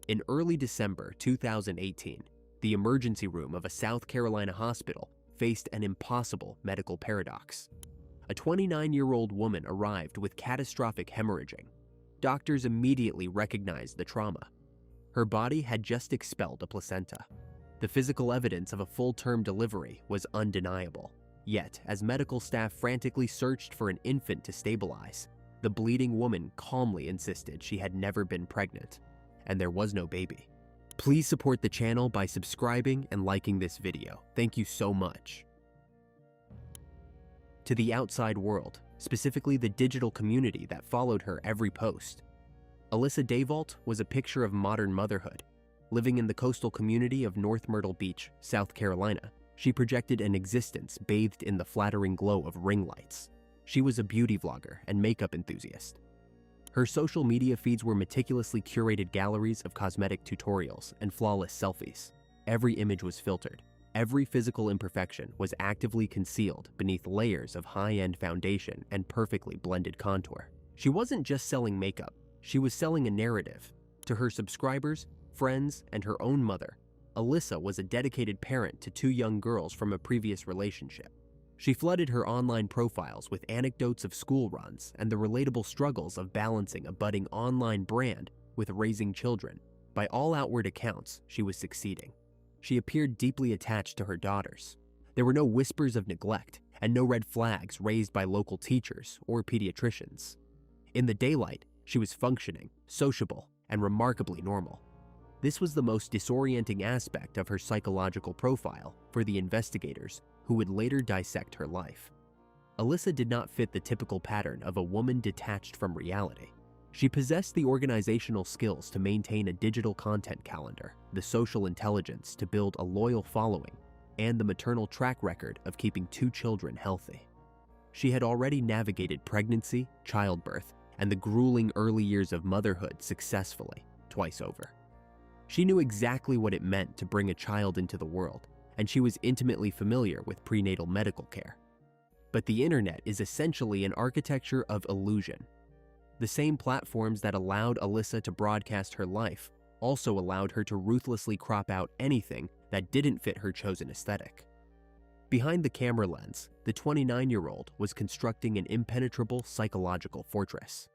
In early December 2018, the emergency room of a South Carolina hospital faced an impossible medical paradox. A 29-year-old woman arrived with catastrophic hemorrhaging. Doctors immediately recognized the trauma. Her body had just expelled a placenta. The physical evidence of a full-term delivery was undeniable. Yet, as medical staff frantically searched for an infant to stabilize, the bleeding woman calmly insisted she had never been pregnant, and there was no baby. Please support the channel by subscribing and liking this video. Thank you so much. To the outside world, specifically the digital community that followed her every post, Alyssa Davault was a picture of modern motherhood. Living in the coastal community of North Myrtle Beach, South Carolina, she projected an existence bathed in the flattering glow of ring lights. She was a beauty vlogger and makeup enthusiast. Her social media feeds were meticulously curated galleries of cosmetic tutorials and flawless selfies. Every image was filtered. Every physical imperfection was actively concealed beneath layers of high-end foundation and perfectly blended contour. She wasn't just selling makeup, she was selling a narrative. To her subscribers, friends, and her own mother, Alyssa was a dedicated parent to 2 young girls from a previous relationship. She flooded her online profiles with anecdotes of school runs and the relatable struggles of balancing a budding online brand with raising children. By all outward accounts, she was succeeding. She appeared deeply attached to her daughters. There were no whispers of neglect and no red flags raised by local teachers or pediatricians. In the daylight, she was functioning, sociable, and remarkably normal. This was the most disorienting aspect of her psychological profile for the investigators who would later dissect her life. Alyssa did not fit the typical pattern of a woman detached from reality. She possessed the organizational skills to maintain a digital content calendar, the social intelligence to build a loyal following, and the maternal track record of keeping 2 children healthy. She had already navigated pregnancy, childbirth, and the grueling early years of motherhood successfully, twice over. She knew exactly what it meant to bring a child into the world, and she was intimately familiar with prenatal medical care. But the internet is essentially an architecture of illusion. The same platforms that allowed Alyssa to broadcast her life also allowed her to ruthlessly crop out anything that didn't fit her chosen aesthetic. Behind the camera lens, the 29-year-old was constructing an impenetrable psychological fortress.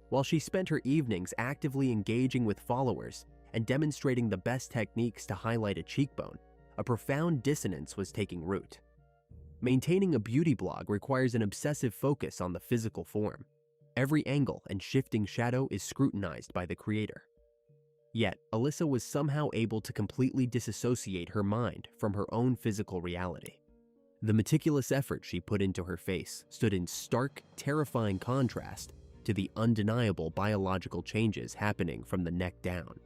While she spent her evenings actively engaging with followers and demonstrating the best techniques to highlight a cheekbone, a profound dissonance was taking root. Maintaining a beauty blog requires an obsessive focus on the physical form. Every angle and shifting shadow is scrutinized by the creator. Yet, Alyssa was somehow able to completely disassociate her mind from her own physical reality. The meticulous effort she put into her face stood in stark, terrifying contrast to the undeniable biological changes happening from the neck down.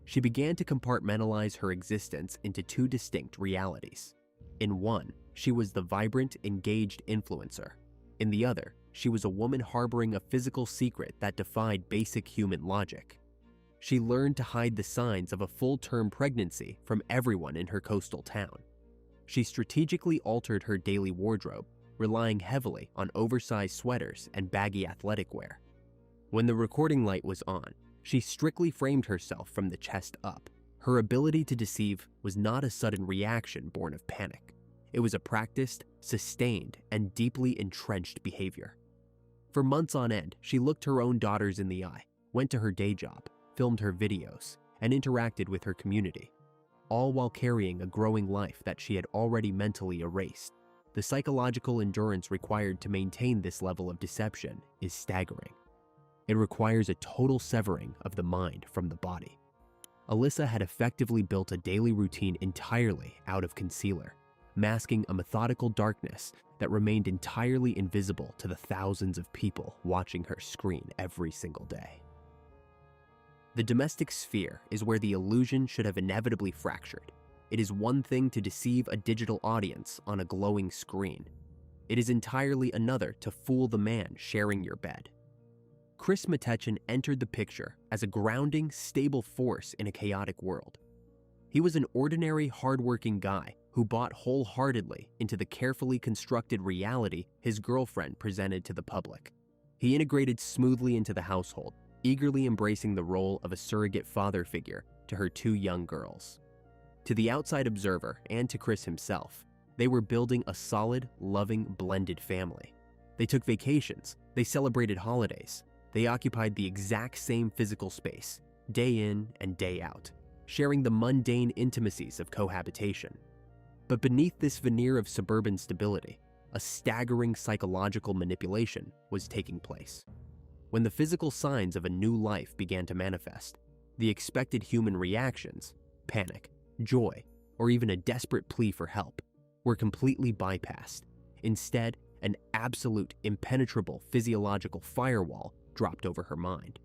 She began to compartmentalize her existence into 2 distinct realities. In one, she was the vibrant, engaged influencer. In the other, she was a woman harboring a physical secret that defied basic human logic. She learned to hide the signs of a full-term pregnancy from everyone in her coastal town. She strategically altered her daily wardrobe, relying heavily on oversized sweaters and baggy athletic wear. When the recording light was on, she strictly framed herself from the chest up. Her ability to deceive was not a sudden reaction born of panic. It was a practiced, sustained, and deeply entrenched behavior. For months on end, she looked her own daughters in the eye, went to her day job, filmed her videos, and interacted with her community, all while carrying a growing life that she had already mentally erased. The psychological endurance required to maintain this level of deception is staggering. It requires a total severing of the mind from the body. Alyssa had effectively built a daily routine entirely out of concealer, masking a methodical darkness that remained entirely invisible to the thousands of people watching her screen every single day. The domestic sphere is where the illusion should have inevitably fractured. It is one thing to deceive a digital audience on a glowing screen. It is entirely another to fool the man sharing your bed. Chris Metechen entered the picture as a grounding, stable force in a chaotic world. He was an ordinary, hardworking guy who bought wholeheartedly into the carefully constructed reality his girlfriend presented to the public. He integrated smoothly into the household, eagerly embracing the role of a surrogate father figure to her two young girls. To the outside observer and to Chris himself, they were building a solid, loving, blended family. They took vacations, they celebrated holidays, they occupied the exact same physical space, day in and day out, sharing the mundane intimacies of cohabitation. But beneath this veneer of suburban stability, a staggering psychological manipulation was taking place. When the physical signs of a new life began to manifest, the expected human reactions, panic, joy, or even a desperate plea for help, were completely bypassed. Instead, an absolute, impenetrable physiological firewall dropped over her mind.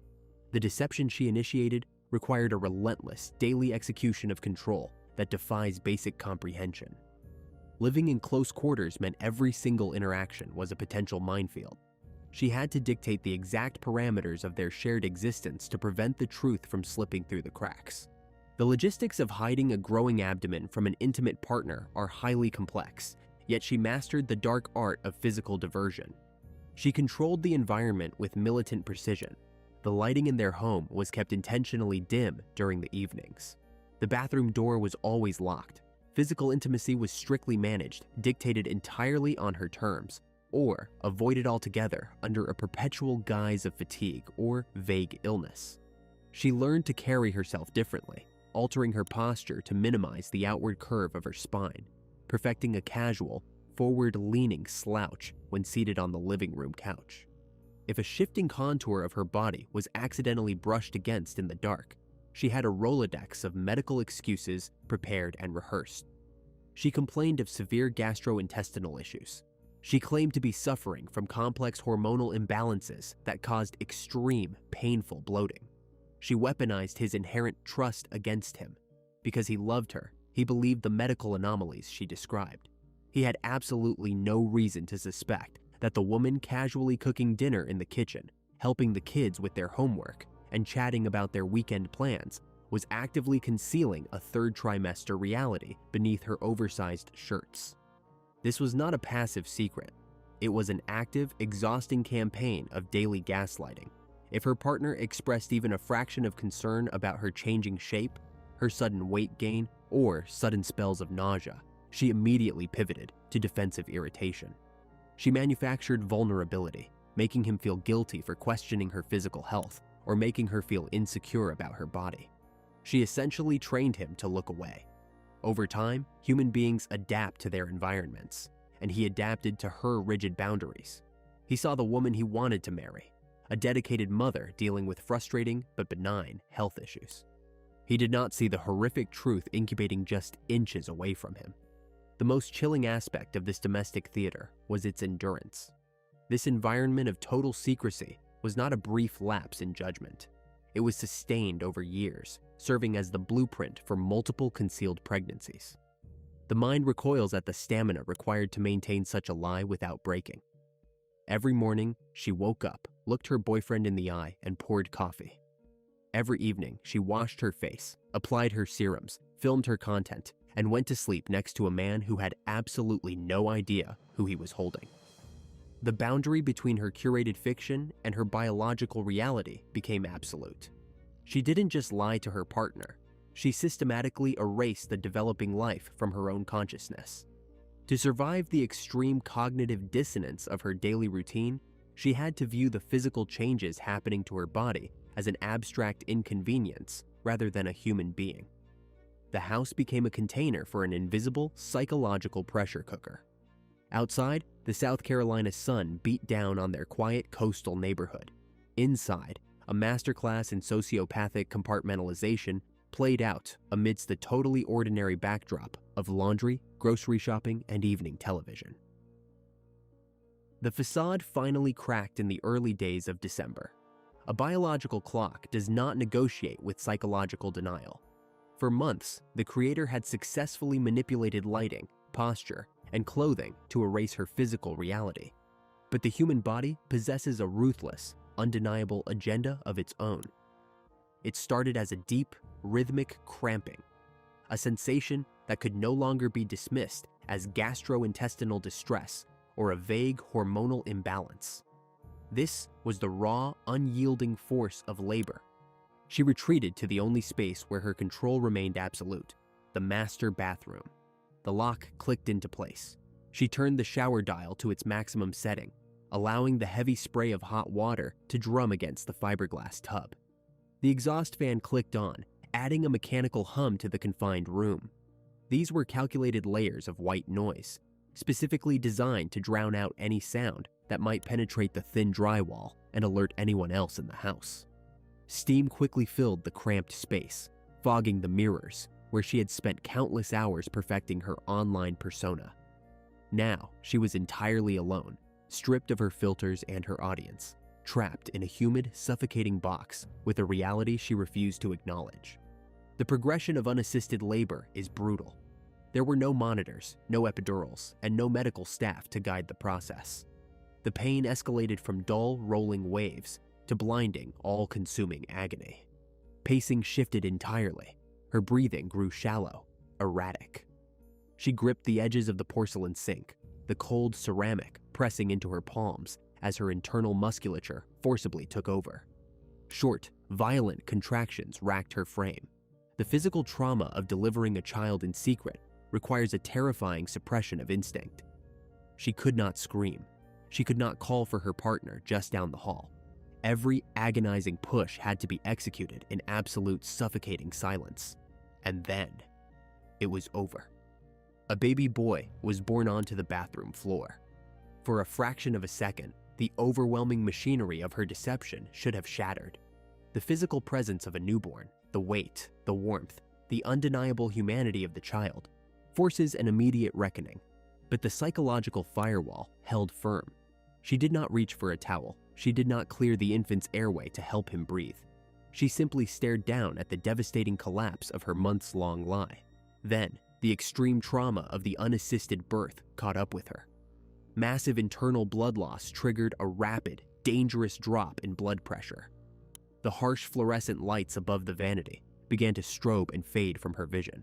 The deception she initiated required a relentless, daily execution of control that defies basic comprehension. Living in close quarters meant every single interaction was a potential minefield. She had to dictate the exact parameters of their shared existence to prevent the truth from slipping through the cracks. The logistics of hiding a growing abdomen from an intimate partner are highly complex, yet she mastered the dark art of physical diversion. She controlled the environment with militant precision. The lighting in their home was kept intentionally dim during the evenings. The bathroom door was always locked. Physical intimacy was strictly managed, dictated entirely on her terms, or avoided altogether under a perpetual guise of fatigue or vague illness. She learned to carry herself differently, altering her posture to minimize the outward curve of her spine, perfecting a casual, forward-leaning slouch when seated on the living room couch. If a shifting contour of her body was accidentally brushed against in the dark, she had a Rolodex of medical excuses prepared and rehearsed. She complained of severe gastrointestinal issues. She claimed to be suffering from complex hormonal imbalances that caused extreme, painful bloating. She weaponized his inherent trust against him. Because he loved her, he believed the medical anomalies she described. He had absolutely no reason to suspect that the woman casually cooking dinner in the kitchen, helping the kids with their homework, and chatting about their weekend plans was actively concealing a third trimester reality beneath her oversized shirts. This was not a passive secret. It was an active, exhausting campaign of daily gaslighting. If her partner expressed even a fraction of concern about her changing shape, her sudden weight gain, or sudden spells of nausea, she immediately pivoted to defensive irritation. She manufactured vulnerability, making him feel guilty for questioning her physical health or making her feel insecure about her body. She essentially trained him to look away. Over time, human beings adapt to their environments, and he adapted to her rigid boundaries. He saw the woman he wanted to marry, a dedicated mother dealing with frustrating but benign health issues. He did not see the horrific truth incubating just inches away from him. The most chilling aspect of this domestic theater was its endurance. This environment of total secrecy was not a brief lapse in judgment. It was sustained over years, serving as the blueprint for multiple concealed pregnancies. The mind recoils at the stamina required to maintain such a lie without breaking. Every morning, she woke up, looked her boyfriend in the eye, and poured coffee. Every evening, she washed her face, applied her serums, filmed her content, and went to sleep next to a man who had absolutely no idea who he was holding. The boundary between her curated fiction and her biological reality became absolute. She didn't just lie to her partner, she systematically erased the developing life from her own consciousness. To survive the extreme cognitive dissonance of her daily routine, she had to view the physical changes happening to her body as an abstract inconvenience rather than a human being. The house became a container for an invisible psychological pressure cooker. Outside, the South Carolina sun beat down on their quiet coastal neighborhood. Inside, a masterclass in sociopathic compartmentalization played out amidst the totally ordinary backdrop of laundry, grocery shopping, and evening television. The facade finally cracked in the early days of December. A biological clock does not negotiate with psychological denial. For months, the creator had successfully manipulated lighting, posture, and clothing to erase her physical reality. But the human body possesses a ruthless, undeniable agenda of its own. It started as a deep, rhythmic cramping, a sensation that could no longer be dismissed as gastrointestinal distress or a vague hormonal imbalance. This was the raw, unyielding force of labor. She retreated to the only space where her control remained absolute, the master bathroom. The lock clicked into place. She turned the shower dial to its maximum setting, allowing the heavy spray of hot water to drum against the fiberglass tub. The exhaust fan clicked on, adding a mechanical hum to the confined room. These were calculated layers of white noise, specifically designed to drown out any sound that might penetrate the thin drywall and alert anyone else in the house. Steam quickly filled the cramped space, fogging the mirrors where she had spent countless hours perfecting her online persona. Now, she was entirely alone, stripped of her filters and her audience, trapped in a humid, suffocating box with a reality she refused to acknowledge. The progression of unassisted labor is brutal. There were no monitors, no epidurals, and no medical staff to guide the process. The pain escalated from dull, rolling waves to blinding, all-consuming agony. Pacing shifted entirely. Her breathing grew shallow, erratic. She gripped the edges of the porcelain sink, the cold ceramic pressing into her palms as her internal musculature forcibly took over. Short, violent contractions racked her frame. The physical trauma of delivering a child in secret requires a terrifying suppression of instinct. She could not scream. She could not call for her partner just down the hall. Every agonizing push had to be executed in absolute suffocating silence. And then, it was over. A baby boy was born onto the bathroom floor. For a fraction of a second, the overwhelming machinery of her deception should have shattered. The physical presence of a newborn, the weight, the warmth, the undeniable humanity of the child, forces an immediate reckoning. But the psychological firewall held firm. She did not reach for a towel. She did not clear the infant's airway to help him breathe. She simply stared down at the devastating collapse of her months-long lie. Then, the extreme trauma of the unassisted birth caught up with her. Massive internal blood loss triggered a rapid, dangerous drop in blood pressure. The harsh fluorescent lights above the vanity began to strobe and fade from her vision.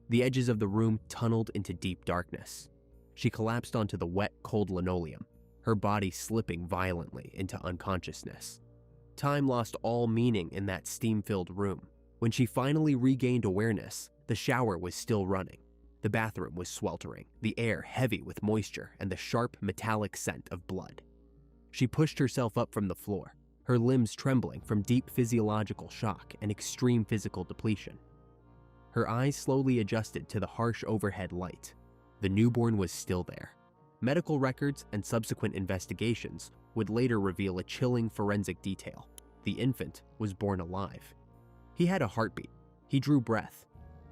The edges of the room tunneled into deep darkness. She collapsed onto the wet, cold linoleum, her body slipping violently into unconsciousness. Time lost all meaning in that steam-filled room. When she finally regained awareness, the shower was still running. The bathroom was sweltering, the air heavy with moisture and the sharp, metallic scent of blood. She pushed herself up from the floor, her limbs trembling from deep physiological shock and extreme physical depletion. Her eyes slowly adjusted to the harsh overhead light. The newborn was still there. Medical records and subsequent investigations would later reveal a chilling forensic detail. The infant was born alive. He had a heartbeat. He drew breath.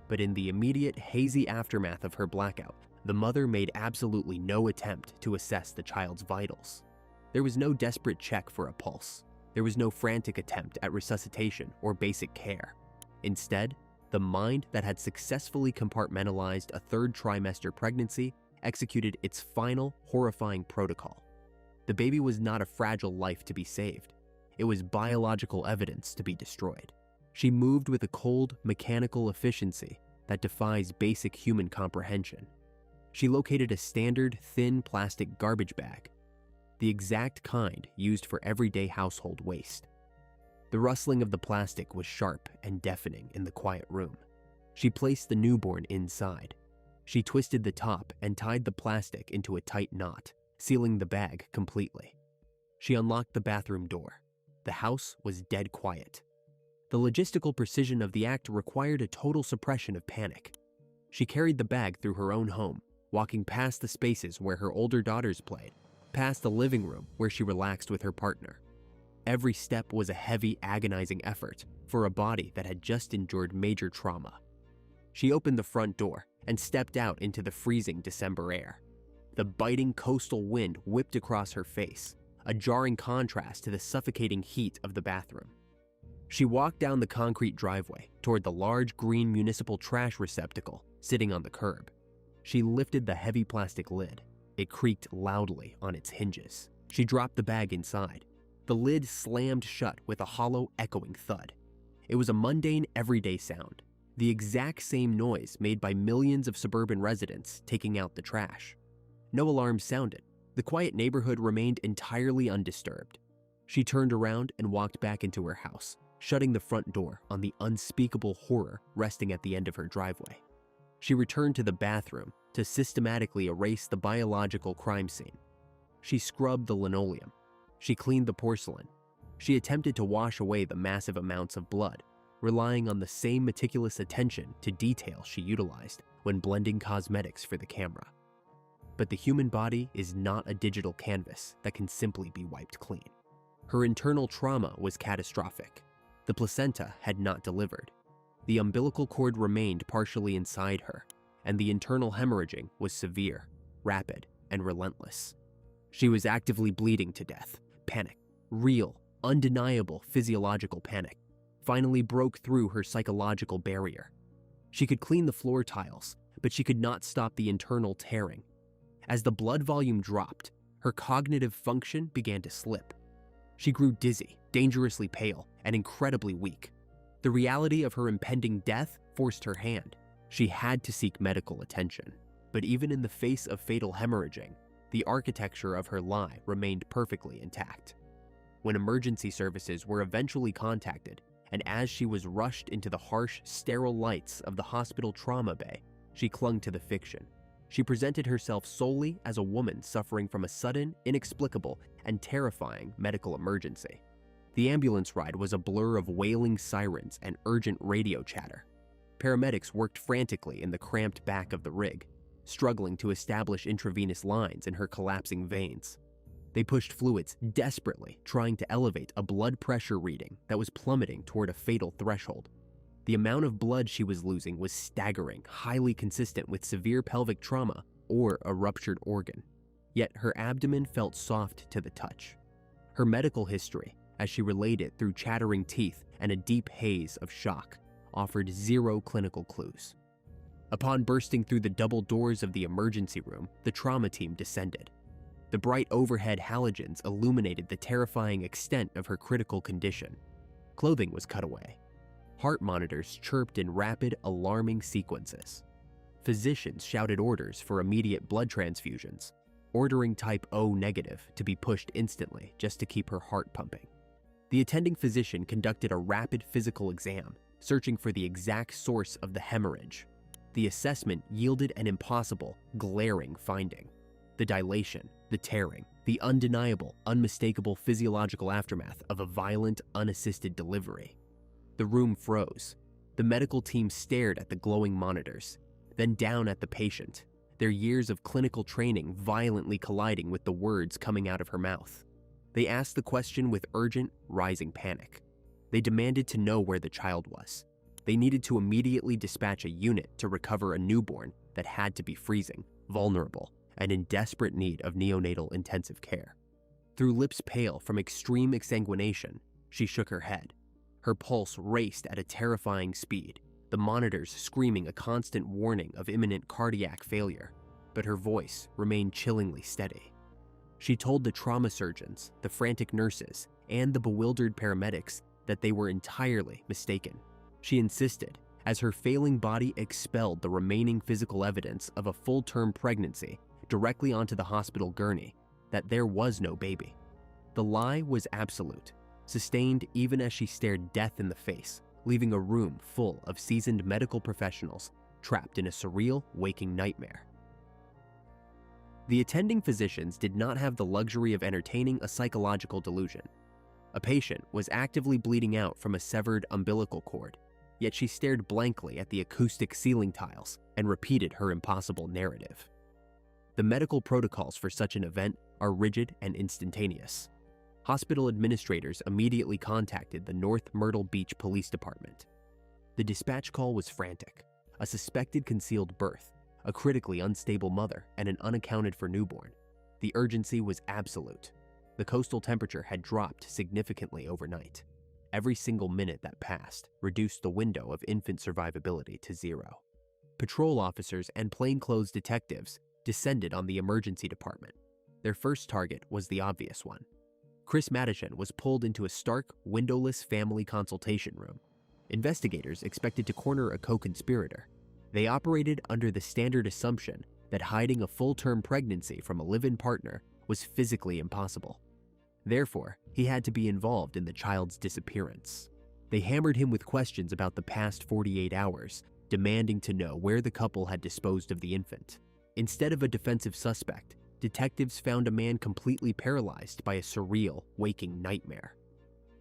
But in the immediate, hazy aftermath of her blackout, the mother made absolutely no attempt to assess the child's vitals. There was no desperate check for a pulse. There was no frantic attempt at resuscitation or basic care. Instead, the mind that had successfully compartmentalized a third trimester pregnancy executed its final, horrifying protocol. The baby was not a fragile life to be saved. It was biological evidence to be destroyed. She moved with a cold, mechanical efficiency that defies basic human comprehension. She located a standard, thin plastic garbage bag, the exact kind used for everyday household waste. The rustling of the plastic was sharp and deafening in the quiet room. She placed the newborn inside. She twisted the top and tied the plastic into a tight knot, sealing the bag completely. She unlocked the bathroom door. The house was dead quiet. The logistical precision of the act required a total suppression of panic. She carried the bag through her own home, walking past the spaces where her older daughters played, past the living room where she relaxed with her partner. Every step was a heavy, agonizing effort for a body that had just endured major trauma. She opened the front door and stepped out into the freezing December air. The biting coastal wind whipped across her face, a jarring contrast to the suffocating heat of the bathroom. She walked down the concrete driveway toward the large green municipal trash receptacle sitting on the curb. She lifted the heavy plastic lid. It creaked loudly on its hinges. She dropped the bag inside. The lid slammed shut with a hollow, echoing thud. It was a mundane, everyday sound, the exact same noise made by millions of suburban residents taking out the trash. No alarm sounded. The quiet neighborhood remained entirely undisturbed. She turned around and walked back into her house, shutting the front door on the unspeakable horror resting at the end of her driveway. She returned to the bathroom to systematically erase the biological crime scene. She scrubbed the linoleum. She cleaned the porcelain. She attempted to wash away the massive amounts of blood, relying on the same meticulous attention to detail she utilized when blending cosmetics for the camera. But the human body is not a digital canvas that can simply be wiped clean. Her internal trauma was catastrophic. The placenta had not delivered. The umbilical cord remained partially inside her, and the internal hemorrhaging was severe, rapid, and relentless. She was actively bleeding to death. Panic, real, undeniable physiological panic, finally broke through her psychological barrier. She could clean the floor tiles, but she could not stop the internal tearing. As the blood volume dropped, her cognitive function began to slip. She grew dizzy, dangerously pale, and incredibly weak. The reality of her impending death forced her hand. She had to seek medical attention. But even in the face of fatal hemorrhaging, the architecture of her lie remained perfectly intact. When emergency services were eventually contacted, and as she was rushed into the harsh, sterile lights of the hospital trauma bay, she clung to the fiction. She presented herself solely as a woman suffering from a sudden, inexplicable, and terrifying medical emergency. The ambulance ride was a blur of wailing sirens and urgent radio chatter. Paramedics worked frantically in the cramped back of the rig, struggling to establish intravenous lines in her collapsing veins. They pushed fluids desperately, trying to elevate a blood pressure reading that was plummeting toward a fatal threshold. The amount of blood she was losing was staggering, highly consistent with severe pelvic trauma or a ruptured organ. Yet her abdomen felt soft to the touch. Her medical history, as she relayed it through chattering teeth and a deep haze of shock, offered zero clinical clues. Upon bursting through the double doors of the emergency room, the trauma team descended. The bright overhead halogens illuminated the terrifying extent of her critical condition. Clothing was cut away. Heart monitors chirped in rapid, alarming sequences. Physicians shouted orders for immediate blood transfusions, ordering type O negative to be pushed instantly just to keep her heart pumping. The attending physician conducted a rapid physical exam, searching for the exact source of the hemorrhage. The assessment yielded an impossible, glaring finding: the dilation, the tearing, the undeniable, unmistakable physiological aftermath of a violent, unassisted delivery. The room froze. The medical team stared at the glowing monitors, then down at the patient, their years of clinical training violently colliding with the words coming out of her mouth. They asked the question with urgent, rising panic. They demanded to know where the child was. They needed to immediately dispatch a unit to recover a newborn that had to be freezing, vulnerable, and in desperate need of neonatal intensive care. Through lips pale from extreme exsanguination, she shook her head. Her pulse raced at a terrifying speed, the monitors screaming a constant warning of imminent cardiac failure, but her voice remained chillingly steady. She told the trauma surgeons, the frantic nurses, and the bewildered paramedics that they were entirely mistaken. She insisted, as her failing body expelled the remaining physical evidence of a full-term pregnancy directly onto the hospital gurney, that there was no baby. The lie was absolute, sustained even as she stared death in the face, leaving a room full of seasoned medical professionals trapped in a surreal, waking nightmare. The attending physicians did not have the luxury of entertaining a psychological delusion. A patient was actively bleeding out from a severed umbilical cord, yet she stared blankly at the acoustic ceiling tiles and repeated her impossible narrative. The medical protocols for such an event are rigid and instantaneous. Hospital administrators immediately contacted the North Myrtle Beach Police Department. The dispatch call was frantic: a suspected concealed birth, a critically unstable mother, and an unaccounted-for newborn. The urgency was absolute. The coastal temperature had dropped significantly overnight. Every single minute that passed reduced the window of infant survivability to zero. Patrol officers and plainclothes detectives descended on the emergency department. Their first target was the obvious one. Chris Madison was pulled into a stark, windowless family consultation room. Investigators expected to corner a co-conspirator. They operated under the standard assumption that hiding a full-term pregnancy from a live-in partner was physically impossible. Therefore, he had to be involved in the child's disappearance. They hammered him with questions about the past 48 hours, demanding to know where the couple had disposed of the infant. Instead of a defensive suspect, detectives found a man completely paralyzed by a surreal, waking nightmare.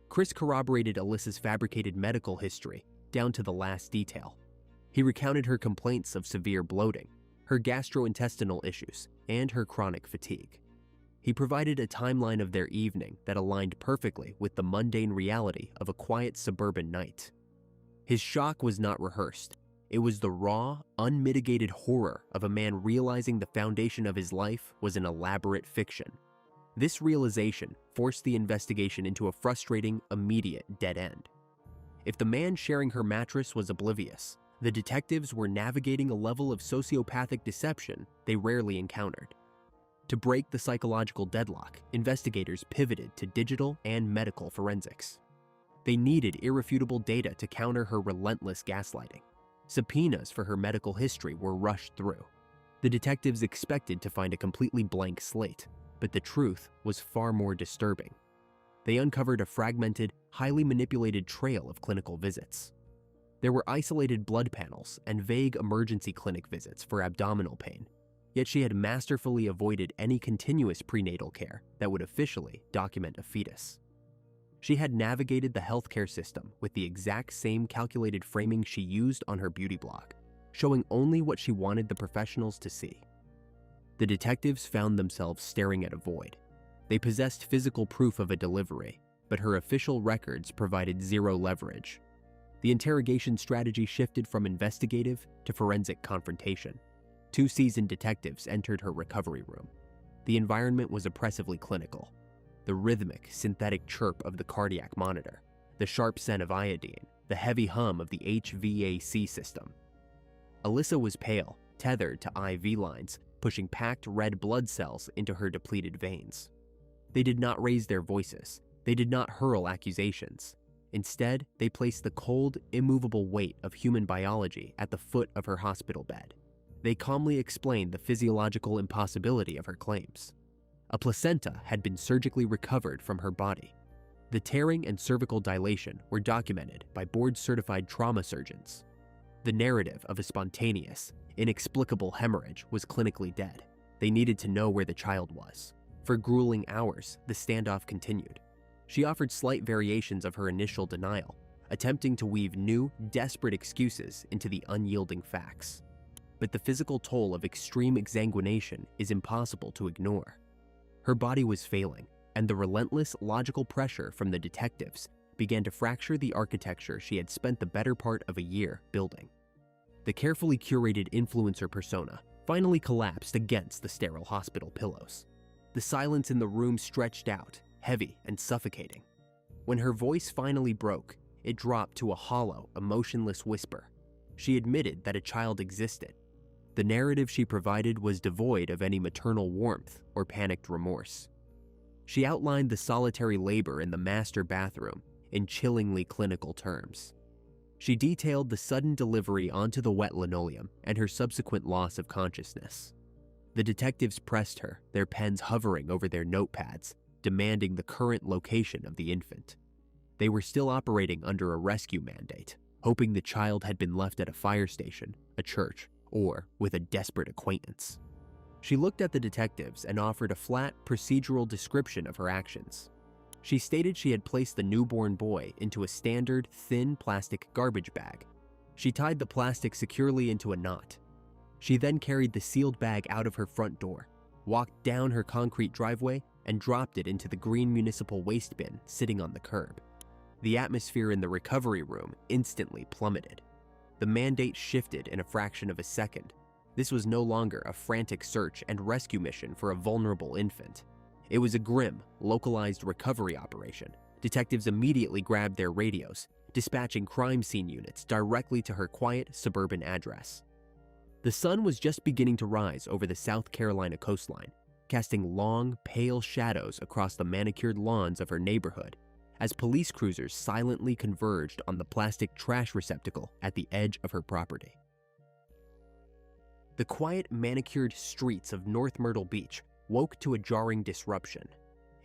Chris corroborated Alyssa's fabricated medical history down to the last detail. He recounted her complaints of severe bloating, her gastrointestinal issues, and her chronic fatigue. He provided a timeline of their evening that aligned perfectly with the mundane reality of a quiet suburban night. His shock was not rehearsed. It was the raw, unmitigated horror of a man realizing the foundation of his life was an elaborate fiction. This realization forced the investigation into a frustrating, immediate dead end. If the man sharing her mattress was oblivious, the detectives were navigating a level of sociopathic deception they rarely encountered. To break the psychological deadlock, investigators pivoted to digital and medical forensics. They needed irrefutable data to counter her relentless gaslighting. Subpoenas for her medical history were rushed through. The detectives expected to find a completely blank slate, but the truth was far more disturbing. They uncovered a fragmented, highly manipulated trail of clinical visits. There were isolated blood panels and vague emergency clinic visits for abdominal pain, yet she had masterfully avoided any continuous prenatal care that would officially document a fetus. She had navigated the healthcare system with the exact same calculated framing she used on her beauty blog, showing only what she wanted the professionals to see. The detectives found themselves staring at a void. They possessed physical proof of a delivery, but her official records provided zero leverage. The interrogation strategy shifted from investigative to forensic confrontation. 2 seasoned detectives entered her recovery room. The environment was oppressively clinical. The rhythmic, synthetic chirp of the cardiac monitor, the sharp scent of iodine, the heavy hum of the HVAC system. Alyssa was pale, tethered to IV lines, pushing packed red blood cells into her depleted veins. They did not raise their voices. They did not hurl accusations. Instead, they placed the cold, immovable weight of human biology at the foot of her hospital bed. They calmly explained the physiological impossibility of her claims. A placenta had been surgically recovered from her body. The tearing and cervical dilation were documented by board-certified trauma surgeons. The narrative of a spontaneous, inexplicable hemorrhage was clinically dead. They needed to know where the child was. For grueling hours, the standoff continued. She offered slight variations of her initial denial, attempting to weave new, desperate excuses into the unyielding facts. But the physical toll of extreme exsanguination is impossible to ignore. Her body was failing, and the relentless logical pressure from the detectives began to fracture the architecture she had spent the better part of a year building. The carefully curated influencer persona finally collapsed against the sterile hospital pillows. The silence in the room stretched out, heavy and suffocating. When her voice finally broke, it dropped to a hollow, emotionless whisper. She admitted that a child existed. The narrative she provided was devoid of any maternal warmth or panicked remorse. She outlined the solitary labor in the master bathroom in chillingly clinical terms. She detailed the sudden delivery onto the wet linoleum and her subsequent loss of consciousness. The detectives pressed her, their pens hovering over their notepads, demanding the current location of the infant. They were still operating under a rescue mandate, hoping the child had been left at a fire station, a church, or with a desperate acquaintance. She looked at the detectives and offered a flat, procedural description of her actions. She stated she had placed the newborn boy into a standard, thin plastic garbage bag. She tied the plastic securely into a knot. She then carried the sealed bag out of her front door, walked down her concrete driveway, and dropped it into the green municipal waste bin sitting on the curb. The atmosphere in the recovery room instantly plummeted. The mandate shifted in a fraction of a second. This was no longer a frantic search and rescue mission for a vulnerable infant. It was a grim, localized recovery operation. Detectives immediately grabbed their radios, dispatching crime scene units directly to her quiet suburban address. The sun was just beginning to rise over the South Carolina coastline, casting long, pale shadows across the manicured lawns of her neighborhood as police cruisers silently converged on the plastic trash receptacle at the edge of her property. The quiet, manicured streets of North Myrtle Beach woke to a jarring disruption.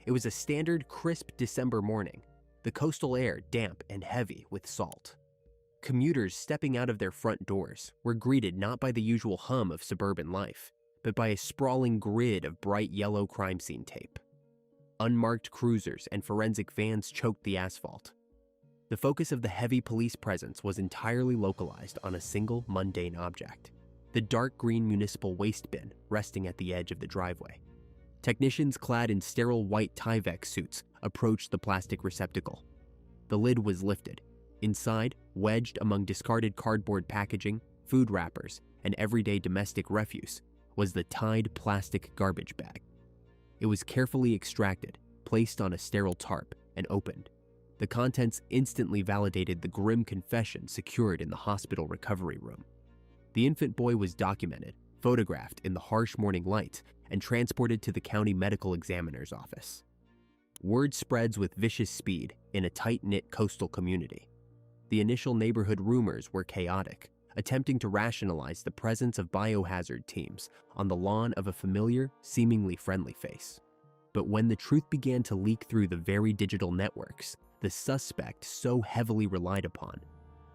It was a standard crisp December morning, the coastal air damp and heavy with salt. Commuters stepping out of their front doors were greeted not by the usual hum of suburban life, but by a sprawling grid of bright yellow crime scene tape. Unmarked cruisers and forensic vans choked the asphalt. The focus of the heavy police presence was entirely localized on a single mundane object, the dark green municipal waste bin resting at the edge of the driveway. Technicians clad in sterile white Tyvek suits approached the plastic receptacle. The lid was lifted. Inside, wedged among discarded cardboard packaging, food wrappers, and everyday domestic refuse, was the Tide plastic garbage bag. It was carefully extracted, placed on a sterile tarp, and opened. The contents instantly validated the grim confession secured in the hospital recovery room. The infant boy was documented, photographed in the harsh morning light, and transported to the county medical examiner's office. Word spreads with vicious speed in a tight-knit coastal community. The initial neighborhood rumors were chaotic, attempting to rationalize the presence of biohazard teams on the lawn of a familiar, seemingly friendly face. But when the truth began to leak through the very digital networks, the suspect so heavily relied upon,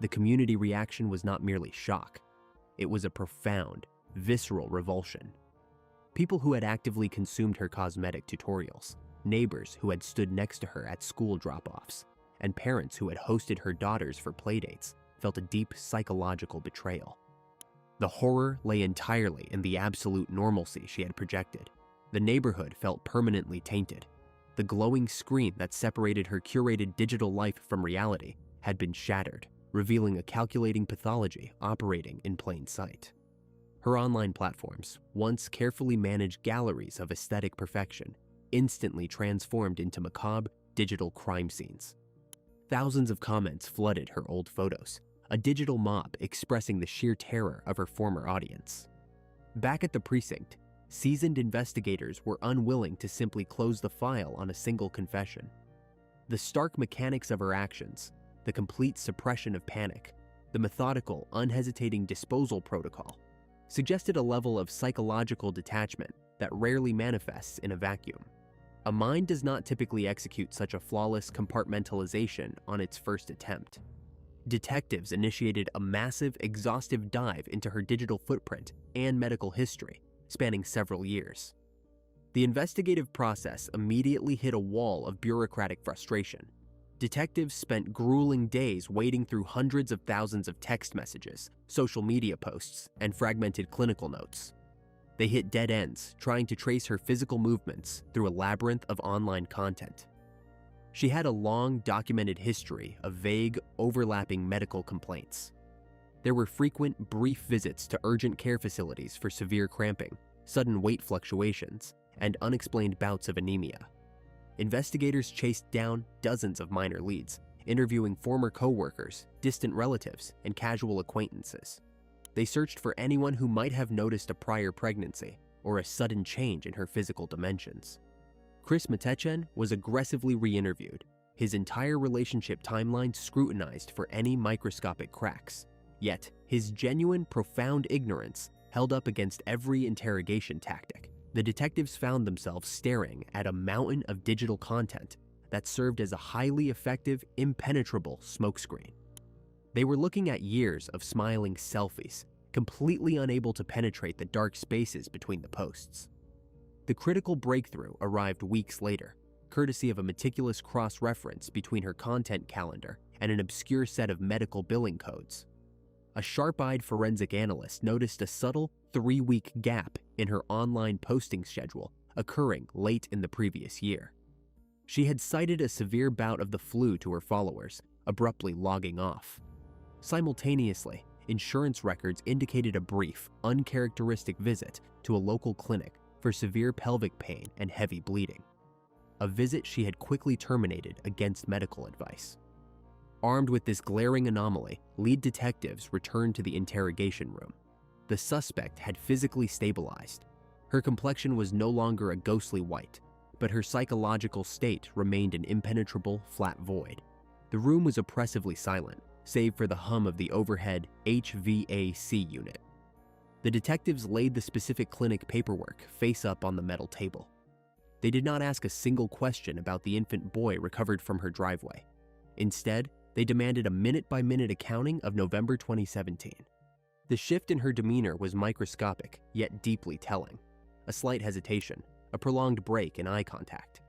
the community reaction was not merely shock. It was a profound, visceral revulsion. People who had actively consumed her cosmetic tutorials, neighbors who had stood next to her at school drop-offs, and parents who had hosted her daughters for playdates felt a deep psychological betrayal. The horror lay entirely in the absolute normalcy she had projected. The neighborhood felt permanently tainted. The glowing screen that separated her curated digital life from reality had been shattered, revealing a calculating pathology operating in plain sight. Her online platforms, once carefully managed galleries of aesthetic perfection, instantly transformed into macabre digital crime scenes. Thousands of comments flooded her old photos, a digital mob expressing the sheer terror of her former audience. Back at the precinct, seasoned investigators were unwilling to simply close the file on a single confession. The stark mechanics of her actions, the complete suppression of panic, the methodical, unhesitating disposal protocol, suggested a level of psychological detachment that rarely manifests in a vacuum. A mind does not typically execute such a flawless compartmentalization on its first attempt. Detectives initiated a massive, exhaustive dive into her digital footprint and medical history, spanning several years. The investigative process immediately hit a wall of bureaucratic frustration. Detectives spent grueling days wading through hundreds of thousands of text messages, social media posts, and fragmented clinical notes. They hit dead ends, trying to trace her physical movements through a labyrinth of online content. She had a long, documented history of vague, overlapping medical complaints. There were frequent, brief visits to urgent care facilities for severe cramping, sudden weight fluctuations, and unexplained bouts of anemia. Investigators chased down dozens of minor leads, interviewing former co-workers, distant relatives, and casual acquaintances. They searched for anyone who might have noticed a prior pregnancy or a sudden change in her physical dimensions. Chris Metechen was aggressively re-interviewed, his entire relationship timeline scrutinized for any microscopic cracks. Yet, his genuine, profound ignorance held up against every interrogation tactic. The detectives found themselves staring at a mountain of digital content that served as a highly effective, impenetrable smokescreen. They were looking at years of smiling selfies, completely unable to penetrate the dark spaces between the posts. The critical breakthrough arrived weeks later, courtesy of a meticulous cross-reference between her content calendar and an obscure set of medical billing codes. A sharp-eyed forensic analyst noticed a subtle 3-week gap in her online posting schedule occurring late in the previous year. She had cited a severe bout of the flu to her followers, abruptly logging off. Simultaneously, insurance records indicated a brief, uncharacteristic visit to a local clinic for severe pelvic pain and heavy bleeding, a visit she had quickly terminated against medical advice. Armed with this glaring anomaly, lead detectives returned to the interrogation room. The suspect had physically stabilized. Her complexion was no longer a ghostly white, but her psychological state remained an impenetrable, flat void. The room was oppressively silent, save for the hum of the overhead HVAC unit. The detectives laid the specific clinic paperwork face up on the metal table. They did not ask a single question about the infant boy recovered from her driveway. Instead, they demanded a minute-by-minute accounting of November 2017. The shift in her demeanor was microscopic, yet deeply telling. A slight hesitation, a prolonged break in eye contact.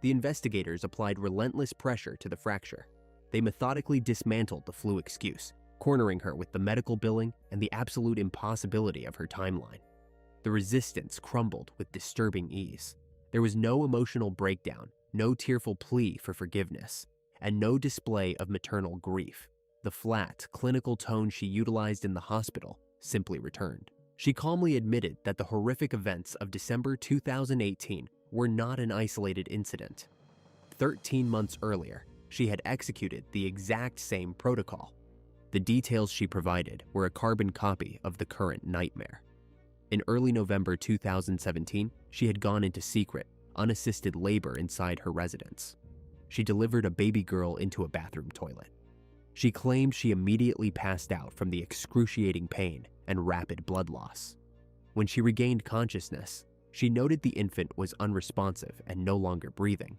The investigators applied relentless pressure to the fracture. They methodically dismantled the flu excuse, cornering her with the medical billing and the absolute impossibility of her timeline. The resistance crumbled with disturbing ease. There was no emotional breakdown, no tearful plea for forgiveness, and no display of maternal grief. The flat, clinical tone she utilized in the hospital simply returned. She calmly admitted that the horrific events of December 2018 were not an isolated incident. 13 months earlier, she had executed the exact same protocol. The details she provided were a carbon copy of the current nightmare. In early November 2017, she had gone into secret, unassisted labor inside her residence. She delivered a baby girl into a bathroom toilet. She claimed she immediately passed out from the excruciating pain and rapid blood loss. When she regained consciousness, she noted the infant was unresponsive and no longer breathing,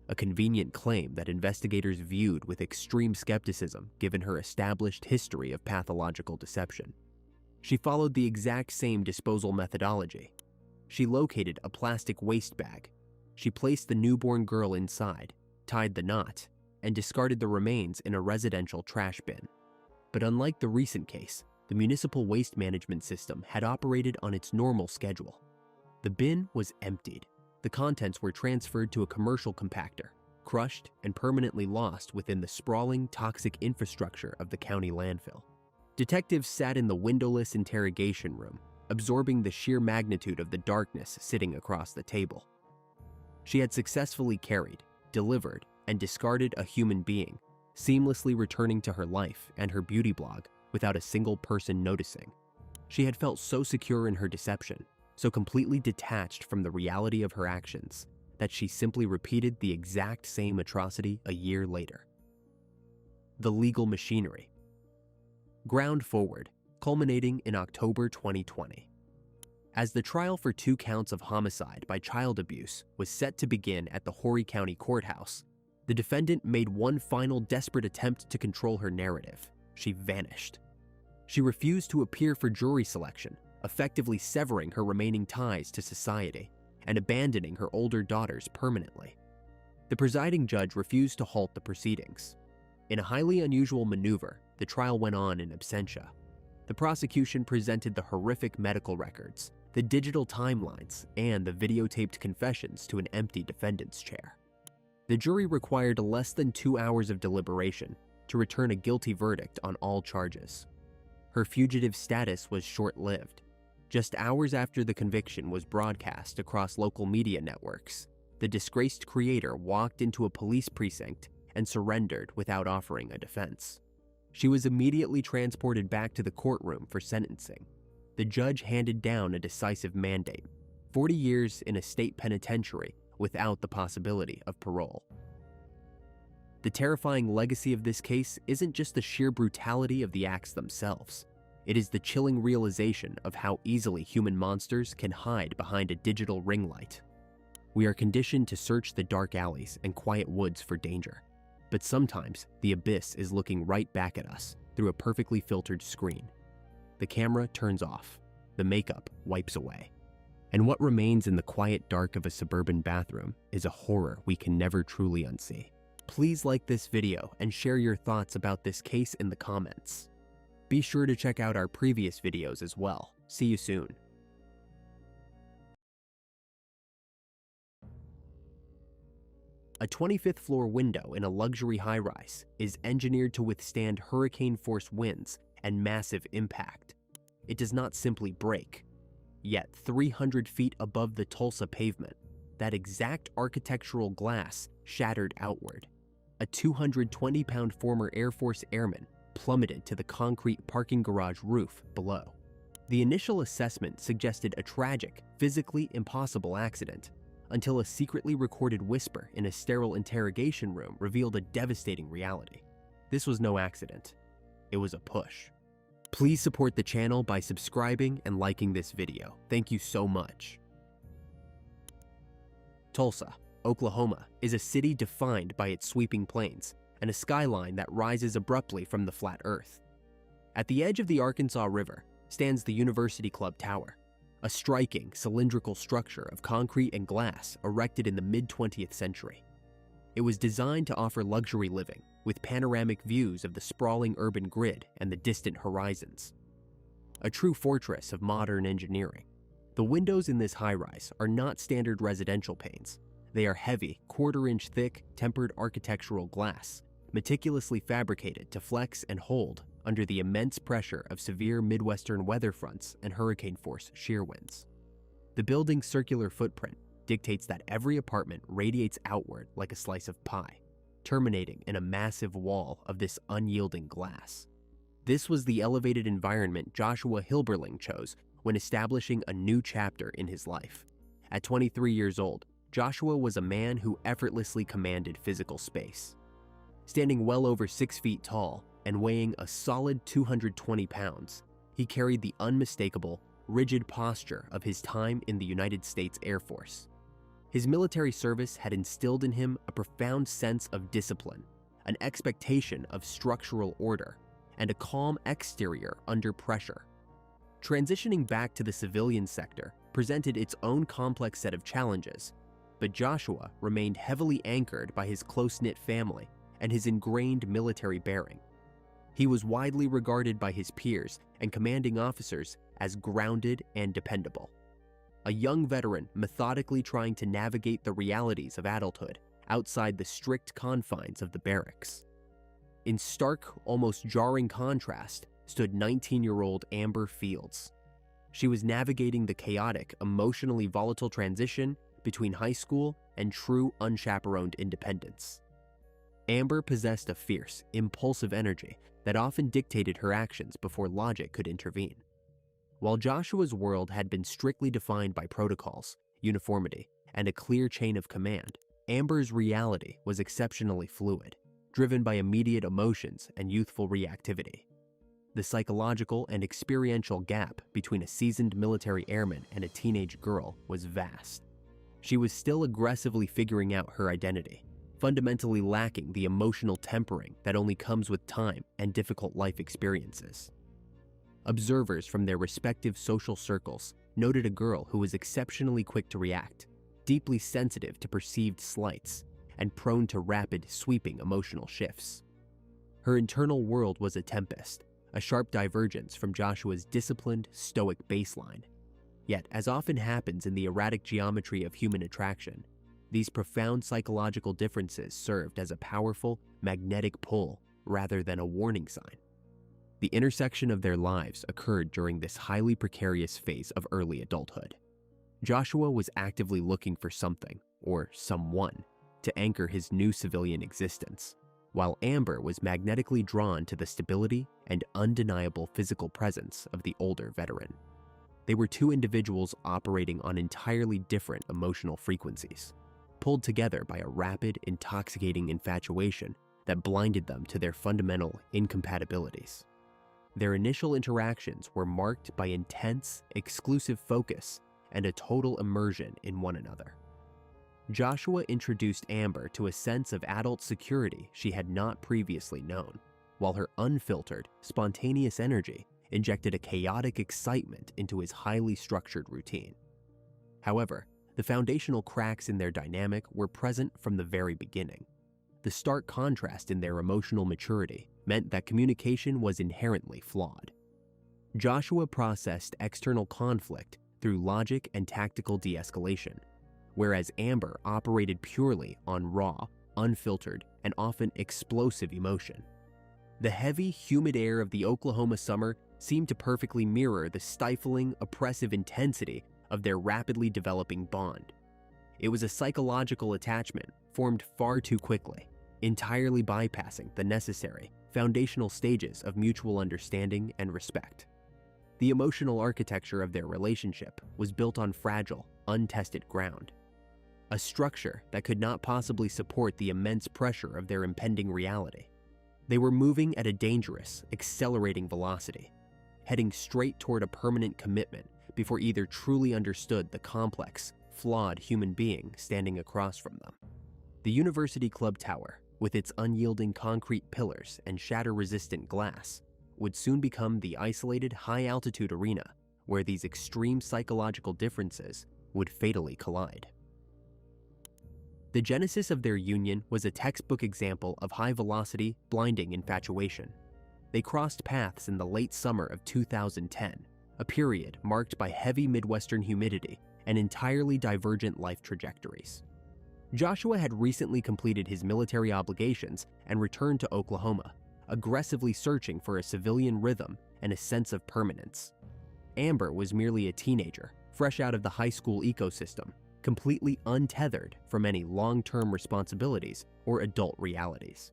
a convenient claim that investigators viewed with extreme skepticism given her established history of pathological deception. She followed the exact same disposal methodology. She located a plastic waste bag. She placed the newborn girl inside, tied the knot, and discarded the remains in a residential trash bin. But unlike the recent case, the municipal waste management system had operated on its normal schedule. The bin was emptied. The contents were transferred to a commercial compactor, crushed and permanently lost within the sprawling, toxic infrastructure of the county landfill. Detectives sat in the windowless interrogation room, absorbing the sheer magnitude of the darkness sitting across the table. She had successfully carried, delivered, and discarded a human being, seamlessly returning to her life and her beauty blog without a single person noticing. She had felt so secure in her deception, so completely detached from the reality of her actions, that she simply repeated the exact same atrocity a year later. The legal machinery. Ground forward, culminating in October 2020. As the trial for 2 counts of homicide by child abuse was set to begin at the Horry County Courthouse, the defendant made one final desperate attempt to control her narrative. She vanished. She refused to appear for jury selection, effectively severing her remaining ties to society and abandoning her older daughters permanently. The presiding judge refused to halt the proceedings. In a highly unusual maneuver, the trial went on in absentia. The prosecution presented the horrific medical records, the digital timelines, and the videotaped confessions to an empty defendant's chair. The jury required less than 2 hours of deliberation to return a guilty verdict on all charges. Her fugitive status was short-lived. Just hours after the conviction was broadcast across local media networks, the disgraced creator walked into a police precinct and surrendered without offering a defense. She was immediately transported back to the courtroom for sentencing. The judge handed down a decisive mandate: 40 years in a state penitentiary without the possibility of parole. The terrifying legacy of this case isn't just the sheer brutality of the acts themselves. It is the chilling realization of how easily human monsters can hide behind a digital ring light. We are conditioned to search the dark alleys and quiet woods for danger, but sometimes the abyss is looking right back at us through a perfectly filtered screen. The camera turns off, the makeup wipes away, and what remains in the quiet dark of a suburban bathroom is a horror we can never truly unsee. Please like this video and share your thoughts about this case in the comments. Be sure to check out our previous videos as well. See you soon. A 25th floor window in a luxury high-rise is engineered to withstand hurricane-force winds and massive impact. It does not simply break. Yet 300 feet above the Tulsa pavement, that exact architectural glass shattered outward. A 220-pound former Air Force airman plummeted to the concrete parking garage roof below. The initial assessment suggested a tragic, physically impossible accident, until a secretly recorded whisper in a sterile interrogation room revealed a devastating reality. This was no accident. It was a push. Please support the channel by subscribing and liking this video. Thank you so much. Tulsa, Oklahoma, is a city defined by its sweeping plains and a skyline that rises abruptly from the flat earth. At the edge of the Arkansas River stands the University Club Tower, a striking cylindrical structure of concrete and glass erected in the mid-20th century. It was designed to offer luxury living with panoramic views of the sprawling urban grid and the distant horizons. A true fortress of modern engineering, the windows in this high-rise are not standard residential panes. They are heavy, quarter-inch thick, tempered architectural glass, meticulously fabricated to flex and hold under the immense pressure of severe Midwestern weather fronts and hurricane-force shear winds. The building's circular footprint dictates that every apartment radiates outward like a slice of pie, terminating in a massive wall of this unyielding glass. This was the elevated environment Joshua Hilberling chose when establishing a new chapter in his life. At 23 years old, Joshua was a man who effortlessly commanded physical space. Standing well over 6 feet tall and weighing a solid 220 pounds, he carried the unmistakable, rigid posture of his time in the United States Air Force. His military service had instilled in him a profound sense of discipline, an expectation of structural order, and a calm exterior under pressure. Transitioning back to the civilian sector presented its own complex set of challenges, but Joshua remained heavily anchored by his close-knit family and his ingrained military bearing. He was widely regarded by his peers and commanding officers as grounded and dependable. A young veteran methodically trying to navigate the realities of adulthood outside the strict confines of the barracks. In stark, almost jarring contrast stood 19-year-old Amber Fields. She was navigating the chaotic, emotionally volatile transition between high school and true unchaperoned independence. Amber possessed a fierce, impulsive energy that often dictated her actions before logic could intervene. While Joshua's world had been strictly defined by protocols, uniformity, and a clear chain of command, Amber's reality was exceptionally fluid, driven by immediate emotions and youthful reactivity. The psychological and experiential gap between a seasoned military airman and a teenage girl was vast. She was still aggressively figuring out her identity, fundamentally lacking the emotional tempering that only comes with time and difficult life experiences. Observers from their respective social circles noted a girl who was exceptionally quick to react, deeply sensitive to perceived slights, and prone to rapid, sweeping emotional shifts. Her internal world was a tempest, a sharp divergence from Joshua's disciplined, stoic baseline. Yet, as often happens in the erratic geometry of human attraction, these profound psychological differences served as a powerful, magnetic pull rather than a warning sign. The intersection of their lives occurred during this highly precarious phase of early adulthood. Joshua was actively looking for something, or someone, to anchor his new civilian existence, while Amber was magnetically drawn to the stability and undeniable physical presence of the older veteran. They were two individuals operating on entirely different emotional frequencies, pulled together by a rapid, intoxicating infatuation that blinded them to their fundamental incompatibilities. Their initial interactions were marked by intense, exclusive focus and a total immersion in one another. Joshua introduced Amber to a sense of adult security she had not previously known, while her unfiltered, spontaneous energy injected a chaotic excitement into his highly structured routine. However, the foundational cracks in their dynamic were present from the very beginning. The stark contrast in their emotional maturity meant that communication was inherently flawed. Joshua processed external conflict through logic and tactical de-escalation, whereas Amber operated purely on raw, unfiltered, and often explosive emotion. The heavy, humid air of the Oklahoma summer seemed to perfectly mirror the stifling, oppressive intensity of their rapidly developing bond. It was a psychological attachment formed far too quickly, entirely bypassing the necessary, foundational stages of mutual understanding and respect. The emotional architecture of their relationship was built on fragile, untested ground, a structure that could not possibly support the immense pressure of their impending reality. They were moving at a dangerous, accelerating velocity, heading straight toward a permanent commitment before either truly understood the complex, flawed human being standing across from them. The University Club Tower, with its unyielding concrete pillars and shatter-resistant glass, would soon become the isolated high-altitude arena where these extreme psychological differences would fatally collide. The genesis of their union was a textbook example of high-velocity, blinding infatuation. They crossed paths in the late summer of 2010, a period marked by heavy Midwestern humidity and entirely divergent life trajectories. Joshua had recently completed his military obligations and returned to Oklahoma, aggressively searching for a civilian rhythm and a sense of permanence. Amber was merely a teenager, fresh out of the high school ecosystem, completely untethered from any long-term responsibilities or adult realities.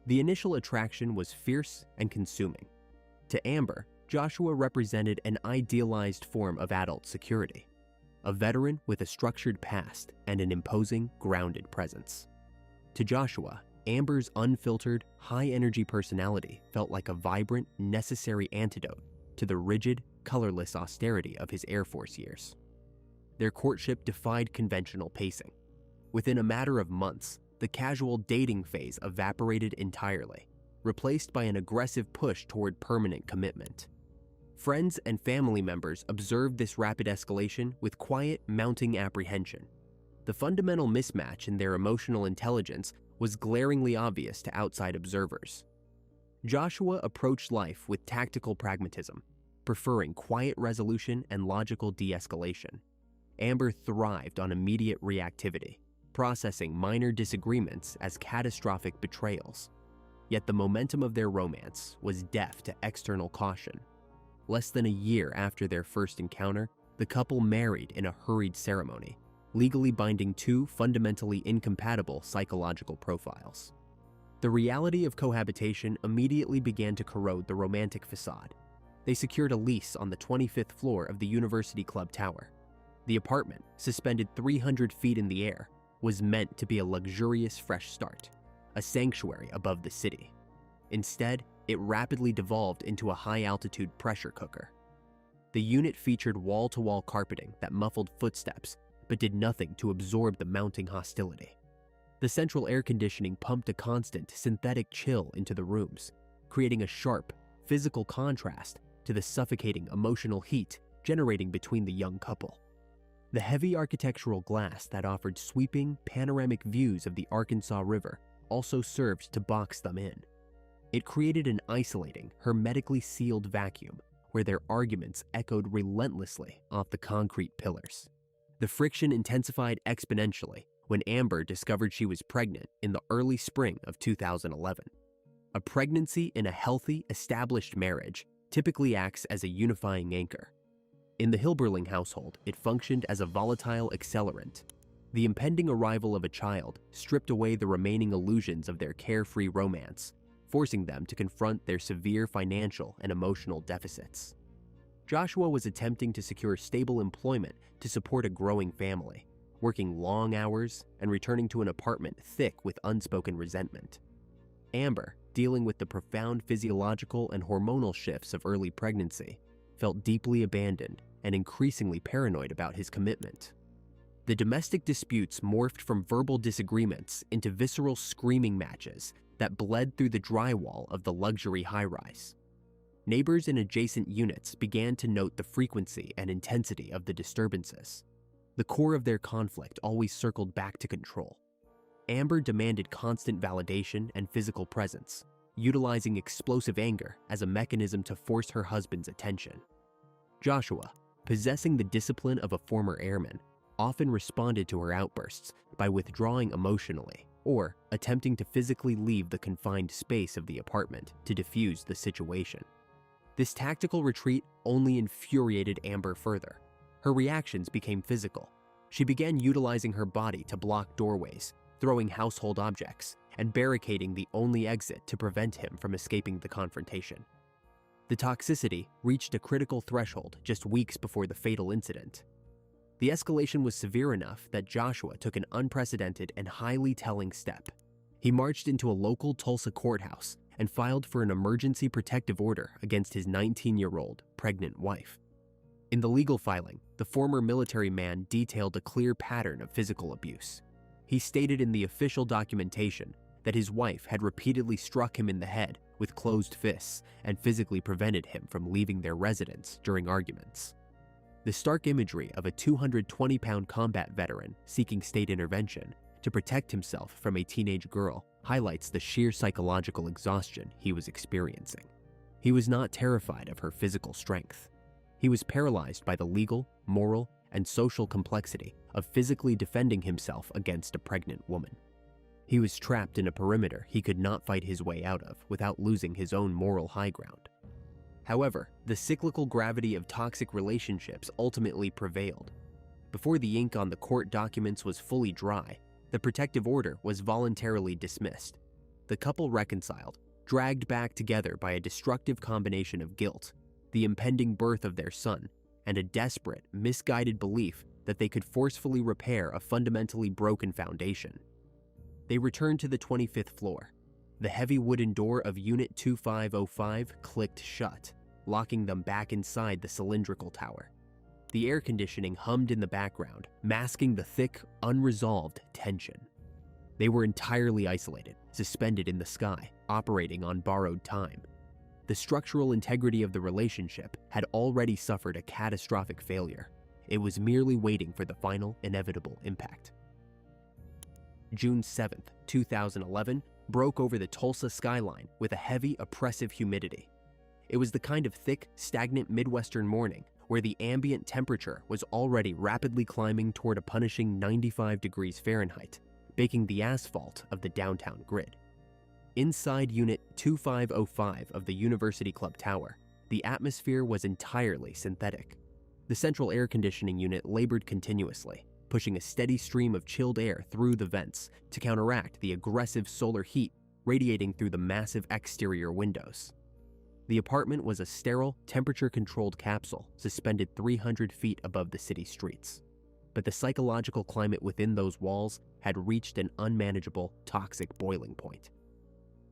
The initial attraction was fierce and consuming. To Amber, Joshua represented an idealized form of adult security, a veteran with a structured past and an imposing, grounded presence. To Joshua, Amber's unfiltered, high-energy personality felt like a vibrant, necessary antidote to the rigid, colorless austerity of his Air Force years. Their courtship defied conventional pacing. Within a matter of months, the casual dating phase evaporated entirely, replaced by an aggressive push toward permanent commitment. Friends and family members observed this rapid escalation with quiet, mounting apprehension. The fundamental mismatch in their emotional intelligence was glaringly obvious to outside observers. Joshua approached life with tactical pragmatism, preferring quiet resolution and logical de-escalation. Amber thrived on immediate reactivity, processing minor disagreements as catastrophic betrayals. Yet the momentum of their romance was deaf to external caution. Less than a year after their first encounter, the couple married in a hurried ceremony, legally binding two fundamentally incompatible psychological profiles. The reality of cohabitation immediately began to corrode the romantic facade. They secured a lease on the 25th floor of the University Club Tower. The apartment, suspended 300 feet in the air, was meant to be a luxurious fresh start, a sanctuary above the city. Instead, it rapidly devolved into a high-altitude pressure cooker. The unit featured wall-to-wall carpeting that muffled footsteps, but did nothing to absorb the mounting hostility. The central air conditioning pumped a constant synthetic chill into the rooms, creating a sharp, physical contrast to the suffocating emotional heat generating between the young couple. The heavy architectural glass that offered sweeping, panoramic views of the Arkansas River also served to box them in. It created an isolating, hermetically sealed vacuum where their arguments echoed relentlessly off the concrete pillars. The friction intensified exponentially when Amber discovered she was pregnant in the early spring of 2011. A pregnancy in a healthy, established marriage typically acts as a unifying anchor. In the Hilberling household, it functioned as a volatile accelerant. The impending arrival of a child stripped away the remaining illusions of their carefree romance, forcing them to confront their severe financial and emotional deficits. Joshua was attempting to secure stable employment to support a growing family, working long hours and returning to an apartment thick with unspoken resentment. Amber, dealing with the profound physiological and hormonal shifts of early pregnancy, felt deeply abandoned and increasingly paranoid about his commitment. The domestic disputes morphed from verbal disagreements into visceral screaming matches that bled through the drywall of the luxury high-rise. Neighbors in adjacent units began to note the frequency and intensity of the disturbances. The core of their conflict always circled back to control. Amber demanded constant validation and physical presence, utilizing explosive anger as a mechanism to force her husband's attention. Joshua, possessing the discipline of a former airman, often responded to her outbursts by withdrawing emotionally or attempting to physically leave the confined space of the apartment to diffuse the situation. This tactical retreat only infuriated Amber further. Her reactions became physical. She began utilizing her body to block doorways, throwing household objects, and barricading the only exit to prevent him from escaping the confrontation. The toxicity reached a critical threshold just weeks before the fatal incident. The escalation was severe enough that Joshua took an unprecedented and highly telling step. He marched into a local Tulsa courthouse and filed for an emergency protective order against his 19-year-old pregnant wife. In the legal filing, the former military man detailed a clear pattern of physical abuse. He stated in the official documentation that his wife had repeatedly struck him in the head with closed fists and physically prevented him from leaving their residence during arguments. The stark imagery of a 220-pound combat veteran seeking state intervention to protect himself from a teenage girl highlights the sheer psychological exhaustion he was experiencing. He was not terrified of her physical strength. He was paralyzed by the legal, moral, and social complexity of physically defending himself against a pregnant woman. He was trapped in a perimeter he could not fight his way out of without losing his own moral high ground. However, the cyclical gravity of toxic relationships ultimately prevailed. Before the ink on the court documents was fully dry, the protective order was voluntarily dismissed. The couple reconciled, dragged back together by a destructive combination of guilt, the impending birth of their son, and a desperate, misguided belief that they could forcefully repair a fundamentally broken foundation. They returned to the 25th floor. The heavy wooden door of Unit 2505 clicked shut, locking them back inside the cylindrical tower. The air conditioning hummed in the background, masking the thick, unresolved tension. They were entirely isolated, suspended in the sky, operating on borrowed time. The structural integrity of the relationship had already suffered a catastrophic failure. It was merely waiting for the final, inevitable impact. June 7, 2011, broke over the Tulsa skyline with a heavy, oppressive humidity. It was the kind of thick, stagnant Midwestern morning where the ambient temperature was already rapidly climbing toward a punishing 95 degrees Fahrenheit, baking the asphalt of the downtown grid. Inside Unit 2505 of the University Club Tower, the atmosphere was entirely synthetic. The central air conditioning unit labored continuously, pushing a steady stream of chilled air through the vents to counteract the aggressive solar heat radiating through the massive exterior windows. The apartment was a sterile, temperature-controlled capsule suspended 300 feet above the city streets. But the psychological climate within those walls had reached an unmanageable, toxic boiling point.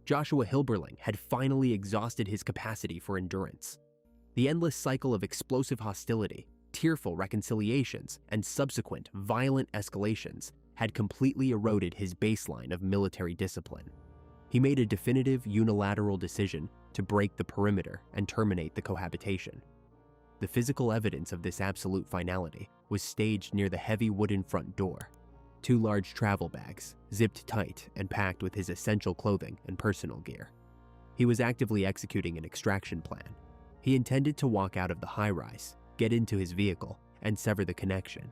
Joshua Hilberling had finally exhausted his capacity for endurance. The endless cycle of explosive hostility, tearful reconciliations, and subsequent violent escalations had completely eroded his baseline of military discipline. He made a definitive unilateral decision to break the perimeter and terminate the cohabitation. The physical evidence of this absolute finality was staged near the heavy wooden front door. 2 large travel bags, zipped tight and packed with his essential clothing and personal gear. He was actively executing an extraction plan. He intended to walk out of the high-rise, get into his vehicle, and sever the connection.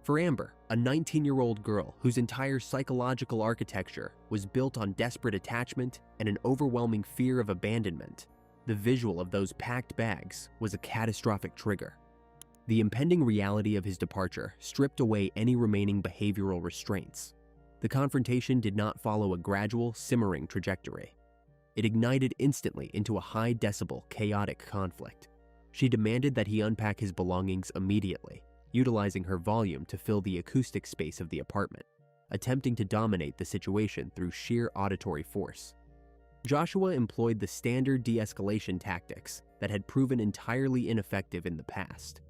For Amber, a 19-year-old girl whose entire psychological architecture was built on desperate attachment and an overwhelming fear of abandonment, the visual of those packed bags was a catastrophic trigger. The impending reality of his departure stripped away any remaining behavioral restraints. The confrontation did not follow a gradual, simmering trajectory. It ignited instantly into a high-decibel, chaotic conflict. She demanded that he unpack his belongings immediately, utilizing her volume to fill the acoustic space of the apartment, attempting to dominate the situation through sheer auditory force. Joshua employed the standard de-escalation tactics that had proven entirely ineffective in the past.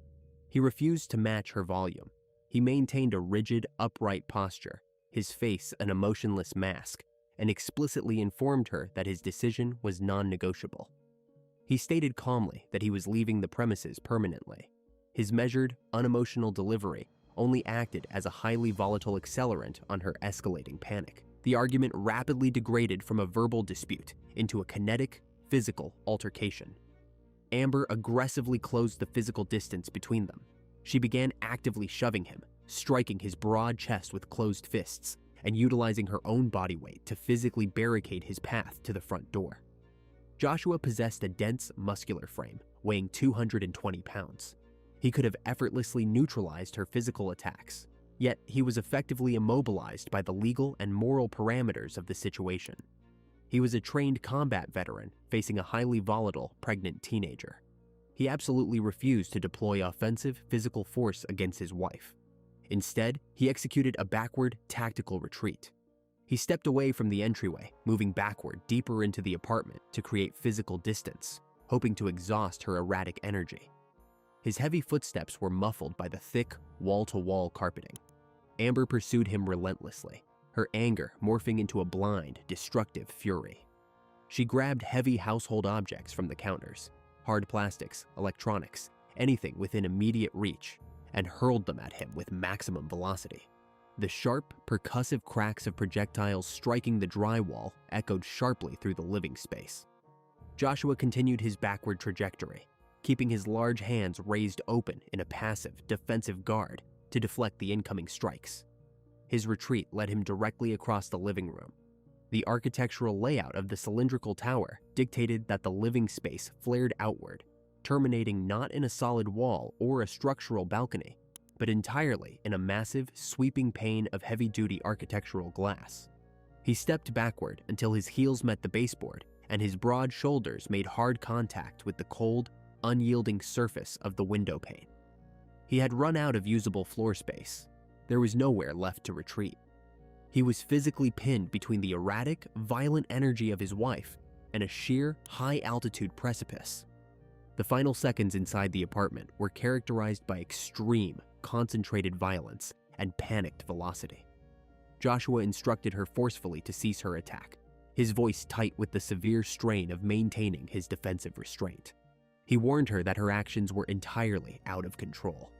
He refused to match her volume. He maintained a rigid, upright posture, his face an emotionless mask, and explicitly informed her that his decision was non-negotiable. He stated calmly that he was leaving the premises permanently. His measured, unemotional delivery only acted as a highly volatile accelerant on her escalating panic. The argument rapidly degraded from a verbal dispute into a kinetic, physical altercation. Amber aggressively closed the physical distance between them. She began actively shoving him, striking his broad chest with closed fists, and utilizing her own body weight to physically barricade his path to the front door. Joshua possessed a dense, muscular frame, weighing 220 pounds. He could have effortlessly neutralized her physical attacks, yet he was effectively immobilized by the legal and moral parameters of the situation. He was a trained combat veteran facing a highly volatile, pregnant teenager. He absolutely refused to deploy offensive, physical force against his wife. Instead, he executed a backward, tactical retreat. He stepped away from the entryway, moving backward deeper into the apartment to create physical distance, hoping to exhaust her erratic energy. His heavy footsteps were muffled by the thick, wall-to-wall carpeting. Amber pursued him relentlessly, her anger morphing into a blind, destructive fury. She grabbed heavy household objects from the counters, hard plastics, electronics, anything within immediate reach, and hurled them at him with maximum velocity. The sharp, percussive cracks of projectiles striking the drywall echoed sharply through the living space. Joshua continued his backward trajectory, keeping his large hands raised open in a passive, defensive guard to deflect the incoming strikes. His retreat led him directly across the living room. The architectural layout of the cylindrical tower dictated that the living space flared outward, terminating not in a solid wall or a structural balcony, but entirely in a massive, sweeping pane of heavy-duty architectural glass. He stepped backward until his heels met the baseboard and his broad shoulders made hard contact with the cold, unyielding surface of the window pane. He had run out of usable floor space. There was nowhere left to retreat. He was physically pinned between the erratic, violent energy of his wife and a sheer, high-altitude precipice. The final seconds inside the apartment were characterized by extreme, concentrated violence and panicked velocity. Joshua instructed her forcefully to cease her attack, his voice tight with the severe strain of maintaining his defensive restraint. He warned her that her actions were entirely out of control.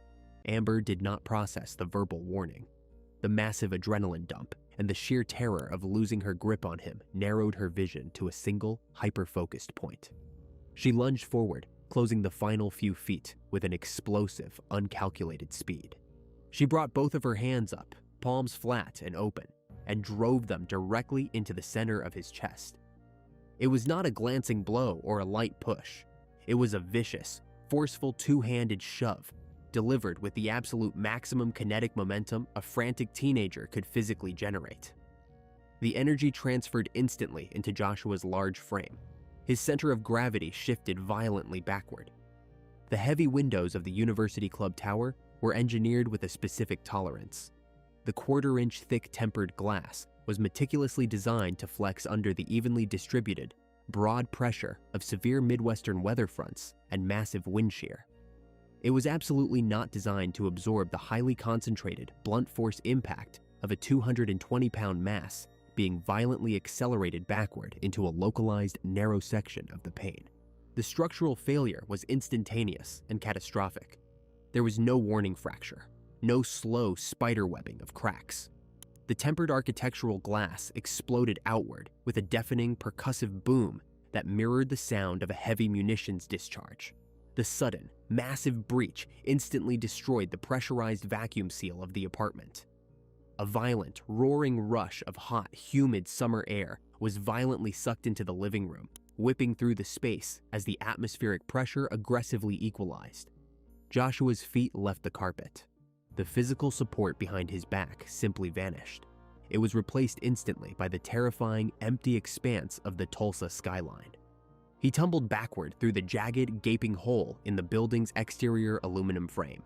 Amber did not process the verbal warning. The massive adrenaline dump and the sheer terror of losing her grip on him narrowed her vision to a single, hyper-focused point. She lunged forward, closing the final few feet with an explosive, uncalculated speed. She brought both of her hands up, palms flat and open, and drove them directly into the center of his chest. It was not a glancing blow or a light push. It was a vicious, forceful two-handed shove, delivered with the absolute maximum kinetic momentum a frantic teenager could physically generate. The energy transferred instantly into Joshua's large frame. His center of gravity shifted violently backward. The heavy windows of the University Club Tower were engineered with a specific tolerance. The quarter-inch thick tempered glass was meticulously designed to flex under the evenly distributed, broad pressure of severe Midwestern weather fronts and massive wind shear. It was absolutely not designed to absorb the highly concentrated, blunt force impact of a 220-pound mass being violently accelerated backward into a localized, narrow section of the pane. The structural failure was instantaneous and catastrophic. There was no warning fracture, no slow spiderwebbing of cracks. The tempered architectural glass exploded outward with a deafening, percussive boom that mirrored the sound of a heavy munitions discharge. The sudden, massive breach instantly destroyed the pressurized vacuum seal of the apartment. A violent, roaring rush of hot, humid summer air was violently sucked into the living room, whipping through the space as the atmospheric pressure aggressively equalized. Joshua's feet left the carpet. The physical support behind his back simply vanished. It was replaced instantly by the terrifying, empty expanse of the Tulsa skyline. He tumbled backward through the jagged, gaping hole in the building's exterior aluminum frame.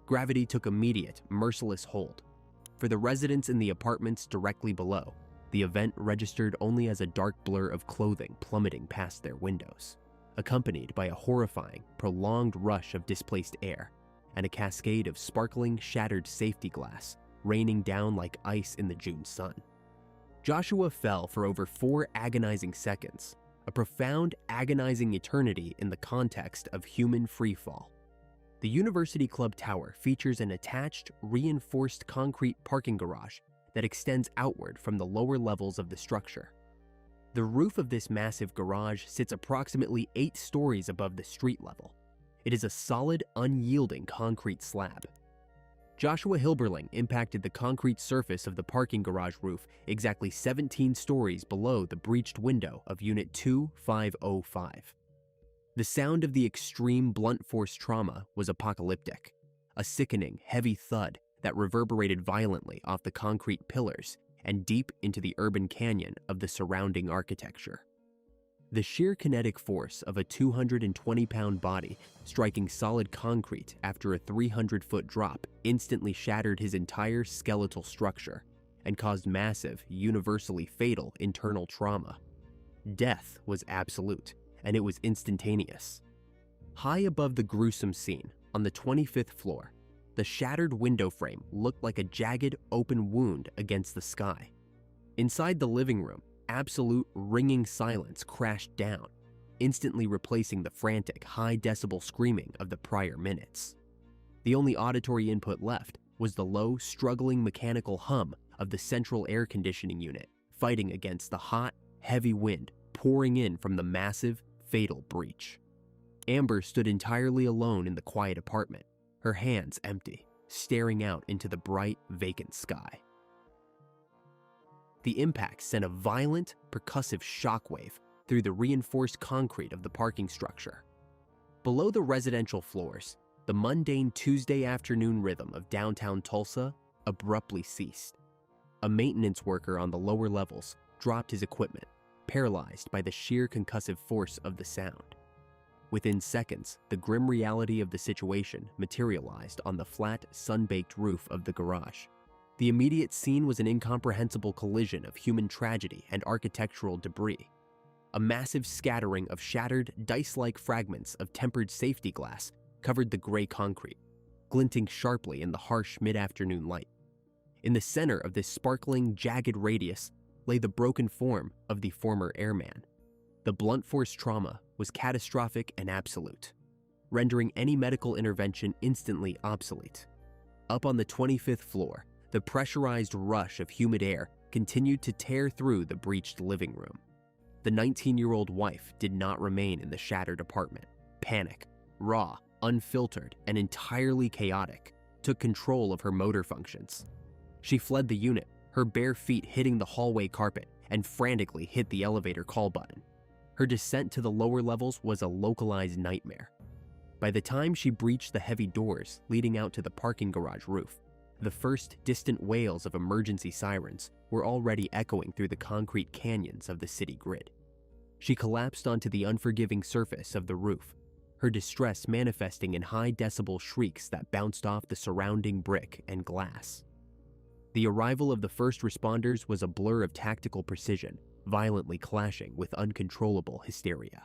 Gravity took immediate, merciless hold. For the residents in the apartments directly below, the event registered only as a dark blur of clothing plummeting past their windows, accompanied by a horrifying, prolonged rush of displaced air and a cascade of sparkling, shattered safety glass raining down like ice in the June sun. Joshua fell for over 4 agonizing seconds, a profound, agonizing eternity in the context of human freefall. The University Club Tower features an attached, reinforced concrete parking garage that extends outward from the lower levels of the structure. The roof of this massive garage sits approximately 8 stories above the street level. It is a solid, unyielding concrete slab. Joshua Hilberling impacted the concrete surface of the parking garage roof exactly 17 stories below the breached window of Unit 2505. The sound of the extreme blunt force trauma was apocalyptic, a sickening, heavy thud that reverberated violently off the concrete pillars and deep into the urban canyon of the surrounding architecture. The sheer kinetic force of a 220-pound body striking solid concrete after a 300-foot drop instantly shattered his entire skeletal structure, and caused massive, universally fatal internal trauma. Death was absolute, and it was instantaneous. High above the gruesome scene, on the 25th floor, the shattered window frame looked like a jagged, open wound against the sky. Inside the living room, absolute ringing silence crashed down, instantly replacing the frantic, high-decibel screaming of the prior minutes. The only auditory input left was the low, struggling mechanical hum of the central air conditioning unit fighting against the hot, heavy wind pouring in from the massive, fatal breach. Amber stood entirely alone in the quiet apartment, her hands empty, staring out into the bright, vacant sky. The impact sent a violent, percussive shockwave through the reinforced concrete of the parking structure. Below the residential floors, the mundane Tuesday afternoon rhythm of downtown Tulsa abruptly ceased. A maintenance worker on the lower levels dropped his equipment, paralyzed by the sheer concussive force of the sound. Within seconds, the grim reality of the situation materialized on the flat, sun-baked roof of the garage. The immediate scene was an incomprehensible collision of human tragedy and architectural debris. A massive scattering of shattered, dice-like fragments of tempered safety glass covered the gray concrete, glinting sharply in the harsh mid-afternoon light. In the center of this sparkling, jagged radius lay the broken form of the former airman. The blunt force trauma was catastrophic and absolute, rendering any medical intervention instantly obsolete. Up on the 25th floor, the pressurized rush of humid air continued to tear through the breached living room. The 19-year-old wife did not remain in the shattered apartment. Panic, raw, unfiltered, and entirely chaotic, took control of her motor functions. She fled the unit, her bare feet hitting the hallway carpet, and frantically hit the elevator call button. Her descent to the lower levels was a localized nightmare. By the time she breached the heavy doors leading out to the parking garage roof, the first distant wails of emergency sirens were already echoing through the concrete canyons of the city grid. She collapsed onto the unforgiving surface of the roof, her distress manifesting in high-decibel shrieks that bounced off the surrounding brick and glass. The arrival of the first responders was a blur of tactical precision, violently clashing with uncontrollable hysteria.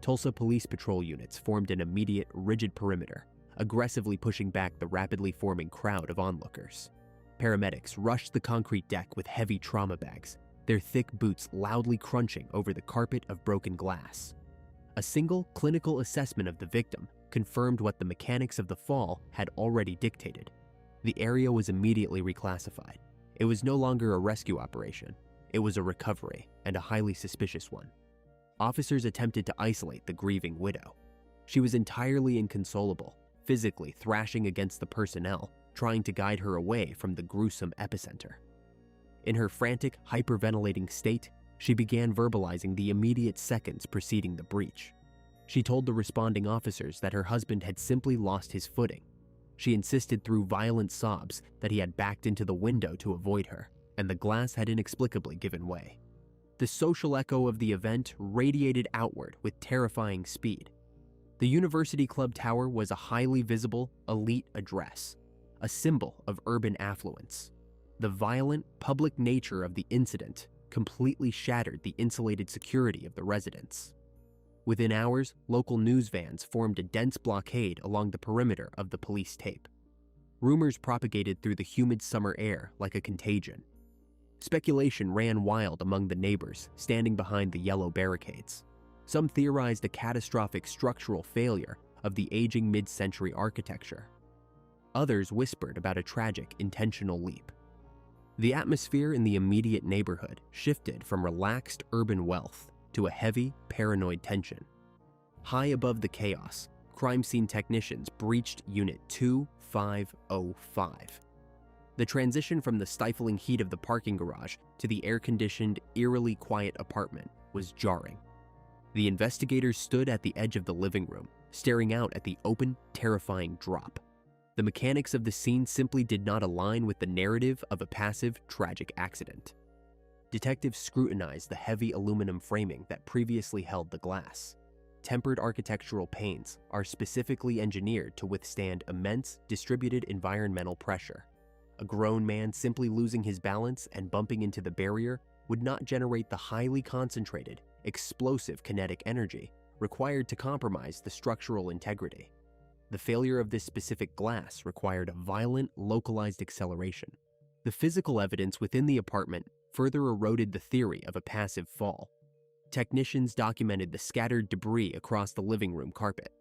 Tulsa Police Patrol units formed an immediate, rigid perimeter, aggressively pushing back the rapidly forming crowd of onlookers. Paramedics rushed the concrete deck with heavy trauma bags, their thick boots loudly crunching over the carpet of broken glass. A single clinical assessment of the victim confirmed what the mechanics of the fall had already dictated. The area was immediately reclassified. It was no longer a rescue operation. It was a recovery, and a highly suspicious one. Officers attempted to isolate the grieving widow. She was entirely inconsolable, physically thrashing against the personnel, trying to guide her away from the gruesome epicenter. In her frantic, hyperventilating state, she began verbalizing the immediate seconds preceding the breach. She told the responding officers that her husband had simply lost his footing. She insisted through violent sobs that he had backed into the window to avoid her, and the glass had inexplicably given way. The social echo of the event radiated outward with terrifying speed. The University Club Tower was a highly visible, elite address, a symbol of urban affluence. The violent, public nature of the incident completely shattered the insulated security of the residents. Within hours, local news vans formed a dense blockade along the perimeter of the police tape. Rumors propagated through the humid summer air like a contagion. Speculation ran wild among the neighbors standing behind the yellow barricades. Some theorized a catastrophic structural failure of the aging mid-century architecture. Others whispered about a tragic intentional leap. The atmosphere in the immediate neighborhood shifted from relaxed urban wealth to a heavy, paranoid tension. High above the chaos, crime scene technicians breached Unit 2505. The transition from the stifling heat of the parking garage to the air-conditioned, eerily quiet apartment was jarring. The investigators stood at the edge of the living room, staring out at the open, terrifying drop. The mechanics of the scene simply did not align with the narrative of a passive, tragic accident. Detectives scrutinized the heavy aluminum framing that previously held the glass. Tempered architectural panes are specifically engineered to withstand immense, distributed environmental pressure. A grown man simply losing his balance and bumping into the barrier would not generate the highly concentrated, explosive kinetic energy required to compromise the structural integrity. The failure of this specific glass required a violent, localized acceleration. The physical evidence within the apartment further eroded the theory of a passive fall. Technicians documented the scattered debris across the living room carpet.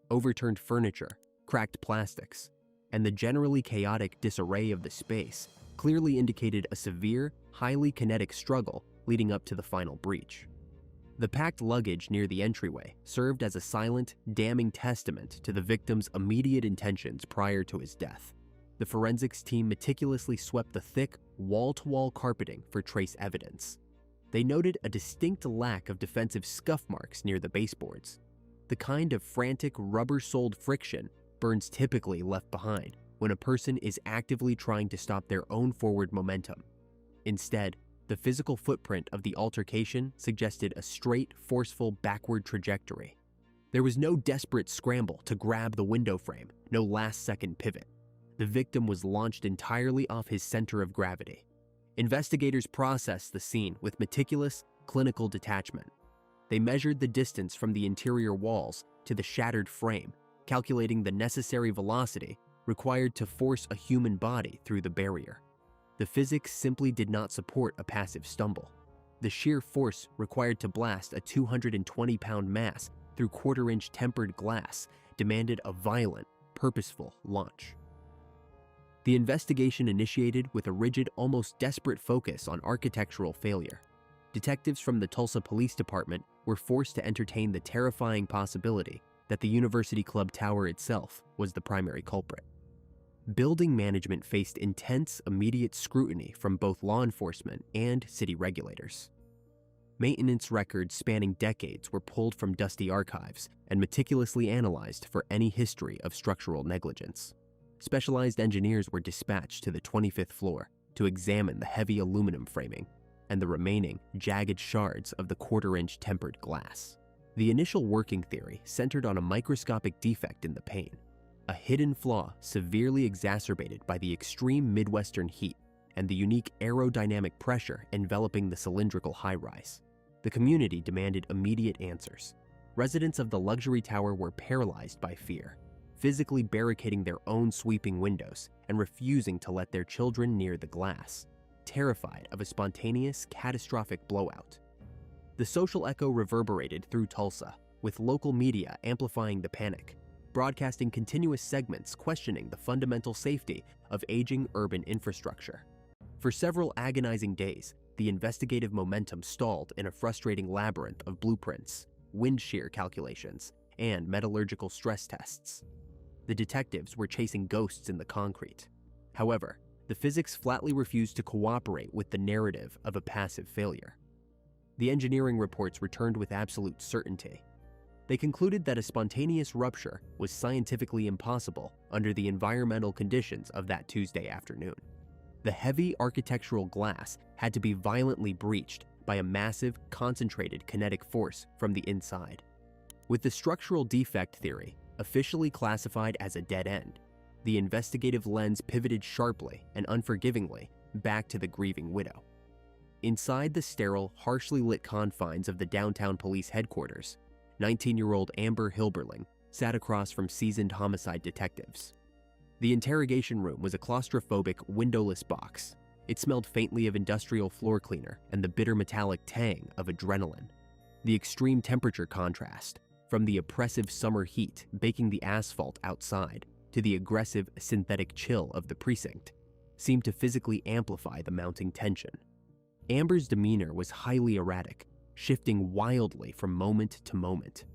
Overturned furniture, cracked plastics, and the generally chaotic disarray of the space clearly indicated a severe, highly kinetic struggle leading up to the final breach. The packed luggage near the entryway served as a silent, damning testament to the victim's immediate intentions prior to his death. The forensics team meticulously swept the thick, wall-to-wall carpeting for trace evidence. They noted a distinct lack of defensive scuff marks near the baseboards, the kind of frantic, rubber-soled friction burns typically left behind when a person is actively trying to stop their own forward momentum. Instead, the physical footprint of the altercation suggested a straight, forceful backward trajectory. There was no desperate scramble to grab the window frame, no last-second pivot. The victim was launched entirely off his center of gravity. Investigators processed the scene with meticulous, clinical detachment. They measured the distance from the interior walls to the shattered frame, calculating the necessary velocity required to force a human body through the barrier. The physics simply did not support a passive stumble. The sheer force required to blast a 220-pound mass through quarter-inch tempered glass demanded a violent, purposeful launch. The investigation initiated with a rigid, almost desperate focus on architectural failure. Detectives from the Tulsa Police Department were forced to entertain the terrifying possibility that the University Club Tower itself was the primary culprit. Building management faced intense, immediate scrutiny from both law enforcement and city regulators. Maintenance records spanning decades were pulled from dusty archives and meticulously analyzed for any history of structural negligence. Specialized engineers were dispatched to the 25th floor to examine the heavy aluminum framing and the remaining jagged shards of the quarter-inch tempered glass. The initial working theory centered on a microscopic defect in the pane, a hidden flaw severely exacerbated by the extreme Midwestern heat and the unique aerodynamic pressure enveloping the cylindrical high-rise. The community demanded immediate answers. Residents of the luxury tower were paralyzed by fear, physically barricading their own sweeping windows and refusing to let their children near the glass, terrified of a spontaneous, catastrophic blowout. The social echo reverberated through Tulsa, with local media amplifying the panic, broadcasting continuous segments questioning the fundamental safety of aging urban infrastructure. For several agonizing days, the investigative momentum stalled in a frustrating labyrinth of blueprints, wind shear calculations, and metallurgical stress tests. The detectives were chasing ghosts in the concrete. However, the physics flatly refused to cooperate with the narrative of a passive failure. The engineering reports returned with absolute certainty. They concluded that a spontaneous rupture was scientifically impossible under the environmental conditions of that Tuesday afternoon. The heavy architectural glass had to be violently breached by a massive, concentrated kinetic force from the inside. With the structural defect theory officially classified as a dead end, the investigative lens pivoted sharply and unforgivingly back to the grieving widow. Inside the sterile, harshly lit confines of the downtown police headquarters, 19-year-old Amber Hilberling sat across from seasoned homicide detectives. The interrogation room was a claustrophobic, windowless box. It smelled faintly of industrial floor cleaner and the bitter metallic tang of adrenaline. The extreme temperature contrast, from the oppressive summer heat baking the asphalt outside to the aggressive synthetic chill of the precinct, seemed to physically amplify the mounting tension. Amber's demeanor was highly erratic, shifting wildly from moment to moment.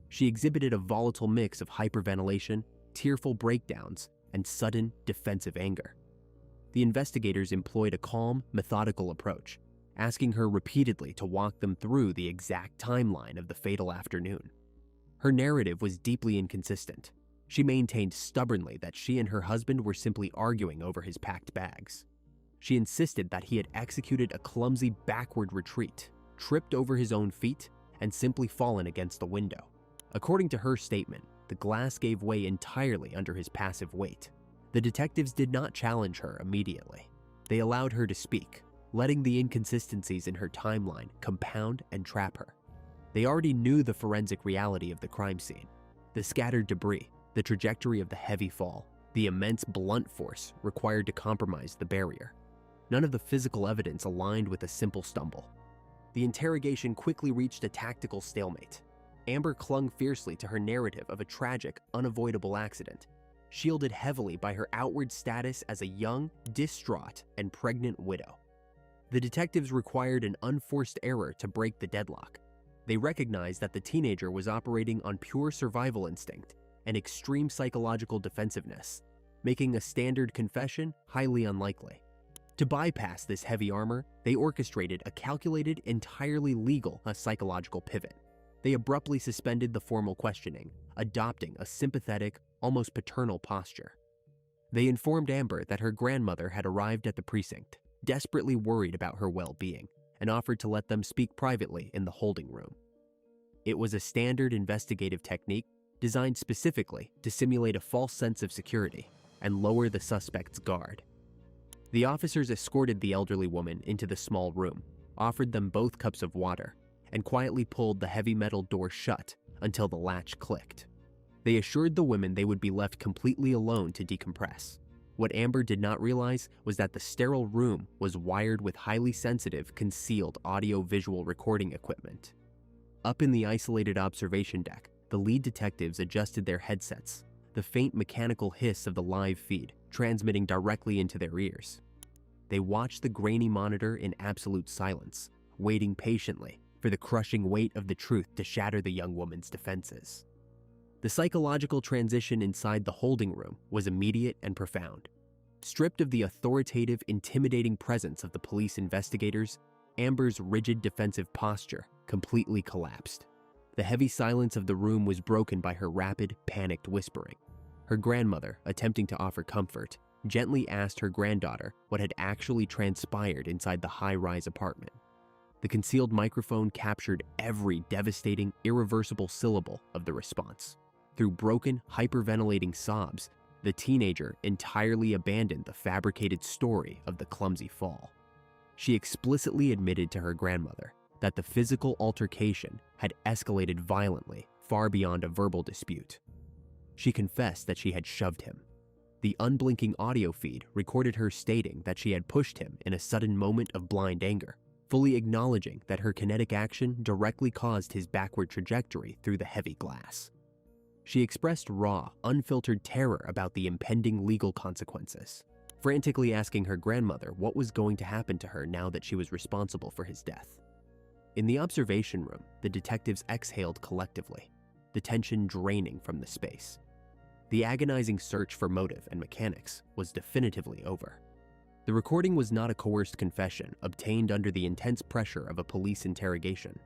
She exhibited a volatile mix of hyperventilation, tearful breakdowns, and sudden defensive anger. The investigators employed a calm, methodical approach, asking her repeatedly to walk them through the exact timeline of the fatal afternoon. Her narrative was deeply inconsistent. She maintained stubbornly that she and her husband were simply arguing over his packed bags. She insisted that he had executed a clumsy backward retreat, tripped over his own feet, and simply fallen against the window. According to her statement, the glass gave way entirely under his passive weight. The The detectives did not challenge her immediately. They allowed her to speak, letting the inconsistencies in her timeline compound and trap her. They already knew the forensic reality of the crime scene, the scattered debris, the trajectory of the heavy fall, the immense blunt force required to compromise the barrier. None of the physical evidence aligned with a simple stumble. The interrogation quickly reached a tactical stalemate. Amber clung fiercely to her narrative of a tragic, unavoidable accident, shielded heavily by her outward status as a young, distraught, and pregnant widow. The detectives required an unforced error to break the deadlock. They recognized that the teenager was operating on pure survival instinct and extreme psychological defensiveness, making a standard confession highly unlikely. To bypass this heavy armor, they orchestrated a calculated, entirely legal psychological pivot. They abruptly suspended the formal questioning, adopting a sympathetic, almost paternal posture. They informed Amber that her grandmother had arrived at the precinct, desperately worried about her well-being, and offered to let them speak privately in the holding room. It was a standard investigative technique designed specifically to simulate a false sense of security and lower the suspect's guard. The officers escorted the elderly woman into the small room, offered them both cups of water, and quietly pulled the heavy metal door shut until the latch clicked. They assured the women they would be left completely alone to decompress. What Amber did not realize was that the sterile room was wired with highly sensitive, concealed audio-visual recording equipment. Up in the isolated observation deck, the lead detectives adjusted their headsets, the faint mechanical hiss of the live feed transmitting directly into their ears. They watched the grainy monitor in absolute silence, waiting patiently for the crushing weight of the truth to shatter the young woman's defenses. The psychological transition inside the holding room was immediate and profound. Stripped of the authoritative, intimidating presence of the police investigators, Amber's rigid defensive posture completely collapsed. The heavy silence of the room was broken by her rapid, panicked whispering. Her grandmother, attempting to offer comfort, gently asked her granddaughter what had actually transpired inside the high-rise apartment. The concealed microphone captured every devastating, irreversible syllable of the response. Through broken, hyperventilating sobs, the teenager entirely abandoned the fabricated story of the clumsy fall. She explicitly admitted to her grandmother that the physical altercation had escalated violently, far beyond a verbal dispute. She confessed that she had shoved him. The unblinking audio feed recorded her stating that she had pushed him in a sudden moment of blind anger, fully acknowledging that her kinetic action directly caused his backward trajectory through the heavy glass. She expressed raw, unfiltered terror about the impending legal consequences, frantically asking her grandmother what was going to happen to her now that she was responsible for his death. In the observation room, the detectives exhaled collectively, the tension draining from the space. The agonizing search for motive and mechanics was definitively over. The recording was not a coerced confession obtained under the intense pressure of a police interrogation.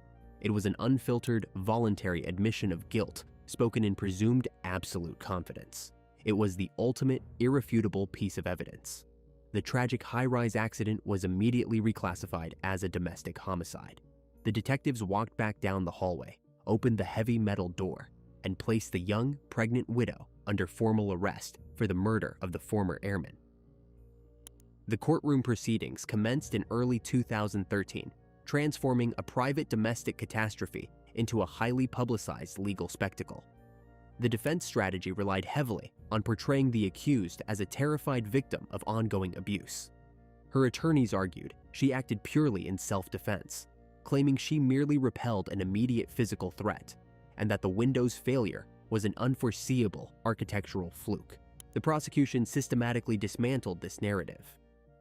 It was an unfiltered, voluntary admission of guilt spoken in presumed absolute confidence. It was the ultimate, irrefutable piece of evidence. The tragic high-rise accident was immediately reclassified as a domestic homicide. The detectives walked back down the hallway, opened the heavy metal door, and placed the young, pregnant widow under formal arrest for the murder of the former airman. The courtroom proceedings commenced in early 2013, transforming a private domestic catastrophe into a highly publicized legal spectacle. The defense strategy relied heavily on portraying the accused as a terrified victim of ongoing abuse. Her attorneys argued she acted purely in self-defense, claiming she merely repelled an immediate physical threat, and that the window's failure was an unforeseeable architectural fluke. The prosecution systematically dismantled this narrative.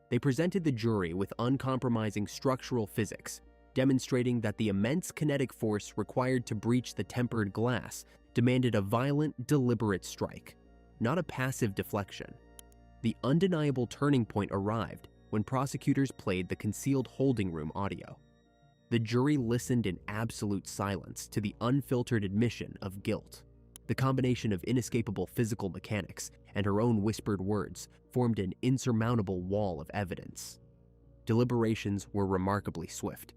They presented the jury with uncompromising structural physics, demonstrating that the immense kinetic force required to breach the tempered glass demanded a violent, deliberate strike, not a passive deflection. The undeniable turning point arrived when prosecutors played the concealed holding room audio. The jury listened in absolute silence to the unfiltered admission of guilt. The combination of inescapable physical mechanics and her own whispered words formed an insurmountable wall of evidence. Deliberations were remarkably swift.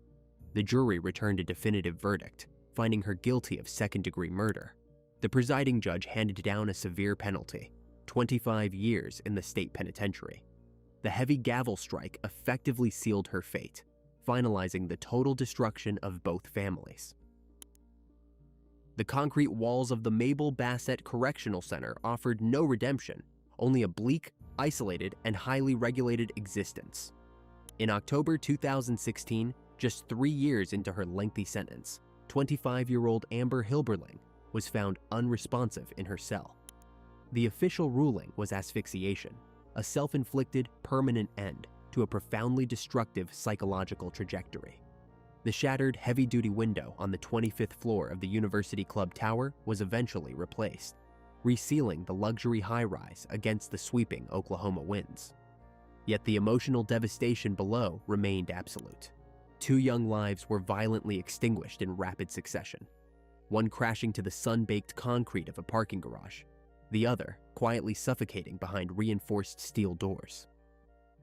The jury returned a definitive verdict, finding her guilty of second-degree murder. The presiding judge handed down a severe penalty, 25 years in the state penitentiary. The heavy gavel strike effectively sealed her fate, finalizing the total destruction of both families. The concrete walls of the Mabel Bassett Correctional Center offered no redemption, only a bleak, isolated, and highly regulated existence. In October 2016, just 3 years into her lengthy sentence, 25-year-old Amber Hilberling was found unresponsive in her cell. The official ruling was asphyxiation, a self-inflicted, permanent end to a profoundly destructive psychological trajectory. The shattered heavy-duty window on the 25th floor of the University Club Tower was eventually replaced, resealing the luxury high-rise against the sweeping Oklahoma winds. Yet the emotional devastation below remained absolute. 2 young lives were violently extinguished in rapid succession, one crashing to the sun-baked concrete of a parking garage, the other quietly suffocating behind reinforced steel doors.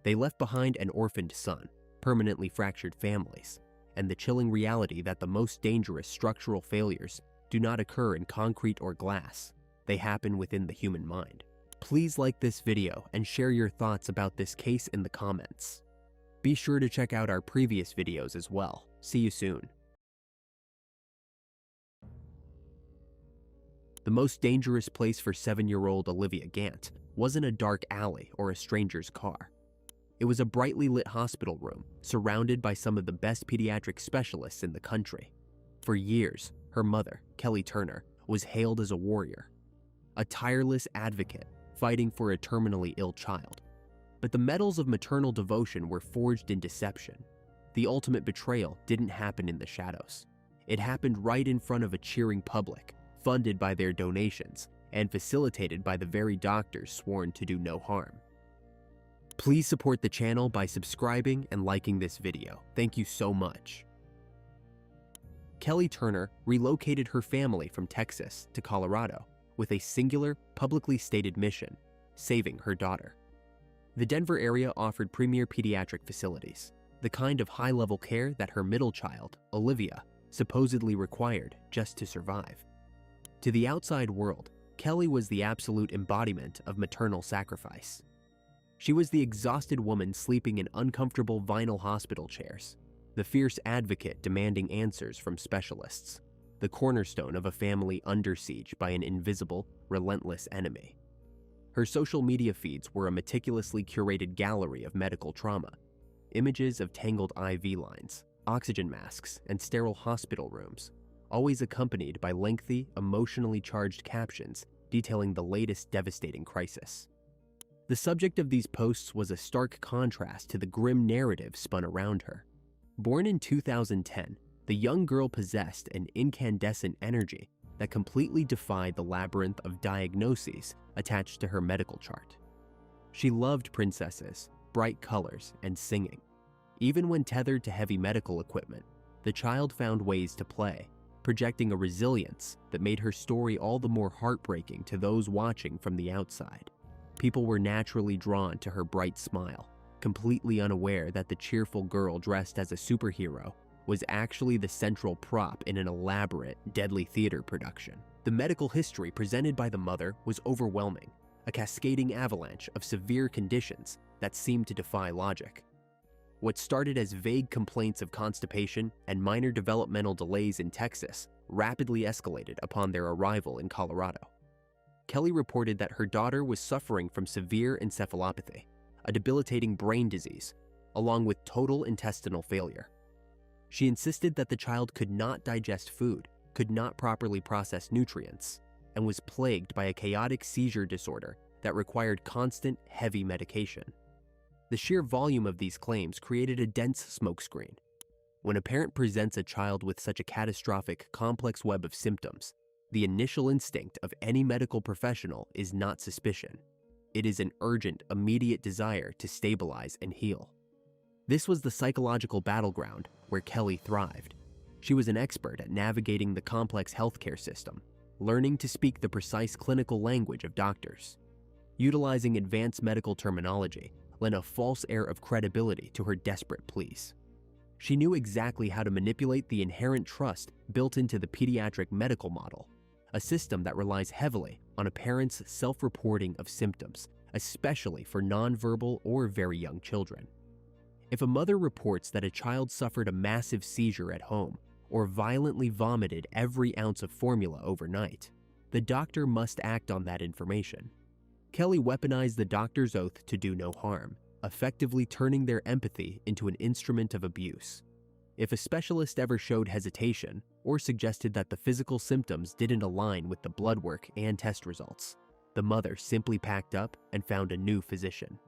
They left behind an orphaned son, permanently fractured families, and the chilling reality that the most dangerous structural failures do not occur in concrete or glass, they happen within the human mind. Please like this video and share your thoughts about this case in the comments. Be sure to check out our previous videos as well. See you soon. The most dangerous place for 7-year-old Olivia Gant wasn't a dark alley or a stranger's car. It was a brightly lit hospital room surrounded by some of the best pediatric specialists in the country. For years, her mother, Kelly Turner, was hailed as a warrior, a tireless advocate fighting for a terminally ill child. But the metals of maternal devotion were forged in deception. The ultimate betrayal didn't happen in the shadows. It happened right in front of a cheering public, funded by their donations and facilitated by the very doctors sworn to do no harm. Please support the channel by subscribing and liking this video. Thank you so much. Kelly Turner relocated her family from Texas to Colorado with a singular, publicly stated mission: saving her daughter. The Denver area offered premier pediatric facilities, the kind of high-level care that her middle child, Olivia, supposedly required just to survive. To the outside world, Kelly was the absolute embodiment of maternal sacrifice. She was the exhausted woman sleeping in uncomfortable vinyl hospital chairs, the fierce advocate demanding answers from specialists, the cornerstone of a family under siege by an invisible, relentless enemy. Her social media feeds were a meticulously curated gallery of medical trauma, images of tangled IV lines, oxygen masks, and sterile hospital rooms, always accompanied by lengthy, emotionally charged captions detailing the latest devastating crisis. The subject of these posts was a stark contrast to the grim narrative spun around her. Born in 2010, the young girl possessed an incandescent energy that completely defied the labyrinth of diagnoses attached to her medical chart. She loved princesses, bright colors, and singing. Even when tethered to heavy medical equipment, the child found ways to play, projecting a resilience that made her story all the more heartbreaking to those watching from the outside. People were naturally drawn to her bright smile, completely unaware that the cheerful girl dressed as a superhero was actually the central prop in an elaborate, deadly theater production. The medical history presented by the mother was overwhelming, a cascading avalanche of severe conditions that seemed to defy logic. What started as vague complaints of constipation and minor developmental delays in Texas rapidly escalated upon their arrival in Colorado. Kelly reported that her daughter was suffering from severe encephalopathy, a debilitating brain disease, along with total intestinal failure. She insisted that the child could not digest food, could not properly process nutrients, and was plagued by a chaotic seizure disorder that required constant, heavy medication. The sheer volume of these claims created a dense smokescreen. When a parent presents a child with such a catastrophic, complex web of symptoms, the initial instinct of any medical professional is not suspicion. It is an urgent, immediate desire to stabilize and heal. This was the psychological battleground where Kelly thrived. She was an expert at navigating the complex healthcare system, learning to speak the precise clinical language of doctors. Utilizing advanced medical terminology lent a false air of credibility to her desperate pleas. She knew exactly how to manipulate the inherent trust built into the pediatric medical model, a system that relies heavily on a parent's self-reporting of symptoms, especially for nonverbal or very young children. If a mother reports that a child suffered a massive seizure at home or violently vomited every ounce of formula overnight, the doctor must act on that information. Kelly weaponized the doctor's oath to do no harm, effectively turning their empathy into an instrument of abuse. If a specialist ever showed hesitation or suggested that the physical symptoms didn't align with the blood work and test results, the mother simply packed up and found a new physician.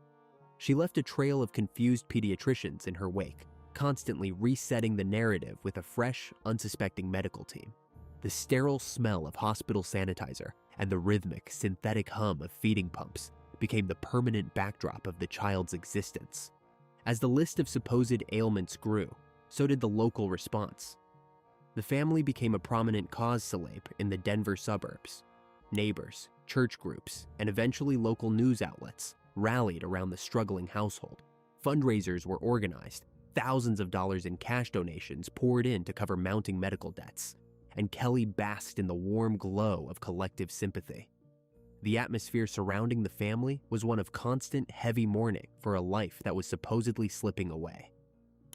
She left a trail of confused pediatricians in her wake, constantly resetting the narrative with a fresh, unsuspecting medical team. The sterile smell of hospital sanitizer and the rhythmic, synthetic hum of feeding pumps became the permanent backdrop of the child's existence. As the list of supposed ailments grew, so did the local response. The family became a prominent cause célèbre in the Denver suburbs. Neighbors, church groups, and eventually local news outlets rallied around the struggling household. Fundraisers were organized, thousands of dollars in cash donations poured in to cover mounting medical debts, and Kelly basked in the warm glow of collective sympathy. The atmosphere surrounding the family was one of constant, heavy mourning for a life that was supposedly slipping away.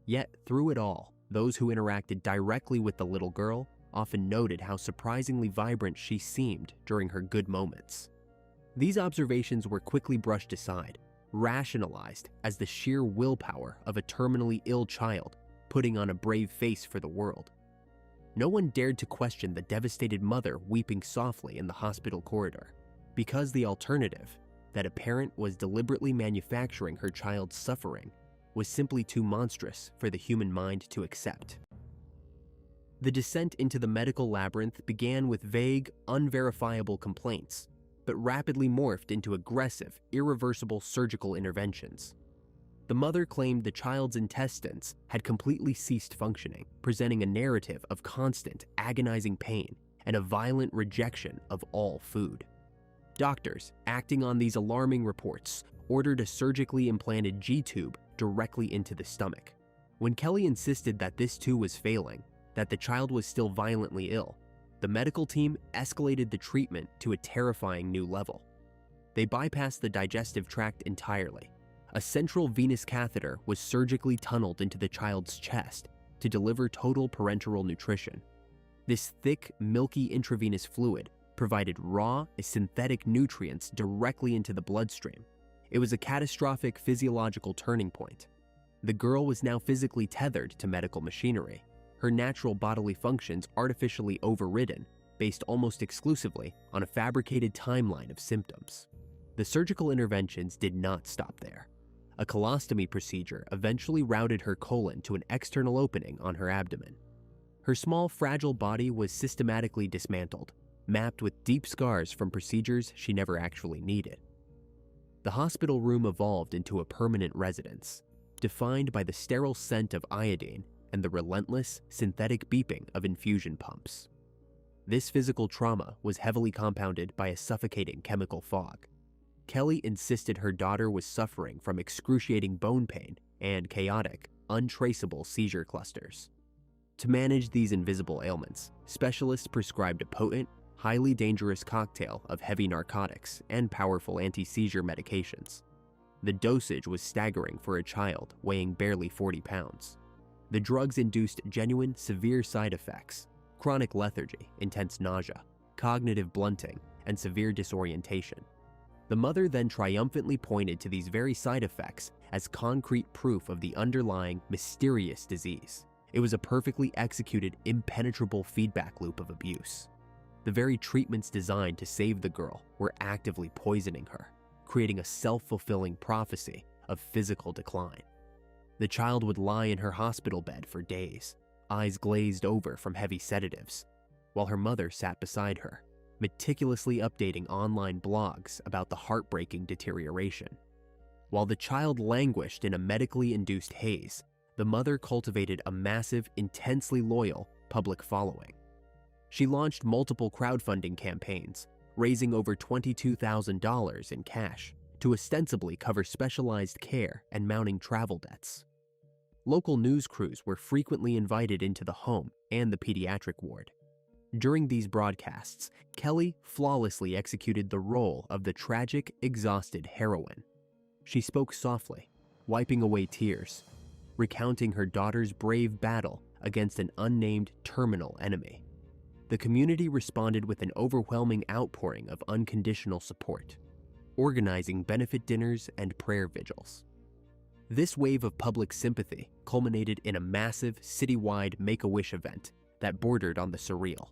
Yet, through it all, those who interacted directly with the little girl often noted how surprisingly vibrant she seemed during her good moments. These observations were quickly brushed aside, rationalized as the sheer willpower of a terminally ill child putting on a brave face for the world. No one dared to question the devastated mother weeping softly in the hospital corridor, because the alternative, that a parent was deliberately manufacturing her child's suffering, was simply too monstrous for the human mind to accept. The descent into the medical labyrinth began with vague, unverifiable complaints, but rapidly morphed into aggressive, irreversible surgical interventions. The mother claimed the child's intestines had completely ceased functioning, presenting a narrative of constant, agonizing pain and a violent rejection of all food. Doctors, acting on these alarming reports, ordered a surgically implanted G-tube directly into the stomach. When Kelly insisted that this too was failing, that the child was still violently ill, the medical team escalated the treatment to a terrifying new level. They bypassed the digestive tract entirely. A central venous catheter was surgically tunneled into the child's chest to deliver total parenteral nutrition. This thick, milky intravenous fluid provided raw, synthetic nutrients directly into the bloodstream. It was a catastrophic physiological turning point. The girl was now physically tethered to medical machinery, her natural bodily functions artificially overridden, based almost exclusively on a fabricated timeline of symptoms. The surgical interventions did not stop there. A colostomy procedure eventually routed her colon to an external opening on her abdomen. Her small, fragile body was systematically dismantled, mapped with deep scars from procedures she never actually needed. The hospital room evolved into a permanent residence, defined by the sterile scent of iodine and the relentless, synthetic beeping of infusion pumps. This physical trauma was heavily compounded by a suffocating chemical fog. Kelly insisted her daughter was suffering from excruciating bone pain and chaotic, untraceable seizure clusters. To manage these invisible ailments, specialists prescribed a potent, highly dangerous cocktail of heavy narcotics and powerful anti-seizure medications. The dosage was staggering for a child weighing barely 40 pounds. The drugs induced genuine, severe side effects: chronic lethargy, intense nausea, cognitive blunting, and severe disorientation. The mother then triumphantly pointed to these very side effects as concrete proof of the underlying, mysterious disease. It was a perfectly executed, impenetrable feedback loop of abuse. The very treatments designed to save the girl were actively poisoning her, creating a self-fulfilling prophecy of physical decline. The child would lie in her hospital bed for days, eyes glazed over from heavy sedatives, while her mother sat beside her, meticulously updating online blogs about the heartbreaking deterioration. While the child languished in a medically induced haze, the mother cultivated a massive, intensely loyal public following. She launched multiple crowdfunding campaigns, raising over $22,000 in cash to ostensibly cover specialized care and mounting travel debts. Local news crews were frequently invited into the home and the pediatric ward. During these broadcasts, Kelly flawlessly executed the role of the tragic, exhausted heroine. She spoke softly, wiping away tears, recounting her daughter's brave battle against an unnamed terminal enemy. The community responded with an overwhelming outpouring of unconditional support, organizing benefit dinners and prayer vigils. This wave of public sympathy culminated in a massive citywide Make-A-Wish event that bordered on the surreal.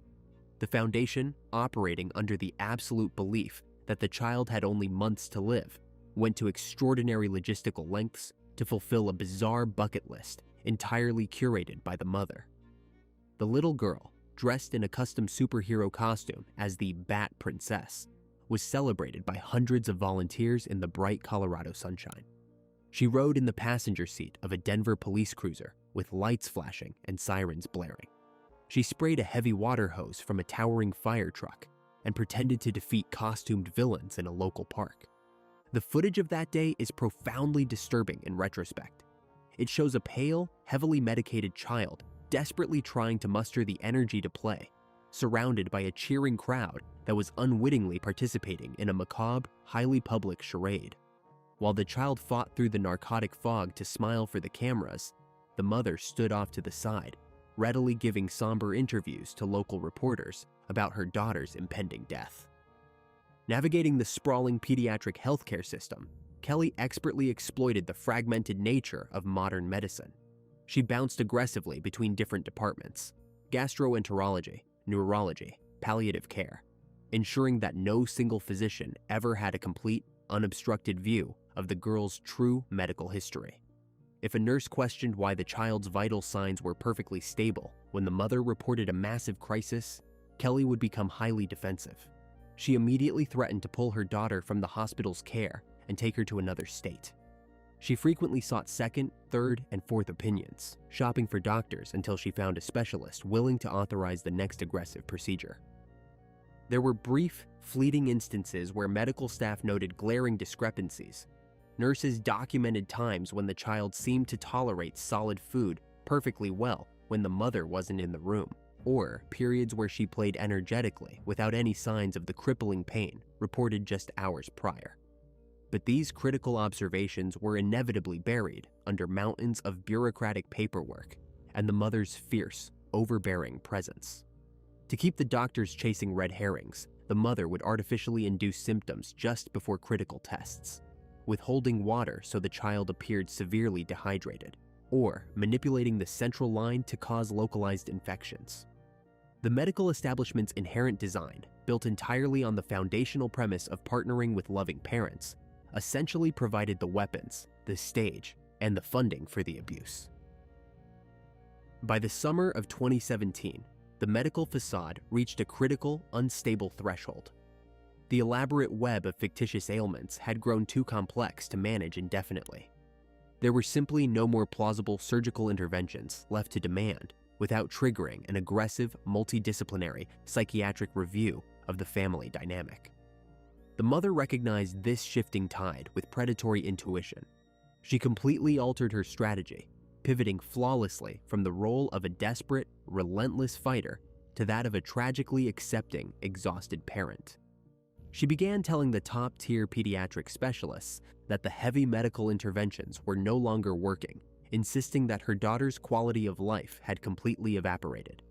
The foundation, operating under the absolute belief that the child had only months to live, went to extraordinary logistical lengths to fulfill a bizarre bucket list entirely curated by the mother. The little girl, dressed in a custom superhero costume as the Bat Princess, was celebrated by hundreds of volunteers in the bright Colorado sunshine. She rode in the passenger seat of a Denver police cruiser with lights flashing and sirens blaring. She sprayed a heavy water hose from a towering fire truck and pretended to defeat costumed villains in a local park. The footage of that day is profoundly disturbing in retrospect. It shows a pale, heavily medicated child desperately trying to muster the energy to play, surrounded by a cheering crowd that was unwittingly participating in a macabre, highly public charade. While the child fought through the narcotic fog to smile for the cameras, the mother stood off to the side, readily giving somber interviews to local reporters about her daughter's impending death. Navigating the sprawling pediatric healthcare system, Kelly expertly exploited the fragmented nature of modern medicine. She bounced aggressively between different departments: gastroenterology, neurology, palliative care, ensuring that no single physician ever had a complete, unobstructed view of the girl's true medical history. If a nurse questioned why the child's vital signs were perfectly stable when the mother reported a massive crisis, Kelly would become highly defensive. She immediately threatened to pull her daughter from the hospital's care and take her to another state. She frequently sought second, third, and fourth opinions, shopping for doctors until she found a specialist willing to authorize the next aggressive procedure. There were brief, fleeting instances where medical staff noted glaring discrepancies. Nurses documented times when the child seemed to tolerate solid food perfectly well when the mother wasn't in the room, or periods where she played energetically without any signs of the crippling pain reported just hours prior. But these critical observations were inevitably buried under mountains of bureaucratic paperwork and the mother's fierce, overbearing presence. To keep the doctors chasing red herrings, the mother would artificially induce symptoms just before critical tests, withholding water so the child appeared severely dehydrated, or manipulating the central line to cause localized infections. The medical establishment's inherent design, built entirely on the foundational premise of partnering with loving parents, essentially provided the weapons, the stage, and the funding for the abuse. By the summer of 2017, the medical facade reached a critical, unstable threshold. The elaborate web of fictitious ailments had grown too complex to manage indefinitely. There were simply no more plausible surgical interventions left to demand without triggering an aggressive, multidisciplinary psychiatric review of the family dynamic. The mother recognized this shifting tide with predatory intuition. She completely altered her strategy, pivoting flawlessly from the role of a desperate, relentless fighter to that of a tragically accepting, exhausted parent. She began telling the top-tier pediatric specialists that the heavy medical interventions were no longer working, insisting that her daughter's quality of life had completely evaporated.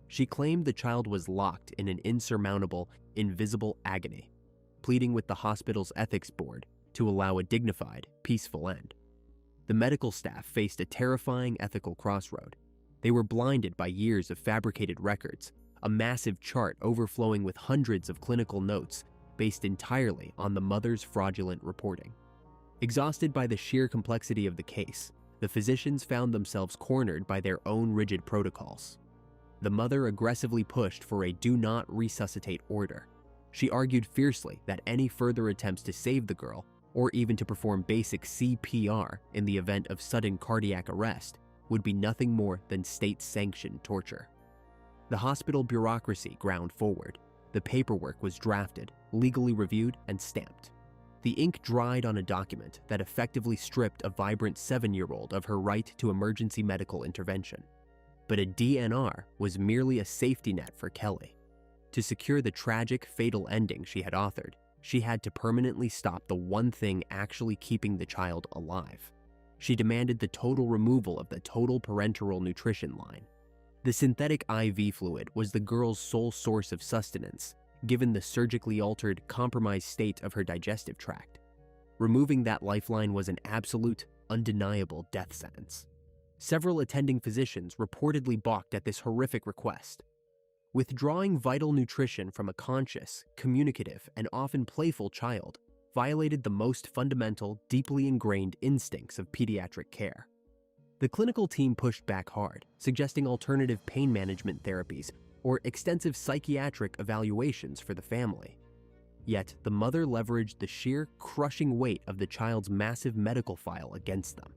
She claimed the child was locked in an insurmountable, invisible agony, pleading with the hospital's ethics board to allow a dignified, peaceful end. The medical staff faced a terrifying ethical crossroad. They were blinded by years of fabricated records, a massive chart overflowing with hundreds of clinical notes based entirely on the mother's fraudulent reporting. Exhausted by the sheer complexity of the case, the physicians found themselves cornered by their own rigid protocols. The mother aggressively pushed for a do not resuscitate order. She argued fiercely that any further attempts to save the girl, or even to perform basic CPR in the event of sudden cardiac arrest, would be nothing more than state-sanctioned torture. The hospital bureaucracy ground forward. The paperwork was drafted, legally reviewed, and stamped. The ink dried on a document that effectively stripped a vibrant 7-year-old of her right to emergency medical intervention. but a DNR was merely a safety net for Kelly. To secure the tragic, fatal ending she had authored, she had to permanently stop the one thing actually keeping the child alive. She demanded the total removal of the total parenteral nutrition line. The synthetic IV fluid was the girl's sole source of sustenance, given the surgically altered, compromised state of her digestive tract. Removing that lifeline was an absolute, undeniable death sentence. Several attending physicians reportedly balked at this horrific request. Withdrawing vital nutrition from a conscious, communicative, and often playful child violated the most fundamental, deeply ingrained instincts of pediatric care. The clinical team pushed back hard, suggesting alternative pain management therapies or extensive psychiatric evaluations for the family. Yet, the mother leveraged the sheer, crushing weight of the child's massive medical file against them.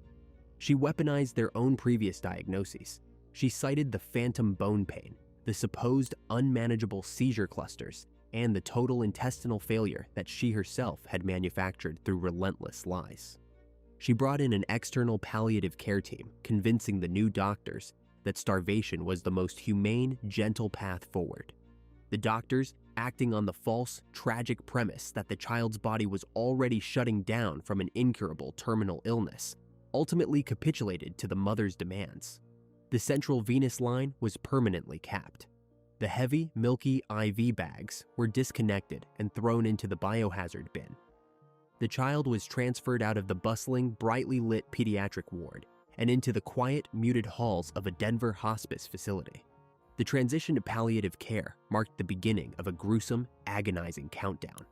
She weaponized their own previous diagnoses. She cited the phantom bone pain, the supposed unmanageable seizure clusters, and the total intestinal failure that she herself had manufactured through relentless lies. She brought in an external palliative care team, convincing the new doctors that starvation was the most humane, gentle path forward. The doctors, acting on the false, tragic premise that the child's body was already shutting down from an incurable terminal illness, ultimately capitulated to the mother's demands. The central venous line was permanently capped. The heavy, milky IV bags were disconnected and thrown into the biohazard bin. The child was transferred out of the bustling, brightly lit pediatric ward and into the quiet, muted halls of a Denver hospice facility. The transition to palliative care marked the beginning of a gruesome, agonizing countdown.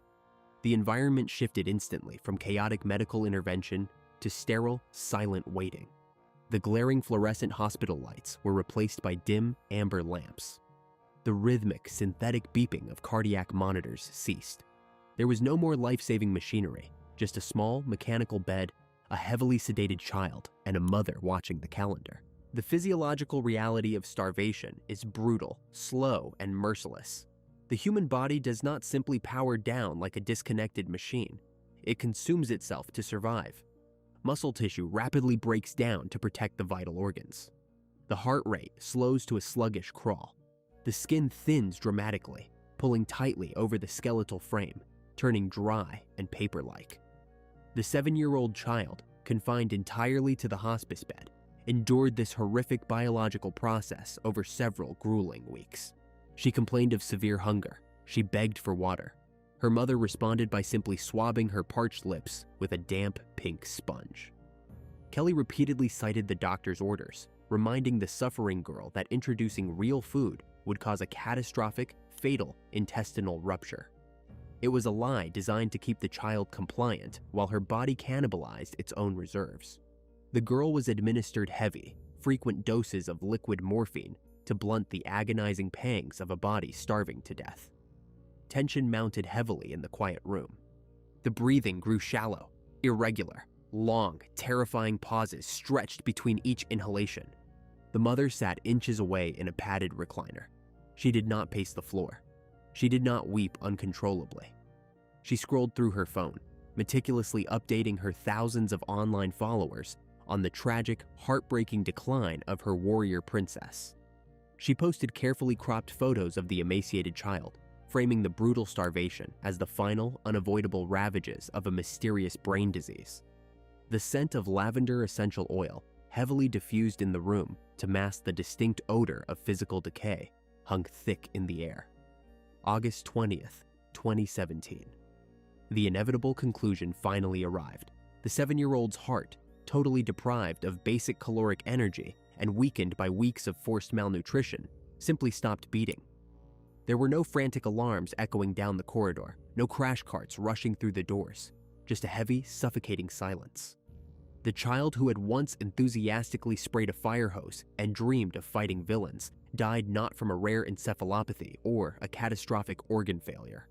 The environment shifted instantly from chaotic medical intervention to sterile, silent waiting. The glaring fluorescent hospital lights were replaced by dim, amber lamps. The rhythmic, synthetic beeping of cardiac monitors ceased. There was no more life-saving machinery, just a small, mechanical bed, a heavily sedated child, and a mother watching the calendar. The physiological reality of starvation is brutal, slow, and merciless. The human body does not simply power down like a disconnected machine. It consumes itself to survive. Muscle tissue rapidly breaks down to protect the vital organs. The heart rate slows to a sluggish crawl. The skin thins dramatically, pulling tightly over the skeletal frame, turning dry and paper-like. The 7-year-old child, confined entirely to the hospice bed, endured this horrific biological process over several grueling weeks. She complained of severe hunger. She begged for water. Her mother responded by simply swabbing her parched lips with a damp pink sponge. Kelly repeatedly cited the doctor's orders, reminding the suffering girl that introducing real food would cause a catastrophic, fatal intestinal rupture. It was a lie designed to keep the child compliant while her body cannibalized its own reserves. The girl was administered heavy, frequent doses of liquid morphine to blunt the agonizing pangs of a body starving to death. Tension mounted heavily in the quiet room. The breathing grew shallow, irregular. Long, terrifying pauses stretched between each inhalation. The mother sat inches away in a padded recliner. She did not pace the floor. She did not weep uncontrollably. She scrolled through her phone, meticulously updating her thousands of online followers on the tragic, heartbreaking decline of her warrior princess. She posted carefully cropped photos of the emaciated child, framing the brutal starvation as the final, unavoidable ravages of a mysterious brain disease. The scent of lavender essential oil, heavily diffused in the room to mask the distinct odor of physical decay, hung thick in the air. August 20th, 2017. The inevitable conclusion finally arrived. The 7-year-old's heart, totally deprived of basic caloric energy and weakened by weeks of forced malnutrition, simply stopped beating. There were no frantic alarms echoing down the corridor, no crash carts rushing through the doors, just a heavy, suffocating silence. The child who had once enthusiastically sprayed a fire hose and dreamed of fighting villains died not from a rare encephalopathy or a catastrophic organ failure.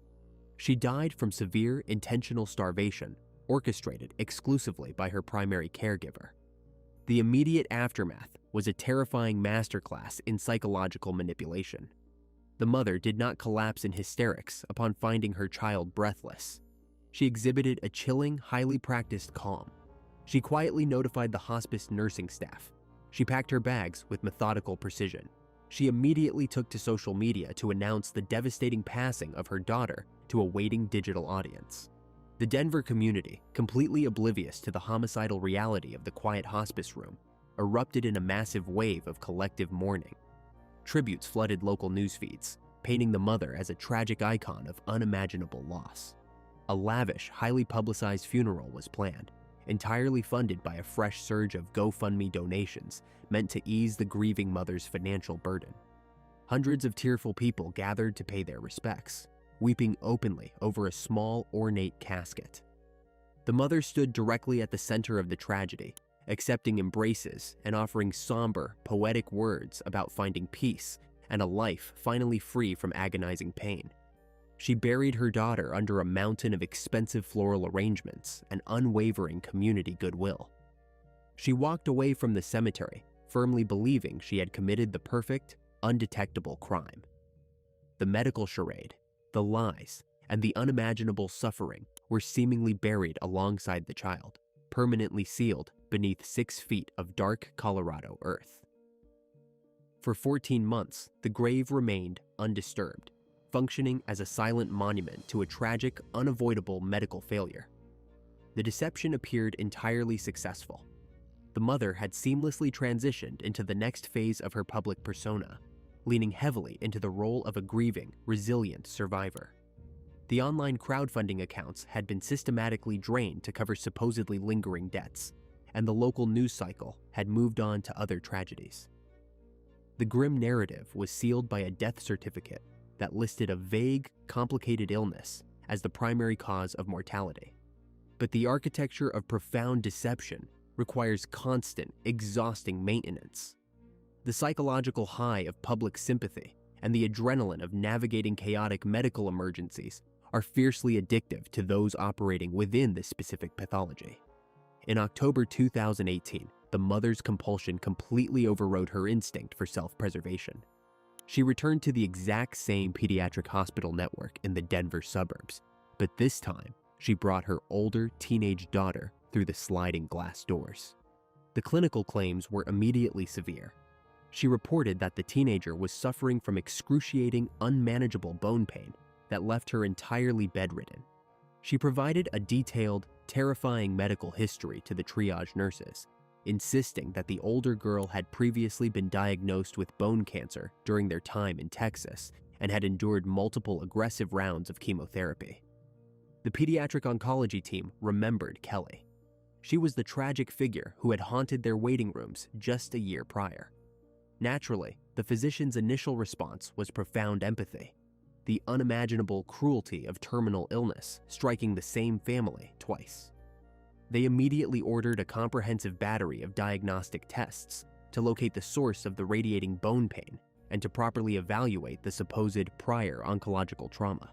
She died from severe, intentional starvation, orchestrated exclusively by her primary caregiver. The immediate aftermath was a terrifying masterclass in psychological manipulation. The mother did not collapse in hysterics upon finding her child breathless. She exhibited a chilling, highly practiced calm. She quietly notified the hospice nursing staff. She packed her bags with methodical precision. She immediately took to social media to announce the devastating passing of her daughter to a waiting digital audience. The Denver community, completely oblivious to the homicidal reality of the quiet hospice room, erupted in a massive wave of collective mourning. Tributes flooded local news feeds, painting the mother as a tragic icon of unimaginable loss. A lavish, highly publicized funeral was planned, entirely funded by a fresh surge of GoFundMe donations meant to ease the grieving mother's financial burden. Hundreds of tearful people gathered to pay their respects, weeping openly over a small, ornate casket. The mother stood directly at the center of the tragedy, accepting embraces and offering somber, poetic words about finding peace and a life finally free from agonizing pain. She buried her daughter under a mountain of expensive floral arrangements and unwavering community goodwill. She walked away from the cemetery, firmly believing she had committed the perfect, undetectable crime. The medical charade, the lies, and the unimaginable suffering were seemingly buried alongside the child, permanently sealed beneath 6 feet of dark Colorado earth. For 14 months, the grave remained undisturbed, functioning as a silent monument to a tragic, unavoidable medical failure. The deception appeared entirely successful. The mother had seamlessly transitioned into the next phase of her public persona, leaning heavily into the role of a grieving, resilient survivor. The online crowdfunding accounts had been systematically drained to cover supposedly lingering debts, and the local news cycle had moved on to other tragedies. The grim narrative was sealed by a death certificate that listed a vague, complicated illness as the primary cause of mortality. But the architecture of profound deception requires constant, exhausting maintenance. The psychological high of public sympathy and the adrenaline of navigating chaotic medical emergencies are fiercely addictive to those operating within this specific pathology. In October 2018, the mother's compulsion completely overrode her instinct for self-preservation. She returned to the exact same pediatric hospital network in the Denver suburbs, but this time, she brought her older teenage daughter through the sliding glass doors. The clinical claims were immediately severe. She reported that the teenager was suffering from excruciating, unmanageable bone pain that left her entirely bedridden. She provided a detailed, terrifying medical history to the triage nurses, insisting that the older girl had previously been diagnosed with bone cancer during their time in Texas and had endured multiple aggressive rounds of chemotherapy. The pediatric oncology team remembered Kelly. She was the tragic figure who had haunted their waiting rooms just a year prior. Naturally, the physician's initial response was profound empathy, the unimaginable cruelty of terminal illness striking the same family twice. They immediately ordered a comprehensive battery of diagnostic tests to locate the source of the radiating bone pain and to properly evaluate the supposed prior oncological trauma.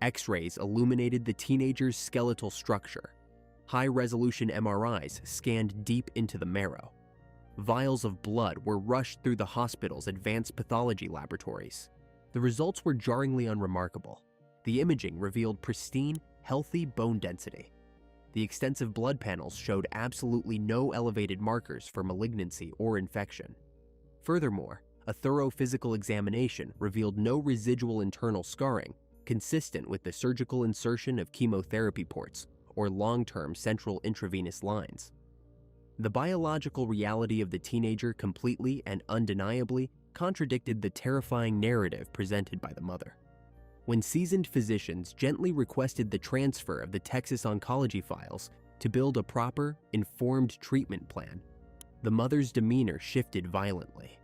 X-rays illuminated the teenager's skeletal structure. High-resolution MRIs scanned deep into the marrow. Vials of blood were rushed through the hospital's advanced pathology laboratories. The results were jarringly unremarkable. The imaging revealed pristine, healthy bone density. The extensive blood panels showed absolutely no elevated markers for malignancy or infection. Furthermore, a thorough physical examination revealed no residual internal scarring consistent with the surgical insertion of chemotherapy ports or long-term central intravenous lines. The biological reality of the teenager completely and undeniably contradicted the terrifying narrative presented by the mother. When seasoned physicians gently requested the transfer of the Texas oncology files to build a proper, informed treatment plan, the mother's demeanor shifted violently.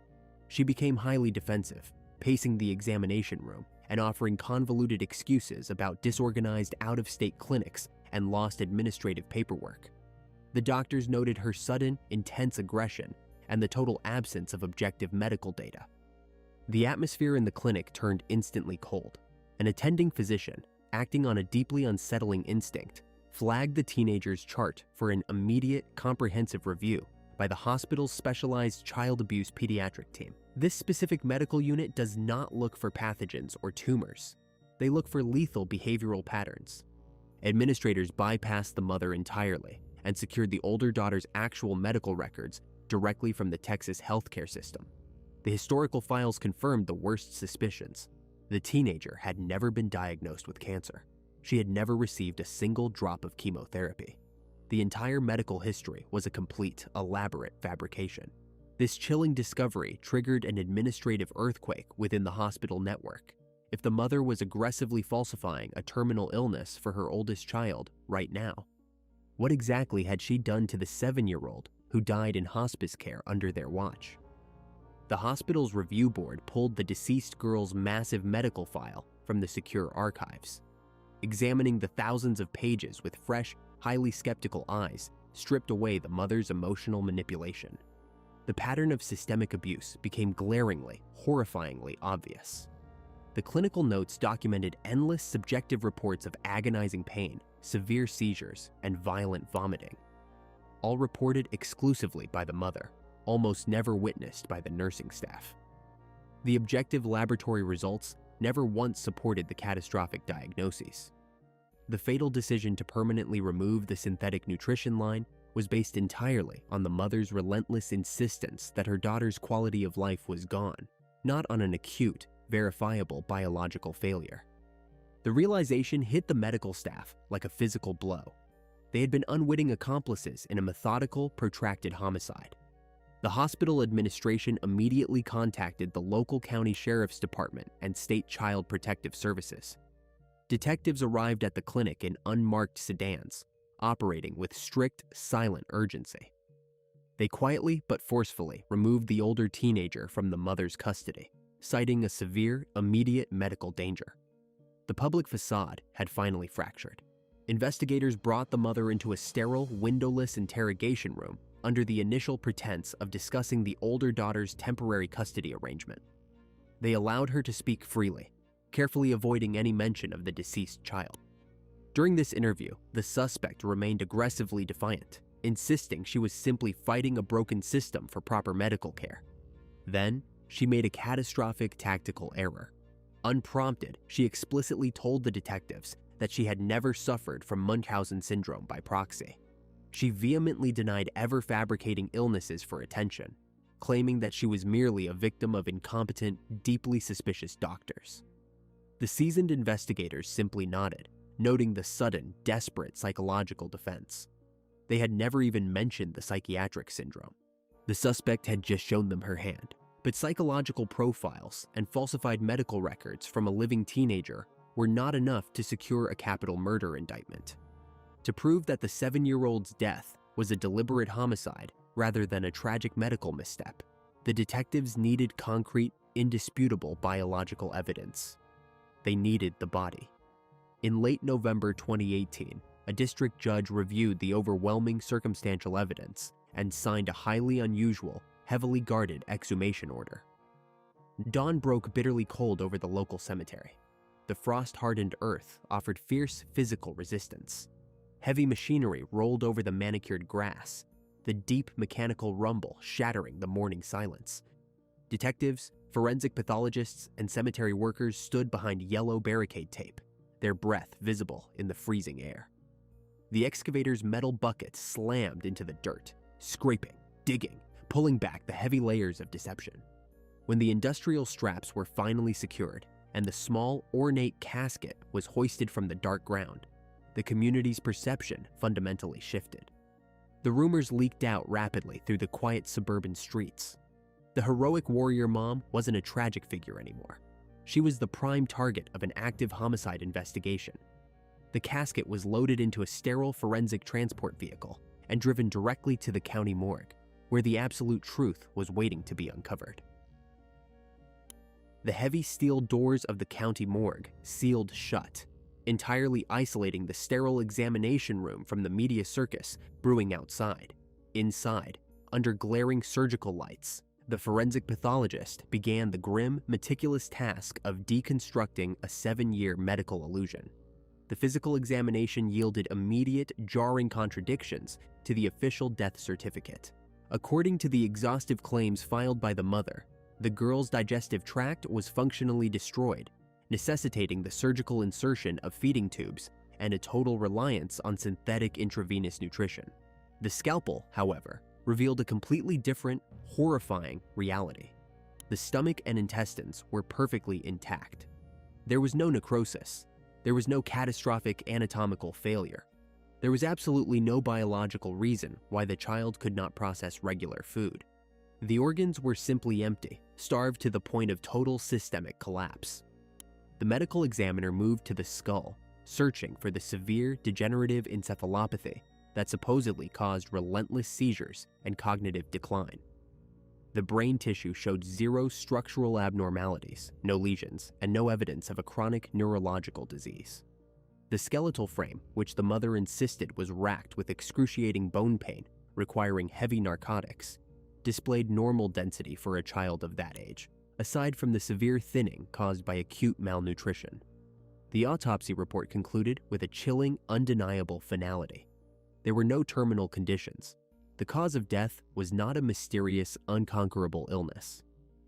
She became highly defensive, pacing the examination room and offering convoluted excuses about disorganized out-of-state clinics and lost administrative paperwork. The doctors noted her sudden, intense aggression and the total absence of objective medical data. The atmosphere in the clinic turned instantly cold. An attending physician, acting on a deeply unsettling instinct, flagged the teenager's chart for an immediate, comprehensive review by the hospital's specialized child abuse pediatric team. This specific medical unit does not look for pathogens or tumors. They look for lethal behavioral patterns. Administrators bypassed the mother entirely and secured the older daughter's actual medical records directly from the Texas healthcare system. The historical files confirmed the worst suspicions. The teenager had never been diagnosed with cancer. She had never received a single drop of chemotherapy. The entire medical history was a complete, elaborate fabrication. This chilling discovery triggered an administrative earthquake within the hospital network. If the mother was aggressively falsifying a terminal illness for her oldest child right now, what exactly had she done to the 7-year-old who died in hospice care under their watch? The hospital's review board pulled the deceased girl's massive medical file from the secure archives. Examining the thousands of pages with fresh, highly skeptical eyes, stripped away the mother's emotional manipulation. The pattern of systemic abuse became glaringly, horrifyingly obvious. The clinical notes documented endless subjective reports of agonizing pain, severe seizures, and violent vomiting, all reported exclusively by the mother, almost never witnessed by the nursing staff. The objective laboratory results never once supported the catastrophic diagnoses. The fatal decision to permanently remove the synthetic nutrition line was based entirely on the mother's relentless insistence that her daughter's quality of life was gone, not on an acute, verifiable biological failure. The realization hit the medical staff like a physical blow. They had been unwitting accomplices in a methodical, protracted homicide. The hospital administration immediately contacted the local county sheriff's department and state child protective services. Detectives arrived at the clinic in unmarked sedans, operating with strict, silent urgency. They quietly but forcefully removed the older teenager from the mother's custody, citing a severe, immediate medical danger. The public facade had finally fractured. Investigators brought the mother into a sterile, windowless interrogation room under the initial pretense of discussing the older daughter's temporary custody arrangement. They allowed her to speak freely, carefully avoiding any mention of the deceased child. During this interview, the suspect remained aggressively defiant, insisting she was simply fighting a broken system for proper medical care. Then, she made a catastrophic tactical error. Unprompted, she explicitly told the detectives that she had never suffered from Munchausen syndrome by proxy. She vehemently denied ever fabricating illnesses for attention, claiming that she was merely a victim of incompetent, deeply suspicious doctors. The seasoned investigators simply nodded, noting the sudden, desperate psychological defense. They had never even mentioned the psychiatric syndrome. The suspect had just shown them her hand, but psychological profiles and falsified medical records from a living teenager were not enough to secure a capital murder indictment. To prove that the 7-year-old's death was a deliberate homicide rather than a tragic medical misstep, the detectives needed concrete, indisputable biological evidence. They needed the body. In late November 2018, a district judge reviewed the overwhelming circumstantial evidence and signed a highly unusual, heavily guarded exhumation order. Dawn broke bitterly cold over the local cemetery. The frost-hardened earth offered fierce physical resistance. Heavy machinery rolled over the manicured grass, the deep mechanical rumble shattering the morning silence. Detectives, forensic pathologists, and cemetery workers stood behind yellow barricade tape, their breath visible in the freezing air. The excavator's metal buckets slammed into the dirt, scraping, digging, pulling back the heavy layers of deception. When the industrial straps were finally secured and the small, ornate casket was hoisted from the dark ground, the community's perception fundamentally shifted. The rumors leaked out rapidly through the quiet suburban streets. The heroic warrior mom wasn't a tragic figure anymore. She was the prime target of an active homicide investigation. The casket was loaded into a sterile forensic transport vehicle and driven directly to the county morgue, where the absolute truth was waiting to be uncovered. The heavy steel doors of the county morgue sealed shut, entirely isolating the sterile examination room from the media circus brewing outside. Inside, under glaring surgical lights, the forensic pathologist began the grim, meticulous task of deconstructing a 7-year medical illusion. The physical examination yielded immediate, jarring contradictions to the official death certificate. According to the exhaustive claims filed by the mother, the girl's digestive tract was functionally destroyed, necessitating the surgical insertion of feeding tubes and a total reliance on synthetic intravenous nutrition. The scalpel, however, revealed a completely different, horrifying reality. The stomach and intestines were perfectly intact. There was no necrosis. There was no catastrophic anatomical failure. There was absolutely no biological reason why the child could not process regular food. The organs were simply empty, starved to the point of total systemic collapse. The medical examiner moved to the skull, searching for the severe degenerative encephalopathy that supposedly caused relentless seizures and cognitive decline. The brain tissue showed zero structural abnormalities, no lesions, and no evidence of a chronic neurological disease. The skeletal frame, which the mother insisted was racked with excruciating bone pain, requiring heavy narcotics, displayed normal density for a child of that age, aside from the severe thinning caused by acute malnutrition. The autopsy report concluded with a chilling, undeniable finality. There were no terminal conditions. The cause of death was not a mysterious, unconquerable illness.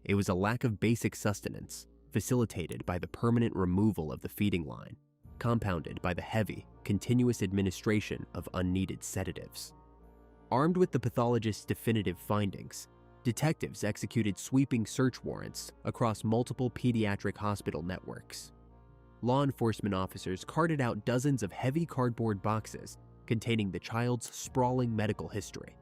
It was a lack of basic sustenance, facilitated by the permanent removal of the feeding line, compounded by the heavy, continuous administration of unneeded sedatives. Armed with the pathologist's definitive findings, detectives executed sweeping search warrants across multiple pediatric hospital networks. Law enforcement officers carted out dozens of heavy cardboard boxes containing the child's sprawling medical history.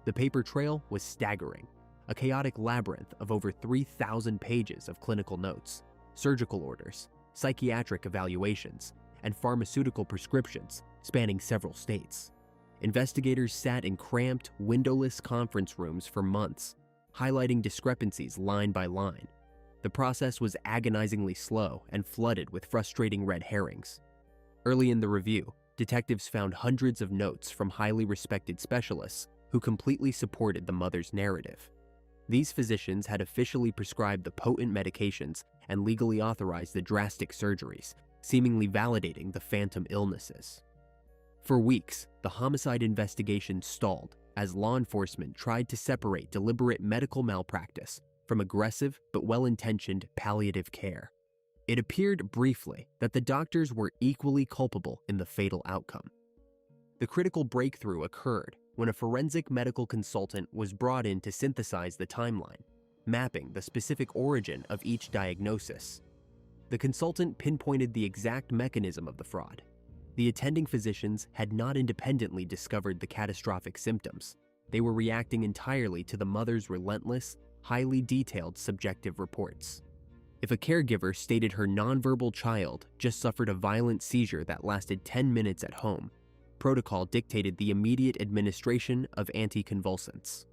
The paper trail was staggering, a chaotic labyrinth of over 3,000 pages of clinical notes, surgical orders, psychiatric evaluations, and pharmaceutical prescriptions spanning several states. Investigators sat in cramped, windowless conference rooms for months, highlighting discrepancies line by line. The process was agonizingly slow and flooded with frustrating red herrings. Early in the review, detectives found hundreds of notes from highly respected specialists who completely supported the mother's narrative. These physicians had officially prescribed the potent medications and legally authorized the drastic surgeries, seemingly validating the phantom illnesses. For weeks, the homicide investigation stalled as law enforcement tried to separate deliberate medical malpractice from aggressive but well-intentioned palliative care. It appeared briefly that the doctors were equally culpable in the fatal outcome. The critical breakthrough occurred when a forensic medical consultant was brought in to synthesize the timeline, mapping the specific origin of each diagnosis. The consultant pinpointed the exact mechanism of the fraud. The attending physicians had not independently discovered the catastrophic symptoms. They were reacting entirely to the mother's relentless, highly detailed subjective reports. If a caregiver stated her nonverbal child just suffered a violent seizure that lasted 10 minutes at home, protocol dictated the immediate administration of anticonvulsants.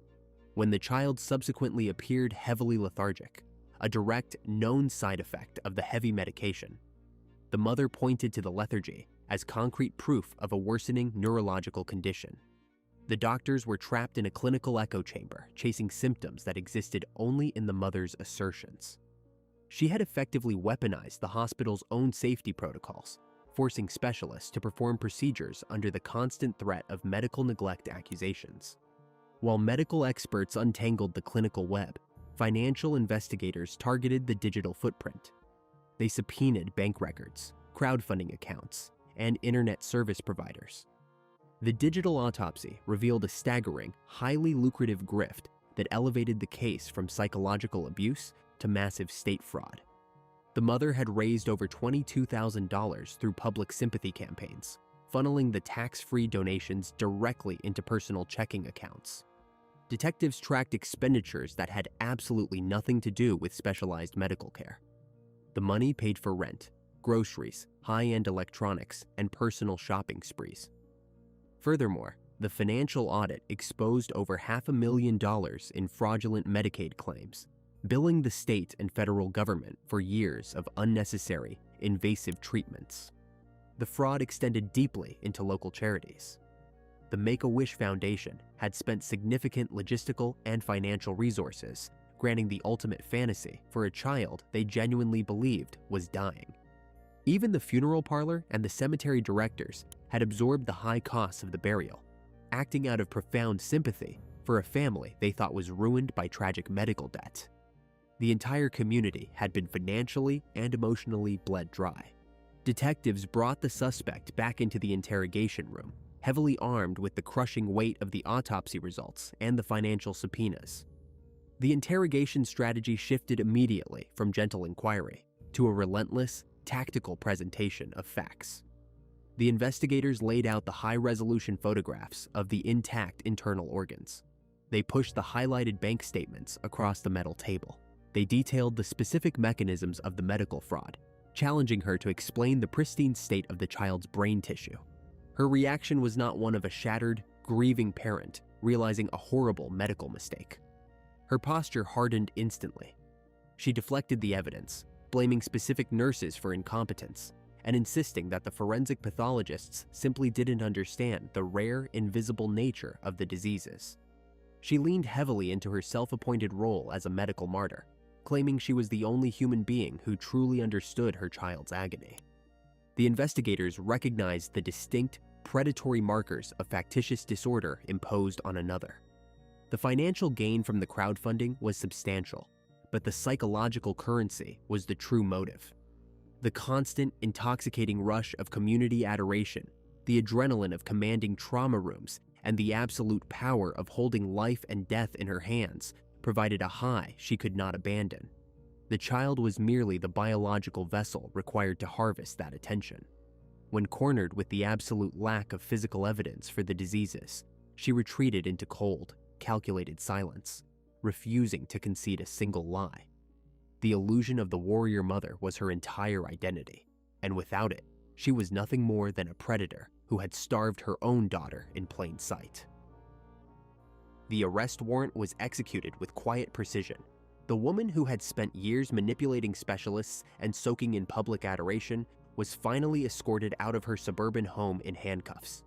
When the child subsequently appeared heavily lethargic, a direct, known side effect of the heavy medication, the mother pointed to the lethargy as concrete proof of a worsening neurological condition. The doctors were trapped in a clinical echo chamber, chasing symptoms that existed only in the mother's assertions. She had effectively weaponized the hospital's own safety protocols, forcing specialists to perform procedures under the constant threat of medical neglect accusations. While medical experts untangled the clinical web, financial investigators targeted the digital footprint. They subpoenaed bank records, crowdfunding accounts, and internet service providers. The digital autopsy revealed a staggering, highly lucrative grift that elevated the case from psychological abuse to massive state fraud. The mother had raised over $22,000 through public sympathy campaigns, funneling the tax-free donations directly into personal checking accounts. Detectives tracked expenditures that had absolutely nothing to do with specialized medical care. The money paid for rent, groceries, high-end electronics, and personal shopping sprees. Furthermore, the financial audit exposed over $500,000 in fraudulent Medicaid claims, billing the state and federal government for years of unnecessary, invasive treatments. The fraud extended deeply into local charities. The Make-A-Wish Foundation had spent significant logistical and financial resources granting the ultimate fantasy for a child they genuinely believed was dying. Even the funeral parlor and the cemetery directors had absorbed the high costs of the burial, acting out of profound sympathy for a family they thought was ruined by tragic medical debt. The entire community had been financially and emotionally bled dry. Detectives brought the suspect back into the interrogation room, heavily armed with the crushing weight of the autopsy results and the financial subpoenas. The interrogation strategy shifted immediately from gentle inquiry to a relentless, tactical presentation of facts. The investigators laid out the high-resolution photographs of the intact internal organs. They pushed the highlighted bank statements across the metal table. They detailed the specific mechanisms of the medical fraud, challenging her to explain the pristine state of the child's brain tissue. Her reaction was not one of a shattered, grieving parent realizing a horrible medical mistake. Her posture hardened instantly. She deflected the evidence, blaming specific nurses for incompetence, and insisting that the forensic pathologists simply didn't understand the rare, invisible nature of the diseases. She leaned heavily into her self-appointed role as a medical martyr, claiming she was the only human being who truly understood her child's agony. The investigators recognized the distinct, predatory markers of factitious disorder imposed on another. The financial gain from the crowdfunding was substantial, but the psychological currency was the true motive. The constant, intoxicating rush of community adoration, the adrenaline of commanding trauma rooms, and the absolute power of holding life and death in her hands provided a high she could not abandon. The child was merely the biological vessel required to harvest that attention. When cornered with the absolute lack of physical evidence for the diseases, she retreated into cold, calculated silence, refusing to concede a single lie. The illusion of the warrior mother was her entire identity, and without it, she was nothing more than a predator who had starved her own daughter in plain sight. The arrest warrant was executed with quiet precision. The woman who had spent years manipulating specialists and soaking in public adoration was finally escorted out of her suburban home in handcuffs.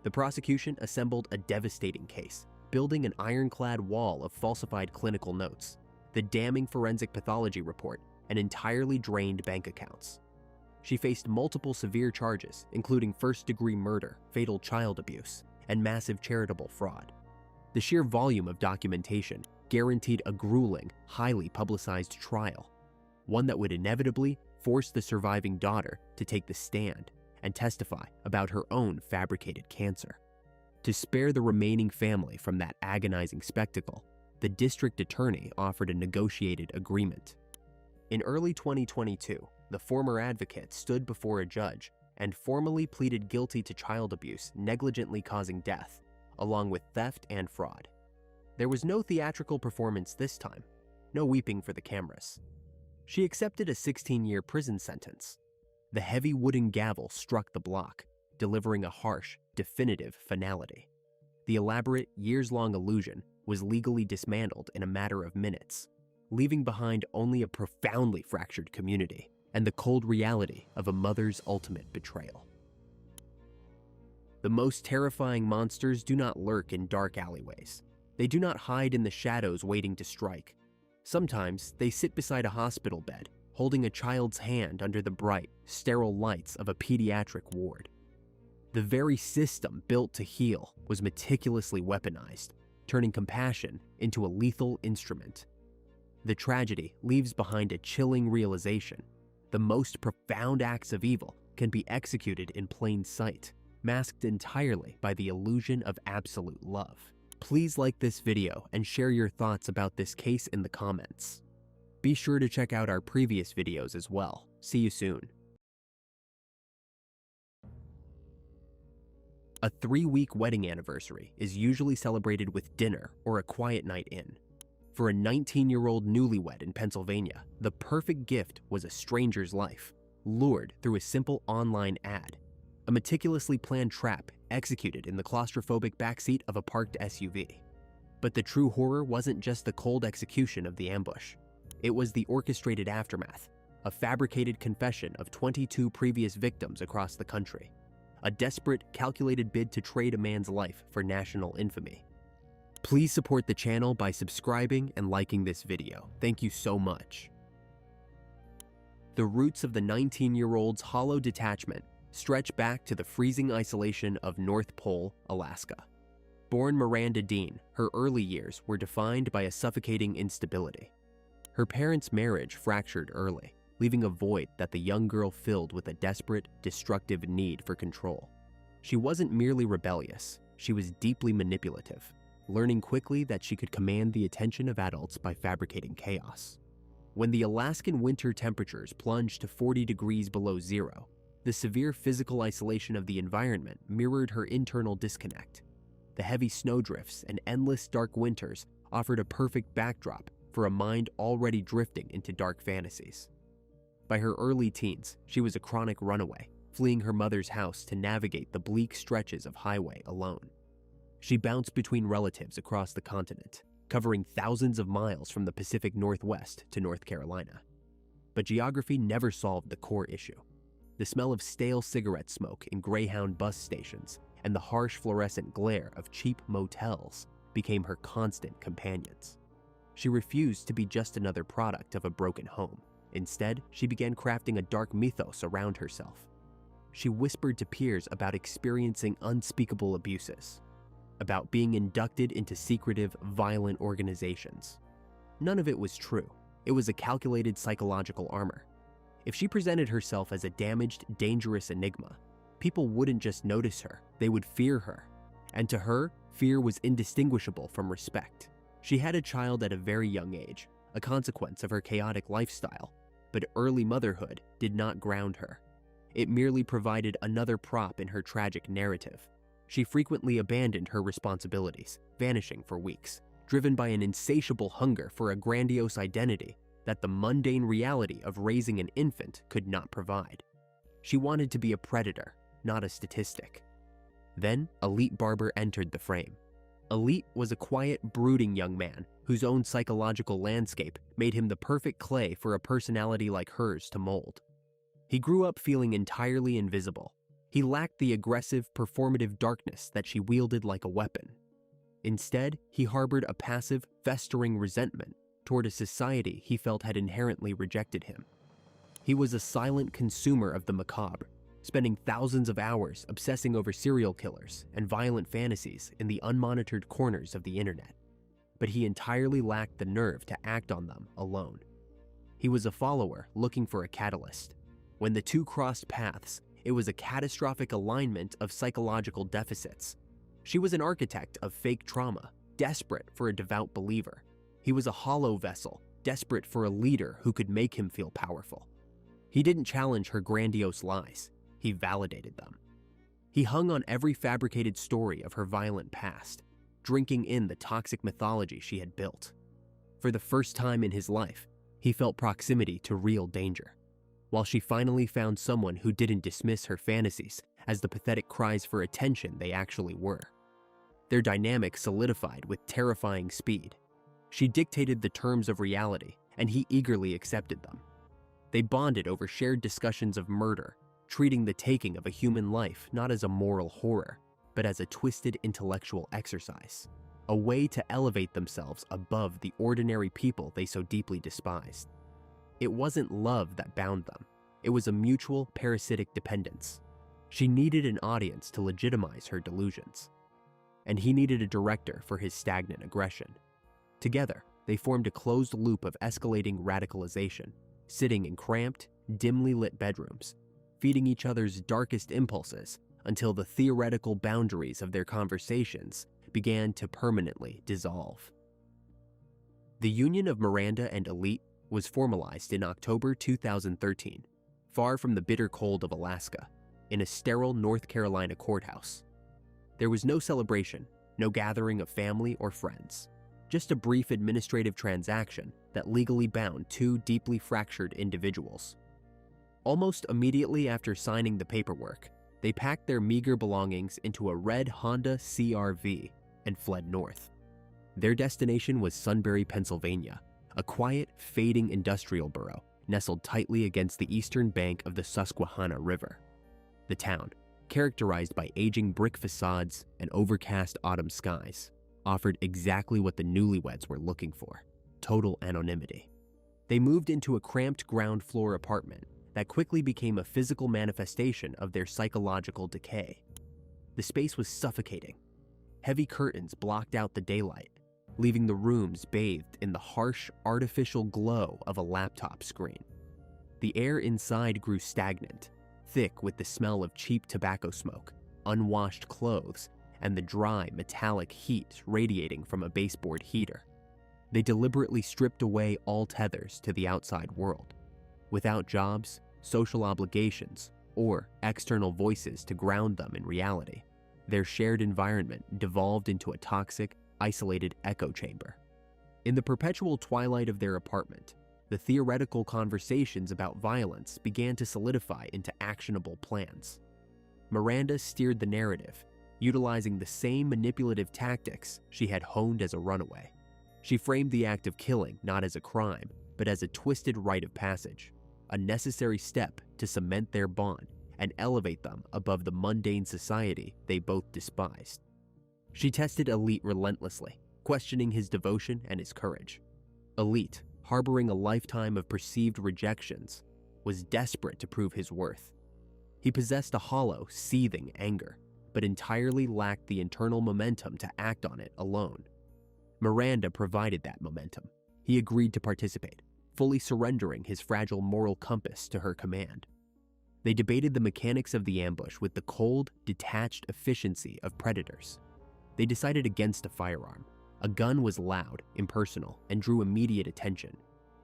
The prosecution assembled a devastating case, building an ironclad wall of falsified clinical notes, the damning forensic pathology report, and entirely drained bank accounts. She faced multiple severe charges, including first-degree murder, fatal child abuse, and massive charitable fraud. The sheer volume of documentation guaranteed a grueling, highly publicized trial, one that would inevitably force the surviving daughter to take the stand and testify about her own fabricated cancer. To spare the remaining family from that agonizing spectacle, the district attorney offered a negotiated agreement. In early 2022, the former advocate stood before a judge and formally pleaded guilty to child abuse negligently causing death, along with theft and fraud. There was no theatrical performance this time, no weeping for the cameras. She accepted a 16-year prison sentence. The heavy wooden gavel struck the block, delivering a harsh, definitive finality. The elaborate, years-long illusion was legally dismantled in a matter of minutes, leaving behind only a profoundly fractured community and the cold reality of a mother's ultimate betrayal. The most terrifying monsters do not lurk in dark alleyways. They do not hide in the shadows waiting to strike. Sometimes they sit beside a hospital bed, holding a child's hand under the bright, sterile lights of a pediatric ward. The very system built to heal was meticulously weaponized, turning compassion into a lethal instrument. The tragedy leaves behind a chilling realization: the most profound acts of evil can be executed in plain sight, masked entirely by the illusion of absolute love. Please like this video and share your thoughts about this case in the comments. Be sure to check out our previous videos as well. See you soon. A 3-week wedding anniversary is usually celebrated with dinner or a quiet night in. For a 19-year-old newlywed in Pennsylvania, the perfect gift was a stranger's life, lured through a simple online ad. A meticulously planned trap executed in the claustrophobic backseat of a parked SUV. But the true horror wasn't just the cold execution of the ambush. It was the orchestrated aftermath, a fabricated confession of 22 previous victims across the country. A desperate, calculated bid to trade a man's life for national infamy. Please support the channel by subscribing and liking this video. Thank you so much. The roots of the 19-year-old's hollow detachment stretch back to the freezing isolation of North Pole, Alaska. Born Miranda Dean, her early years were defined by a suffocating instability. Her parents' marriage fractured early, leaving a void that the young girl filled with a desperate, destructive need for control. She wasn't merely rebellious, she was deeply manipulative, learning quickly that she could command the attention of adults by fabricating chaos. When the Alaskan winter temperatures plunged to 40 degrees below zero, the severe physical isolation of the environment mirrored her internal disconnect. The heavy snowdrifts and endless dark winters offered a perfect backdrop for a mind already drifting into dark fantasies. By her early teens, she was a chronic runaway, fleeing her mother's house to navigate the bleak stretches of highway alone. She bounced between relatives across the continent, covering thousands of miles from the Pacific Northwest to North Carolina. But geography never solved the core issue. The smell of stale cigarette smoke in Greyhound bus stations and the harsh fluorescent glare of cheap motels became her constant companions. She refused to be just another product of a broken home. Instead, she began crafting a dark mythos around herself. She whispered to peers about experiencing unspeakable abuses, about being inducted into secretive, violent organizations. None of it was true. It was a calculated psychological armor. If she presented herself as a damaged, dangerous enigma, people wouldn't just notice her, they would fear her. And to her, fear was indistinguishable from respect. She had a child at a very young age, a consequence of her chaotic lifestyle, but early motherhood did not ground her. It merely provided another prop in her tragic narrative. She frequently abandoned her responsibilities, vanishing for weeks, driven by an insatiable hunger for a grandiose identity that the mundane reality of raising an infant could not provide. She wanted to be a predator, not a statistic. Then, Elite Barber entered the frame. Elite was a quiet, brooding young man whose own psychological landscape made him the perfect clay for a personality like hers to mold. He grew up feeling entirely invisible. He lacked the aggressive, performative darkness that she wielded like a weapon. Instead, he harbored a passive, festering resentment toward a society he felt had inherently rejected him. He was a silent consumer of the macabre, spending thousands of hours obsessing over serial killers and violent fantasies in the unmonitored corners of the internet. But he entirely lacked the nerve to act on them alone. He was a follower looking for a catalyst. When the two crossed paths, it was a catastrophic alignment of psychological deficits. She was an architect of fake trauma, desperate for a devout believer. He was a hollow vessel, desperate for a leader who could make him feel powerful. He didn't challenge her grandiose lies. He validated them. He hung on every fabricated story of her violent past, drinking in the toxic mythology she had built. For the first time in his life, he felt proximity to real danger. While she finally found someone who didn't dismiss her fantasies as the pathetic cries for attention they actually were. Their dynamic solidified with terrifying speed. She dictated the terms of reality, and he eagerly accepted them. They bonded over shared discussions of murder, treating the taking of a human life not as a moral horror, but as a twisted intellectual exercise, a way to elevate themselves above the ordinary people they so deeply despised. It wasn't love that bound them. It was a mutual, parasitic dependence. She needed an audience to legitimize her delusions, and he needed a director for his stagnant aggression. Together, they formed a closed loop of escalating radicalization, sitting in cramped, dimly lit bedrooms, feeding each other's darkest impulses until the theoretical boundaries of their conversations began to permanently dissolve. The union of Miranda and Elite was formalized in October 2013, far from the bitter cold of Alaska, in a sterile North Carolina courthouse. There was no celebration, no gathering of family or friends, just a brief administrative transaction that legally bound two deeply fractured individuals. Almost immediately after signing the paperwork, they packed their meager belongings into a red Honda CR-V and fled north. Their destination was Sunbury, Pennsylvania, a quiet, fading industrial borough nestled tightly against the eastern bank of the Susquehanna River. The town, characterized by aging brick facades and overcast autumn skies, offered exactly what the newlyweds were looking for: total anonymity. They moved into a cramped ground floor apartment that quickly became a physical manifestation of their psychological decay. The space was suffocating. Heavy curtains blocked out the daylight, leaving the rooms bathed in the harsh, artificial glow of a laptop screen. The air inside grew stagnant, thick with the smell of cheap tobacco smoke, unwashed clothes and the dry, metallic heat radiating from a baseboard heater. They deliberately stripped away all tethers to the outside world. Without jobs, social obligations, or external voices to ground them in reality, their shared environment devolved into a toxic, isolated echo chamber. In the perpetual twilight of their apartment, the theoretical conversations about violence began to solidify into actionable plans. Miranda steered the narrative, utilizing the same manipulative tactics she had honed as a runaway. She framed the act of killing not as a crime, but as a twisted rite of passage, a necessary step to cement their bond and elevate them above the mundane society they both despised. She tested Elite relentlessly, questioning his devotion and his courage. Elite, harboring a lifetime of perceived rejections, was desperate to prove his worth. He possessed a hollow, seething anger, but entirely lacked the internal momentum to act on it alone. Miranda provided that momentum. He agreed to participate, fully surrendering his fragile moral compass to her command. They debated the mechanics of the ambush with the cold, detached efficiency of predators. They decided against a firearm. A gun was loud, impersonal, and drew immediate attention.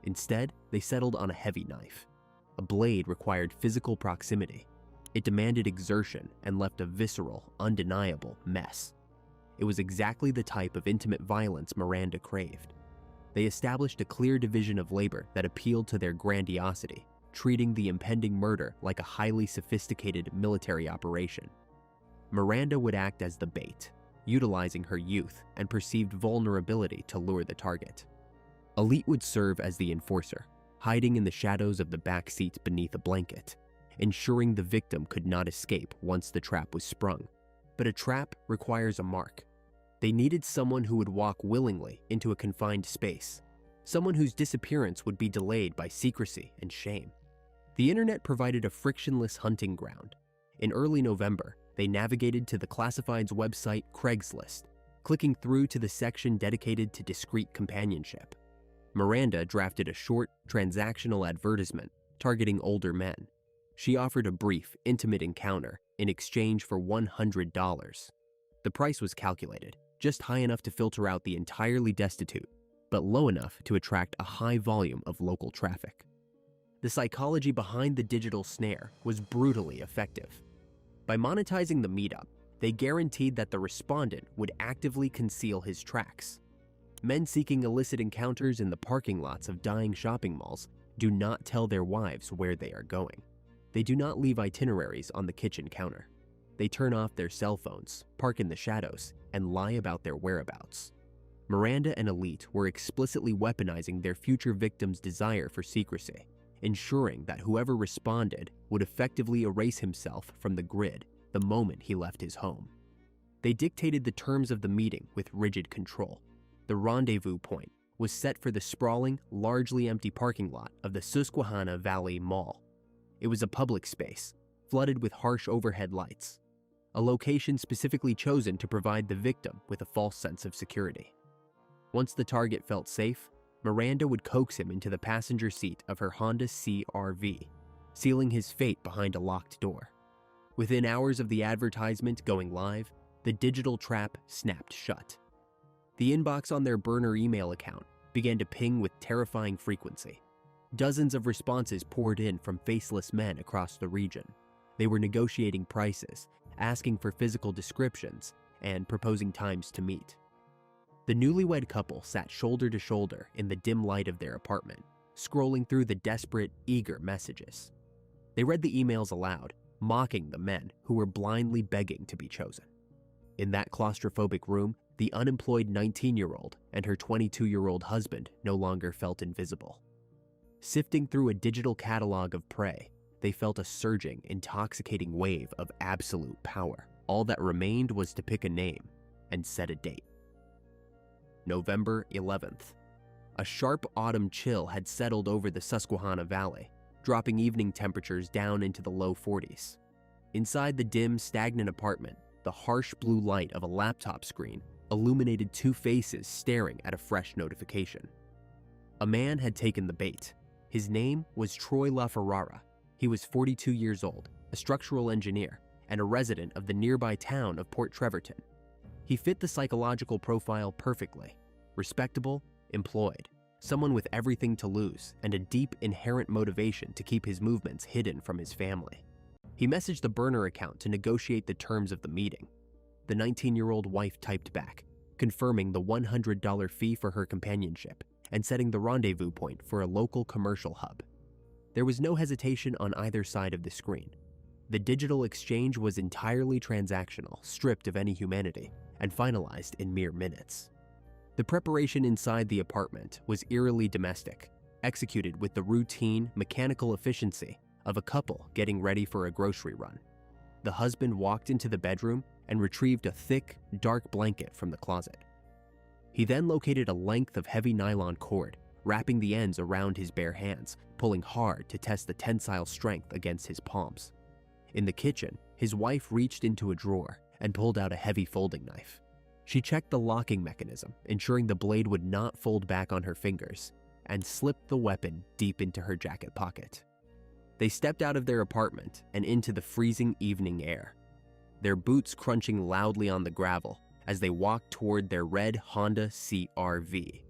Instead, they settled on a heavy knife. A blade required physical proximity. It demanded exertion and left a visceral, undeniable mess. It was exactly the type of intimate violence Miranda craved. They established a clear division of labor that appealed to their grandiosity, treating the impending murder like a highly sophisticated military operation. Miranda would act as the bait, utilizing her youth and perceived vulnerability to lure the target. Elite would serve as the enforcer, hiding in the shadows of the back seats beneath a blanket, ensuring the victim could not escape once the trap was sprung. But a trap requires a mark. They needed someone who would walk willingly into a confined space, someone whose disappearance would be delayed by secrecy and shame. The internet provided a frictionless hunting ground. In early November, they navigated to the classifieds website Craigslist, clicking through to the section dedicated to discreet companionship. Miranda drafted a short, transactional advertisement targeting older men. She offered a brief, intimate encounter in exchange for $100. The price was calculated, just high enough to filter out the entirely destitute, but low enough to attract a high volume of local traffic. The psychology behind the digital snare was brutally effective. By monetizing the meetup, they guaranteed that the respondent would actively conceal his tracks. Men seeking illicit encounters in the parking lots of dying shopping malls do not tell their wives where they are going. They do not leave itineraries on the kitchen counter. They turn off their cell phones, park in the shadows, and lie about their whereabouts. Miranda and Elite were explicitly weaponizing their future victims' desire for secrecy, ensuring that whoever responded would effectively erase himself from the grid the moment he left his home. They dictated the terms of the meeting with rigid control. The rendezvous point was set for the sprawling, largely empty parking lot of the Susquehanna Valley Mall. It was a public space, flooded with harsh overhead lights, a location specifically chosen to provide the victim with a false sense of security. Once the target felt safe, Miranda would coax him into the passenger seat of her Honda CR-V, sealing his fate behind a locked door. Within hours of the advertisement going live, the digital trap snapped shut. The inbox on their burner email account began to ping with terrifying frequency. Dozens of responses poured in from faceless men across the region. They were negotiating prices, asking for physical descriptions, and proposing times to meet. The newlywed couple sat shoulder to shoulder in the dim light of their apartment, scrolling through the desperate, eager messages. They read the emails aloud, mocking the men who were blindly begging to be chosen. In that claustrophobic room, the unemployed 19-year-old and her 22-year-old husband no longer felt invisible. Sifting through a digital catalog of prey, they felt a surging, intoxicating wave of absolute power. All that remained was to pick a name and set a date. November 11th. A sharp autumn chill had settled over the Susquehanna Valley, dropping evening temperatures down into the low 40s. Inside the dim, stagnant apartment, the harsh blue light of a laptop screen illuminated two faces staring at a fresh notification. A man had taken the bait. His name was Troy LaFerrara. He was 42 years old, a structural engineer, and a resident of the nearby town of Port Trevorton. He fit the psychological profile perfectly: respectable, employed, someone with everything to lose and a deep inherent motivation to keep his movements hidden from his family. He messaged the burner account to negotiate the terms of the meeting. The 19-year-old wife typed back, confirming the $100 fee for her companionship and setting the rendezvous point for a local commercial hub. There was no hesitation on either side of the screen. The digital exchange was entirely transactional, stripped of any humanity, and finalized in mere minutes. The preparation inside the apartment was eerily domestic, executed with the routine, mechanical efficiency of a couple getting ready for a grocery run. The husband walked into the bedroom and retrieved a thick, dark blanket from the closet. He then located a length of heavy nylon cord, wrapping the ends around his bare hands, pulling hard to test the tensile strength against his palms. In the kitchen, his wife reached into a drawer and pulled out a heavy folding knife. She checked the locking mechanism, ensuring the blade would not fold back on her fingers, and slipped the weapon deep into her jacket pocket. They stepped out of their apartment and into the freezing evening air, their boots crunching loudly on the gravel as they walked toward their red Honda CR-V.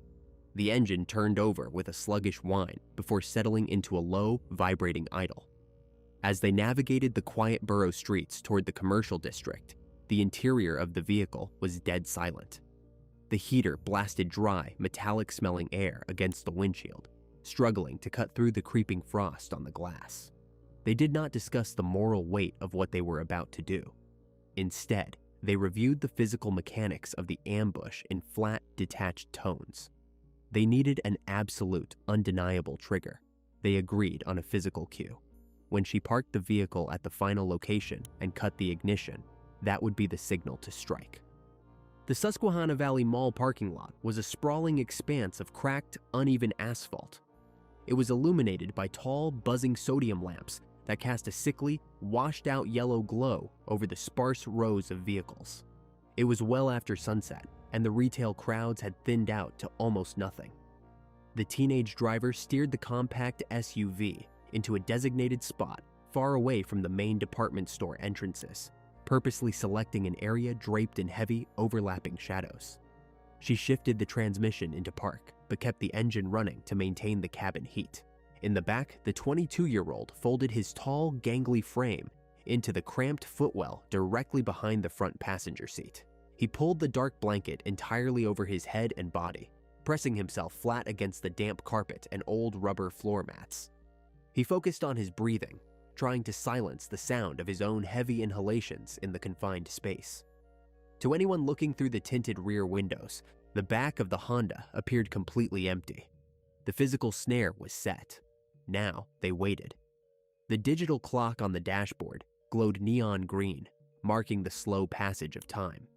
The engine turned over with a sluggish whine before settling into a low, vibrating idle. As they navigated the quiet borough streets toward the commercial district, the interior of the vehicle was dead silent. The heater blasted dry, metallic-smelling air against the windshield, struggling to cut through the creeping frost on the glass. They did not discuss the moral weight of what they were about to do. Instead, they reviewed the physical mechanics of the ambush in flat, detached tones. They needed an absolute, undeniable trigger. They agreed on a physical cue. When she parked the vehicle at the final location and cut the ignition, that would be the signal to strike. The Susquehanna Valley Mall parking lot was a sprawling expanse of cracked, uneven asphalt. It was illuminated by tall, buzzing sodium lamps that cast a sickly, washed-out yellow glow over the sparse rows of vehicles. It was well after sunset, and the retail crowds had thinned out to almost nothing. The teenage driver steered the compact SUV into a designated spot far away from the main department store entrances, purposely selecting an area draped in heavy, overlapping shadows. She shifted the transmission into park, but kept the engine running to maintain the cabin heat. In the back, the 22-year-old folded his tall, gangly frame into the cramped footwell directly behind the front passenger seat. He pulled the dark blanket entirely over his head and body, pressing himself flat against the damp carpet and old rubber floor mats. He focused on his breathing, trying to silence the sound of his own heavy inhalations in the confined space. To anyone looking through the tinted rear windows, the back of the Honda appeared completely empty. The physical snare was set. Now they waited. The digital clock on the dashboard glowed neon green, marking the slow passage of time.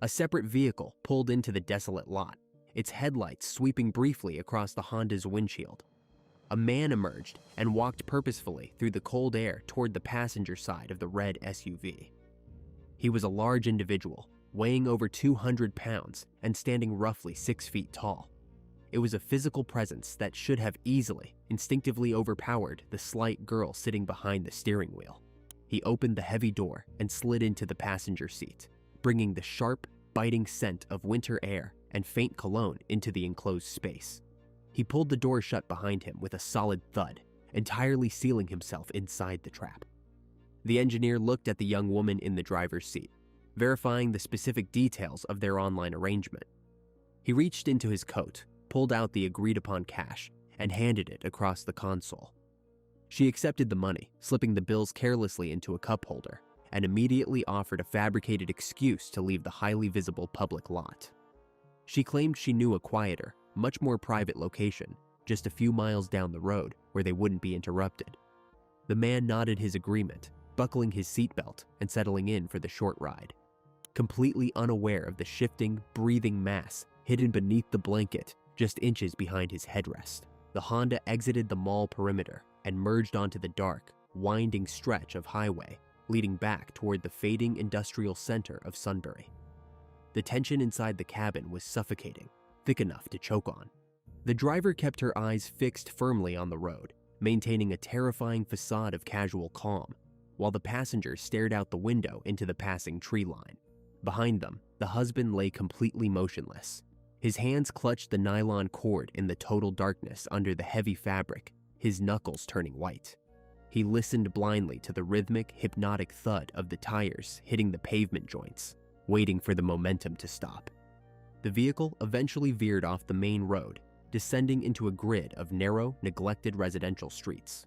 A separate vehicle pulled into the desolate lot, its headlights sweeping briefly across the Honda's windshield. A man emerged and walked purposefully through the cold air toward the passenger side of the red SUV. He was a large individual, weighing over 200 pounds and standing roughly 6 feet tall. It was a physical presence that should have easily, instinctively overpowered the slight girl sitting behind the steering wheel. He opened the heavy door and slid into the passenger seat, bringing the sharp, biting scent of winter air and faint cologne into the enclosed space. He pulled the door shut behind him with a solid thud, entirely sealing himself inside the trap. The engineer looked at the young woman in the driver's seat, verifying the specific details of their online arrangement. He reached into his coat, pulled out the agreed-upon cash, and handed it across the console. She accepted the money, slipping the bills carelessly into a cup holder, and immediately offered a fabricated excuse to leave the highly visible public lot. She claimed she knew a quieter, much more private location, just a few miles down the road where they wouldn't be interrupted. The man nodded his agreement, buckling his seatbelt and settling in for the short ride. Completely unaware of the shifting, breathing mass hidden beneath the blanket just inches behind his headrest, the Honda exited the mall perimeter and merged onto the dark, winding stretch of highway leading back toward the fading industrial center of Sunbury. The tension inside the cabin was suffocating, thick enough to choke on. The driver kept her eyes fixed firmly on the road, maintaining a terrifying facade of casual calm, while the passengers stared out the window into the passing tree line. Behind them, the husband lay completely motionless. His hands clutched the nylon cord in the total darkness under the heavy fabric, his knuckles turning white. He listened blindly to the rhythmic, hypnotic thud of the tires hitting the pavement joints, waiting for the momentum to stop. The vehicle eventually veered off the main road, descending into a grid of narrow, neglected residential streets.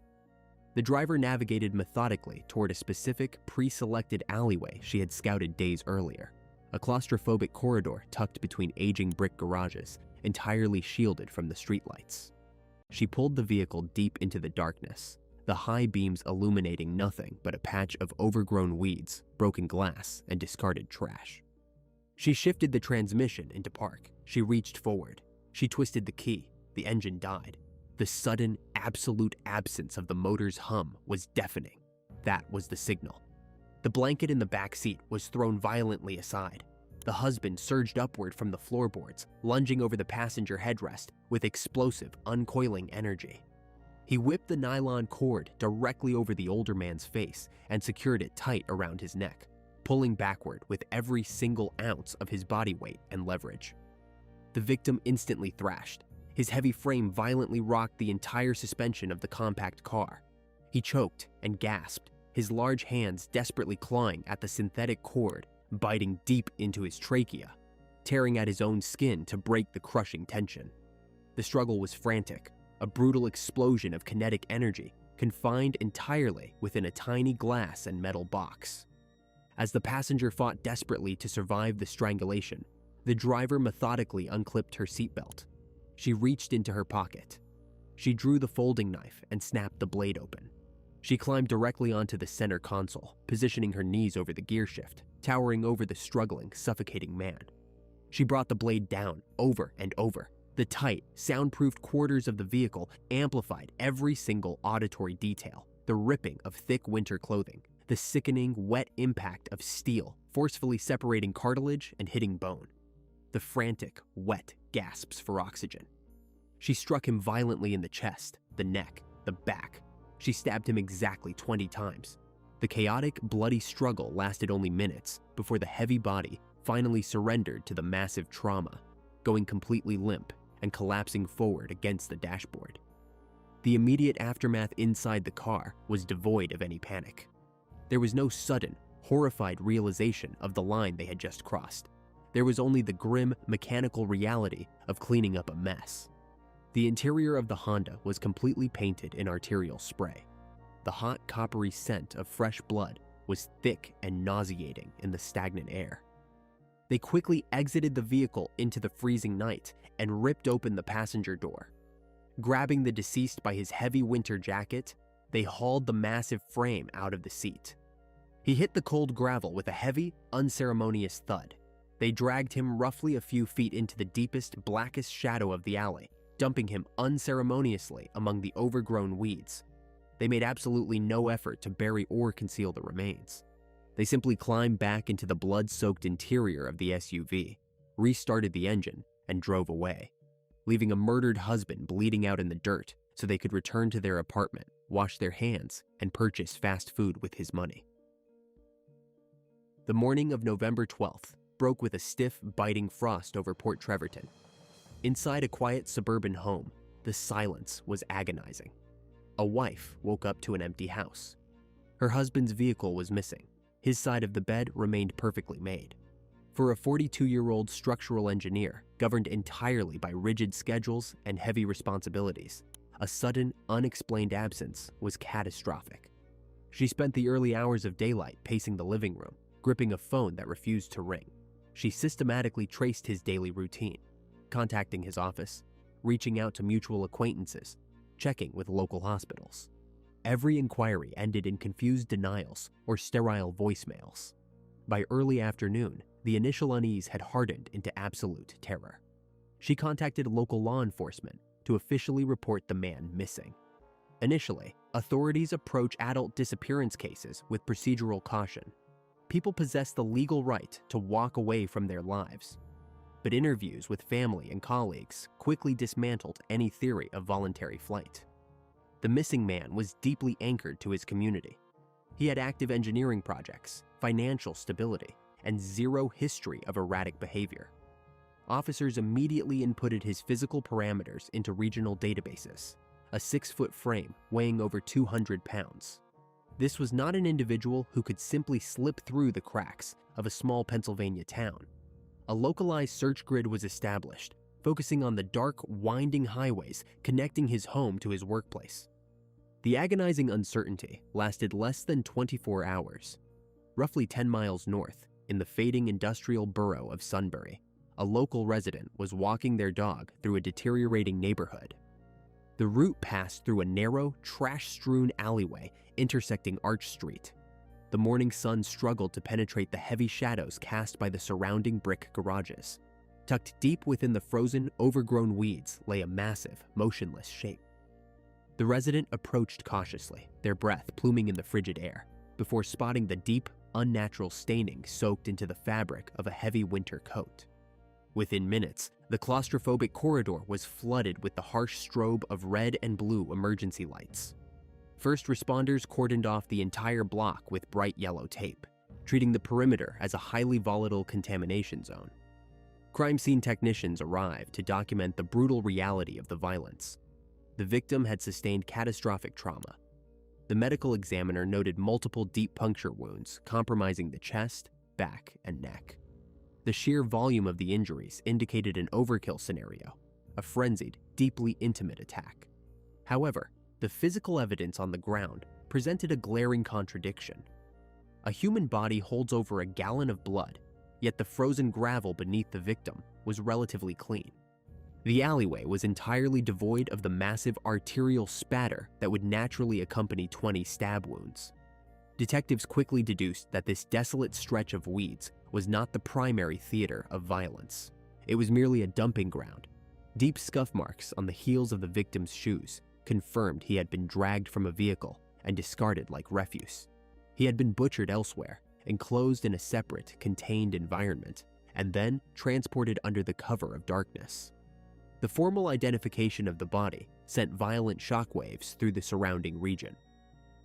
The driver navigated methodically toward a specific, pre-selected alleyway she had scouted days earlier, a claustrophobic corridor tucked between aging brick garages, entirely shielded from the streetlights. She pulled the vehicle deep into the darkness, the high beams illuminating nothing but a patch of overgrown weeds, broken glass, and discarded trash. She shifted the transmission into park. She reached forward. She twisted the key. The engine died. The sudden, absolute absence of the motor's hum was deafening. That was the signal. The blanket in the back seat was thrown violently aside. The husband surged upward from the floorboards, lunging over the passenger headrest with explosive, uncoiling energy. He whipped the nylon cord directly over the older man's face and secured it tight around his neck, pulling backward with every single ounce of his body weight and leverage. The victim instantly thrashed. His heavy frame violently rocked the entire suspension of the compact car. He choked and gasped, his large hands desperately clawing at the synthetic cord, biting deep into his trachea, tearing at his own skin to break the crushing tension. The struggle was frantic, a brutal explosion of kinetic energy confined entirely within a tiny glass and metal box. As the passenger fought desperately to survive the strangulation, the driver methodically unclipped her seatbelt. She reached into her pocket. She drew the folding knife and snapped the blade open. She climbed directly onto the center console, positioning her knees over the gear shift, towering over the struggling, suffocating man. She brought the blade down, over and over. The tight, soundproofed quarters of the vehicle amplified every single auditory detail, the ripping of thick winter clothing, the sickening, wet impact of steel forcefully separating cartilage and hitting bone, the frantic, wet gasps for oxygen. She struck him violently in the chest, the neck, the back. She stabbed him exactly 20 times. The chaotic, bloody struggle lasted only minutes before the heavy body finally surrendered to the massive trauma, going completely limp and collapsing forward against the dashboard. The immediate aftermath inside the car was devoid of any panic. There was no sudden, horrified realization of the line they had just crossed. There was only the grim, mechanical reality of cleaning up a mess. The interior of the Honda was completely painted in arterial spray. The hot, coppery scent of fresh blood was thick and nauseating in the stagnant air. They quickly exited the vehicle into the freezing night and ripped open the passenger door. Grabbing the deceased by his heavy winter jacket, they hauled the massive frame out of the seat. He hit the cold gravel with a heavy, unceremonious thud. They dragged him roughly a few feet into the deepest, blackest shadow of the alley, dumping him unceremoniously among the overgrown weeds. They made absolutely no effort to bury or conceal the remains. They simply climbed back into the blood-soaked interior of the SUV, restarted the engine, and drove away, leaving a murdered husband bleeding out in the dirt so they could return to their apartment, wash their hands, and purchase fast food with his money. The morning of November 12th broke with a stiff, biting frost over Port Trevorton. Inside a quiet suburban home, the silence was agonizing. A wife woke up to an empty house. Her husband's vehicle was missing. His side of the bed remained perfectly made. For a 42-year-old structural engineer governed entirely by rigid schedules and heavy responsibilities, a sudden, unexplained absence was catastrophic. She spent the early hours of daylight pacing the living room, gripping a phone that refused to ring. She systematically traced his daily routine, contacting his office, reaching out to mutual acquaintances, checking with local hospitals. Every inquiry ended in confused denials or sterile voicemails. By early afternoon, the initial unease had hardened into absolute terror. She contacted local law enforcement to officially report the man missing. Initially, authorities approach adult disappearance cases with procedural caution. People possess the legal right to walk away from their lives. But interviews with family and colleagues quickly dismantled any theory of voluntary flight. The missing man was deeply anchored to his community. He had active engineering projects, financial stability, and zero history of erratic behavior. Officers immediately inputted his physical parameters into regional databases, a 6-foot frame weighing over 200 pounds. This was not an individual who could simply slip through the cracks of a small Pennsylvania town. A localized search grid was established, focusing on the dark, winding highways connecting his home to his workplace. The agonizing uncertainty lasted less than 24 hours. Roughly 10 miles north, in the fading industrial borough of Sunbury, a local resident was walking their dog through a deteriorating neighborhood. The route passed through a narrow, trash-strewn alleyway intersecting Arch Street. The morning sun struggled to penetrate the heavy shadows cast by the surrounding brick garages. Tucked deep within the frozen, overgrown weeds lay a massive, motionless shape. The resident approached cautiously, their breath pluming in the frigid air, before spotting the deep, unnatural staining soaked into the fabric of a heavy winter coat. Within minutes, the claustrophobic corridor was flooded with the harsh strobe of red and blue emergency lights. First responders cordoned off the entire block with bright yellow tape, treating the perimeter as a highly volatile contamination zone. Crime scene technicians arrived to document the brutal reality of the violence. The victim had sustained catastrophic trauma. The medical examiner noted multiple deep puncture wounds compromising the chest, back, and neck. The sheer volume of the injuries indicated an overkill scenario, a frenzied, deeply intimate attack. However, the physical evidence on the ground presented a glaring contradiction. A human body holds over a gallon of blood, yet the frozen gravel beneath the victim was relatively clean. The alleyway was entirely devoid of the massive arterial spatter that would naturally accompany 20 stab wounds. Detectives quickly deduced that this desolate stretch of weeds was not the primary theater of violence. It was merely a dumping ground. Deep scuff marks on the heels of the victim's shoes confirmed he had been dragged from a vehicle and discarded like refuse. He had been butchered elsewhere, enclosed in a separate, contained environment, and then transported under the cover of darkness. The formal identification of the body sent violent shockwaves through the surrounding region.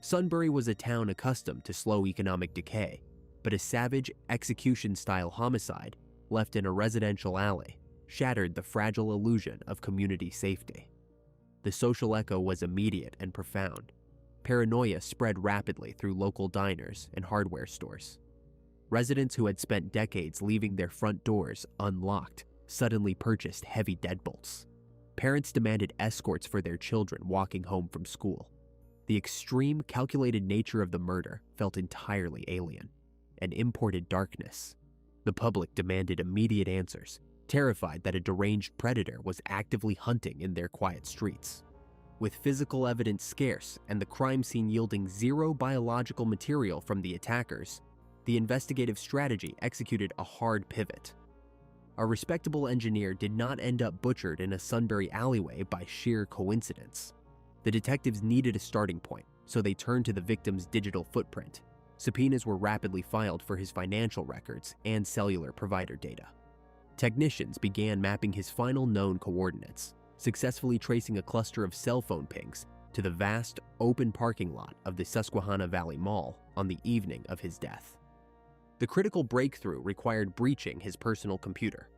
Sunbury was a town accustomed to slow economic decay, but a savage, execution-style homicide left in a residential alley shattered the fragile illusion of community safety. The social echo was immediate and profound. Paranoia spread rapidly through local diners and hardware stores. Residents who had spent decades leaving their front doors unlocked suddenly purchased heavy deadbolts. Parents demanded escorts for their children walking home from school. The extreme, calculated nature of the murder felt entirely alien, an imported darkness. The public demanded immediate answers, terrified that a deranged predator was actively hunting in their quiet streets. With physical evidence scarce and the crime scene yielding zero biological material from the attackers, the investigative strategy executed a hard pivot. A respectable engineer did not end up butchered in a Sunbury alleyway by sheer coincidence. The detectives needed a starting point, so they turned to the victim's digital footprint. Subpoenas were rapidly filed for his financial records and cellular provider data. Technicians began mapping his final known coordinates, successfully tracing a cluster of cell phone pings to the vast, open parking lot of the Susquehanna Valley Mall on the evening of his death. The critical breakthrough required breaching his personal computer.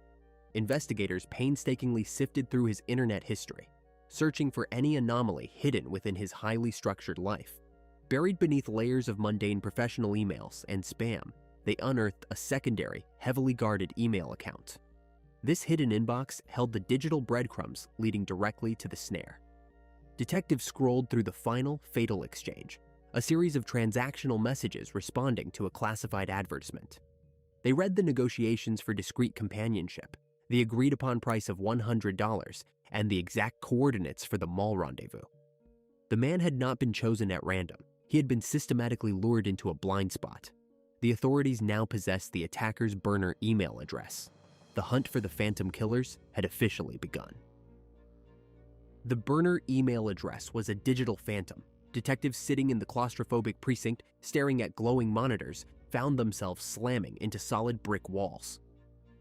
Investigators painstakingly sifted through his internet history, searching for any anomaly hidden within his highly structured life. Buried beneath layers of mundane professional emails and spam, they unearthed a secondary, heavily guarded email account. This hidden inbox held the digital breadcrumbs leading directly to the snare. Detectives scrolled through the final, fatal exchange, a series of transactional messages responding to a classified advertisement. They read the negotiations for discreet companionship, the agreed-upon price of $100, and the exact coordinates for the mall rendezvous. The man had not been chosen at random. He had been systematically lured into a blind spot. The authorities now possessed the attacker's burner email address. The hunt for the phantom killers had officially begun. The burner email address was a digital phantom. Detectives sitting in the claustrophobic precinct, staring at glowing monitors, found themselves slamming into solid brick walls.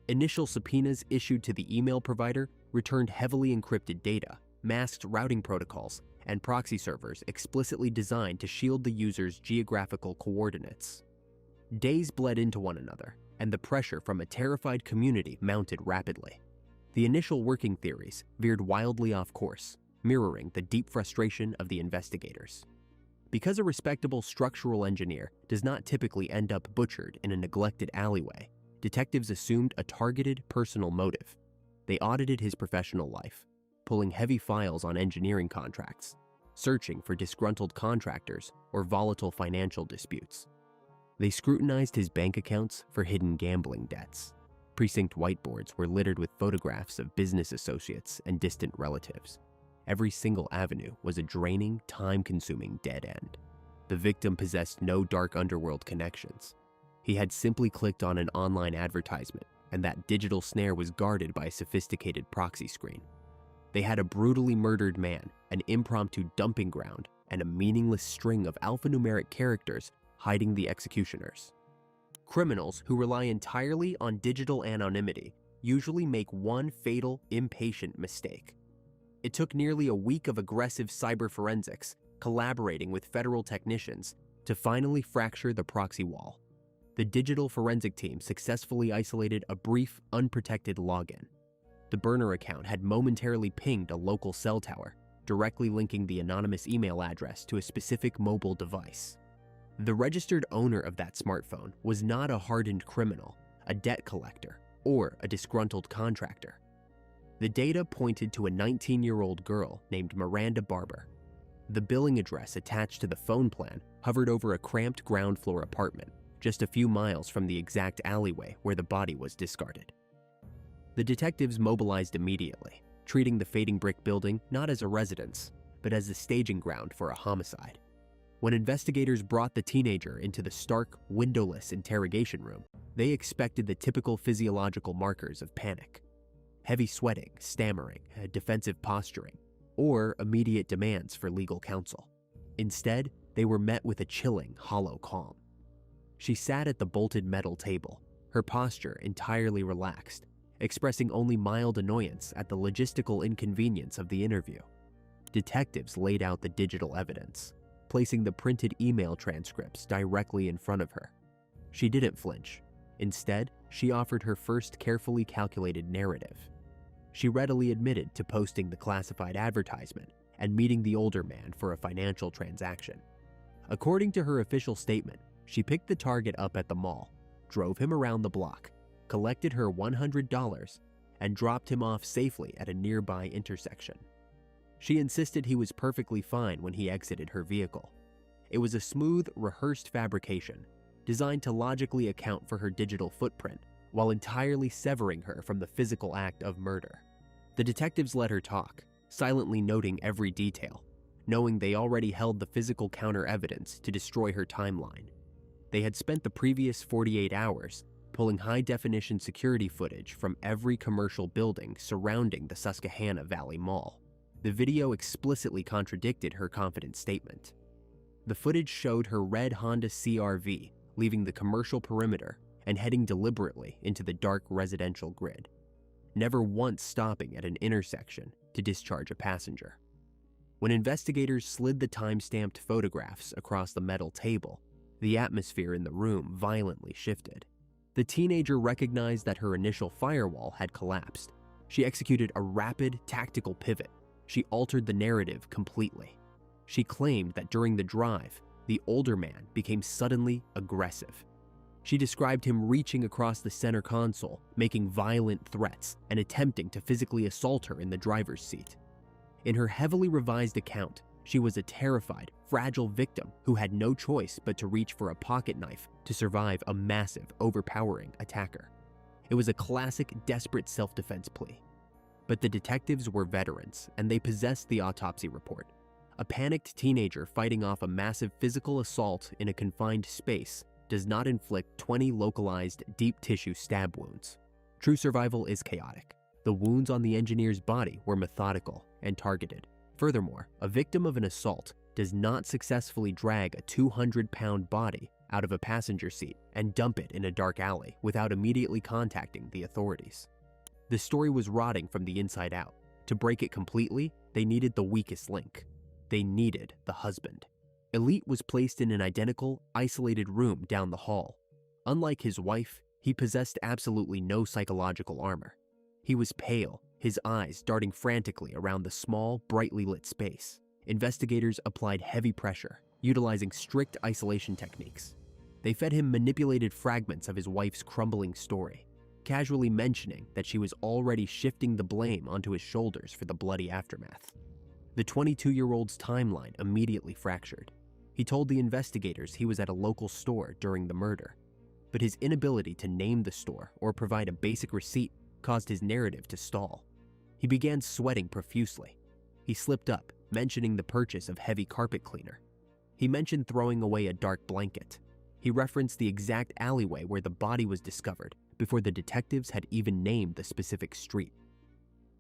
Initial subpoenas issued to the email provider returned heavily encrypted data, masked routing protocols, and proxy servers explicitly designed to shield the user's geographical coordinates. Days bled into one another, and the pressure from a terrified community mounted rapidly. The initial working theories veered wildly off course, mirroring the deep frustration of the investigators. Because a respectable structural engineer does not typically end up butchered in a neglected alleyway, detectives assumed a targeted personal motive. They audited his professional life, pulling heavy files on engineering contracts, searching for disgruntled contractors or volatile financial disputes. They scrutinized his bank accounts for hidden gambling debts. Precinct whiteboards were littered with photographs of business associates and distant relatives. Every single avenue was a draining, time-consuming dead end. The victim possessed no dark underworld connections. He had simply clicked on an online advertisement, and that digital snare was guarded by a sophisticated proxy screen. They had a brutally murdered man, an impromptu dumping ground, and a meaningless string of alphanumeric characters hiding the executioners. Criminals who rely entirely on digital anonymity usually make one fatal, impatient mistake. It took nearly a week of aggressive cyber forensics, collaborating with federal technicians, to finally fracture the proxy wall. The digital forensic team successfully isolated a brief, unprotected login. The burner account had momentarily pinged a local cell tower, directly linking the anonymous email address to a specific mobile device. The registered owner of that smartphone was not a hardened criminal, a debt collector, or a disgruntled contractor. The data pointed to a 19-year-old girl named Miranda Barber. The billing address attached to the phone plan hovered over a cramped ground floor apartment, just a few miles from the exact alleyway where the body was discarded. The detectives mobilized immediately, treating the fading brick building not as a residence, but as a staging ground for a homicide. When investigators brought the teenager into the stark, windowless interrogation room, they expected the typical physiological markers of panic: heavy sweating, stammering, defensive posturing, or immediate demands for legal counsel. Instead, they were met with a chilling, hollow calm. She sat at the bolted metal table, her posture entirely relaxed, expressing only mild annoyance at the logistical inconvenience of the interview. Detectives laid out the digital evidence, placing the printed email transcripts directly in front of her. She didn't flinch. Instead, she offered her first carefully calculated narrative. She readily admitted to posting the classified advertisement and meeting the older man for a financial transaction. According to her official statement, she picked the target up at the mall, drove him around the block, collected her $100, and dropped him off safely at a nearby intersection. She insisted he was perfectly fine when he exited her vehicle. It was a smooth, rehearsed fabrication, designed to logically account for her digital footprint while entirely severing her from the physical act of murder. The detectives let her talk, silently noting every detail, knowing they already held the physical counter-evidence to destroy her timeline. They had spent the previous 48 hours pulling high-definition security footage from every commercial building surrounding the Susquehanna Valley Mall. The video explicitly contradicted her confident statement. The footage showed her red Honda CR-V leaving the commercial perimeter and heading deliberately into the dark residential grid, never once stopping at an intersection to discharge a passenger. When investigators slid the time-stamped photographs across the metal table, the atmosphere in the room violently shifted. The teenager recognized that her initial firewall had collapsed. She executed a rapid, tactical pivot. She altered the narrative completely. She claimed that during the drive, the older man became suddenly aggressive. She described him reaching across the center console, making violent threats, and attempting to physically assault her in the driver's seat. In her heavily revised account, she was a terrified, fragile victim who had no choice but to reach for a pocket knife to survive a massive, overpowering attacker. It was a classic, desperate self-defense plea. But the detectives were veterans, and they possessed the autopsy report. A panicked teenager fighting off a massive physical assault in a confined space does not inflict 20 localized, deep-tissue stab wounds. True survival is chaotic. The wounds on the engineer's body were methodical and targeted. Furthermore, a victim of an assault does not successfully drag a 200-pound body out of a passenger seat and dump it in a dark alley without immediately contacting the authorities. The story was rotting from the inside out. To break it completely, they needed the weakest link. They needed the husband. Elite was placed in an identical, isolated room down the hall. Unlike his wife, he possessed absolutely no psychological armor. He was pale, his eyes darting frantically around the small, brightly lit space. Investigators applied heavy pressure, utilizing strict isolation techniques. They fed him manipulated fragments of his wife's crumbling story, casually mentioning that she was already shifting the blame onto his shoulders for the bloody aftermath. The 22-year-old's timeline immediately fractured. He told the investigators he was at a local store during the murder, but his inability to name the store or provide a basic receipt caused his narrative to stall. He began sweating profusely. He slipped up, mentioning the purchase of heavy carpet cleaner. He mentioned throwing away a dark blanket. He referenced the exact alleyway where the body was discovered before the detectives had even named the specific street.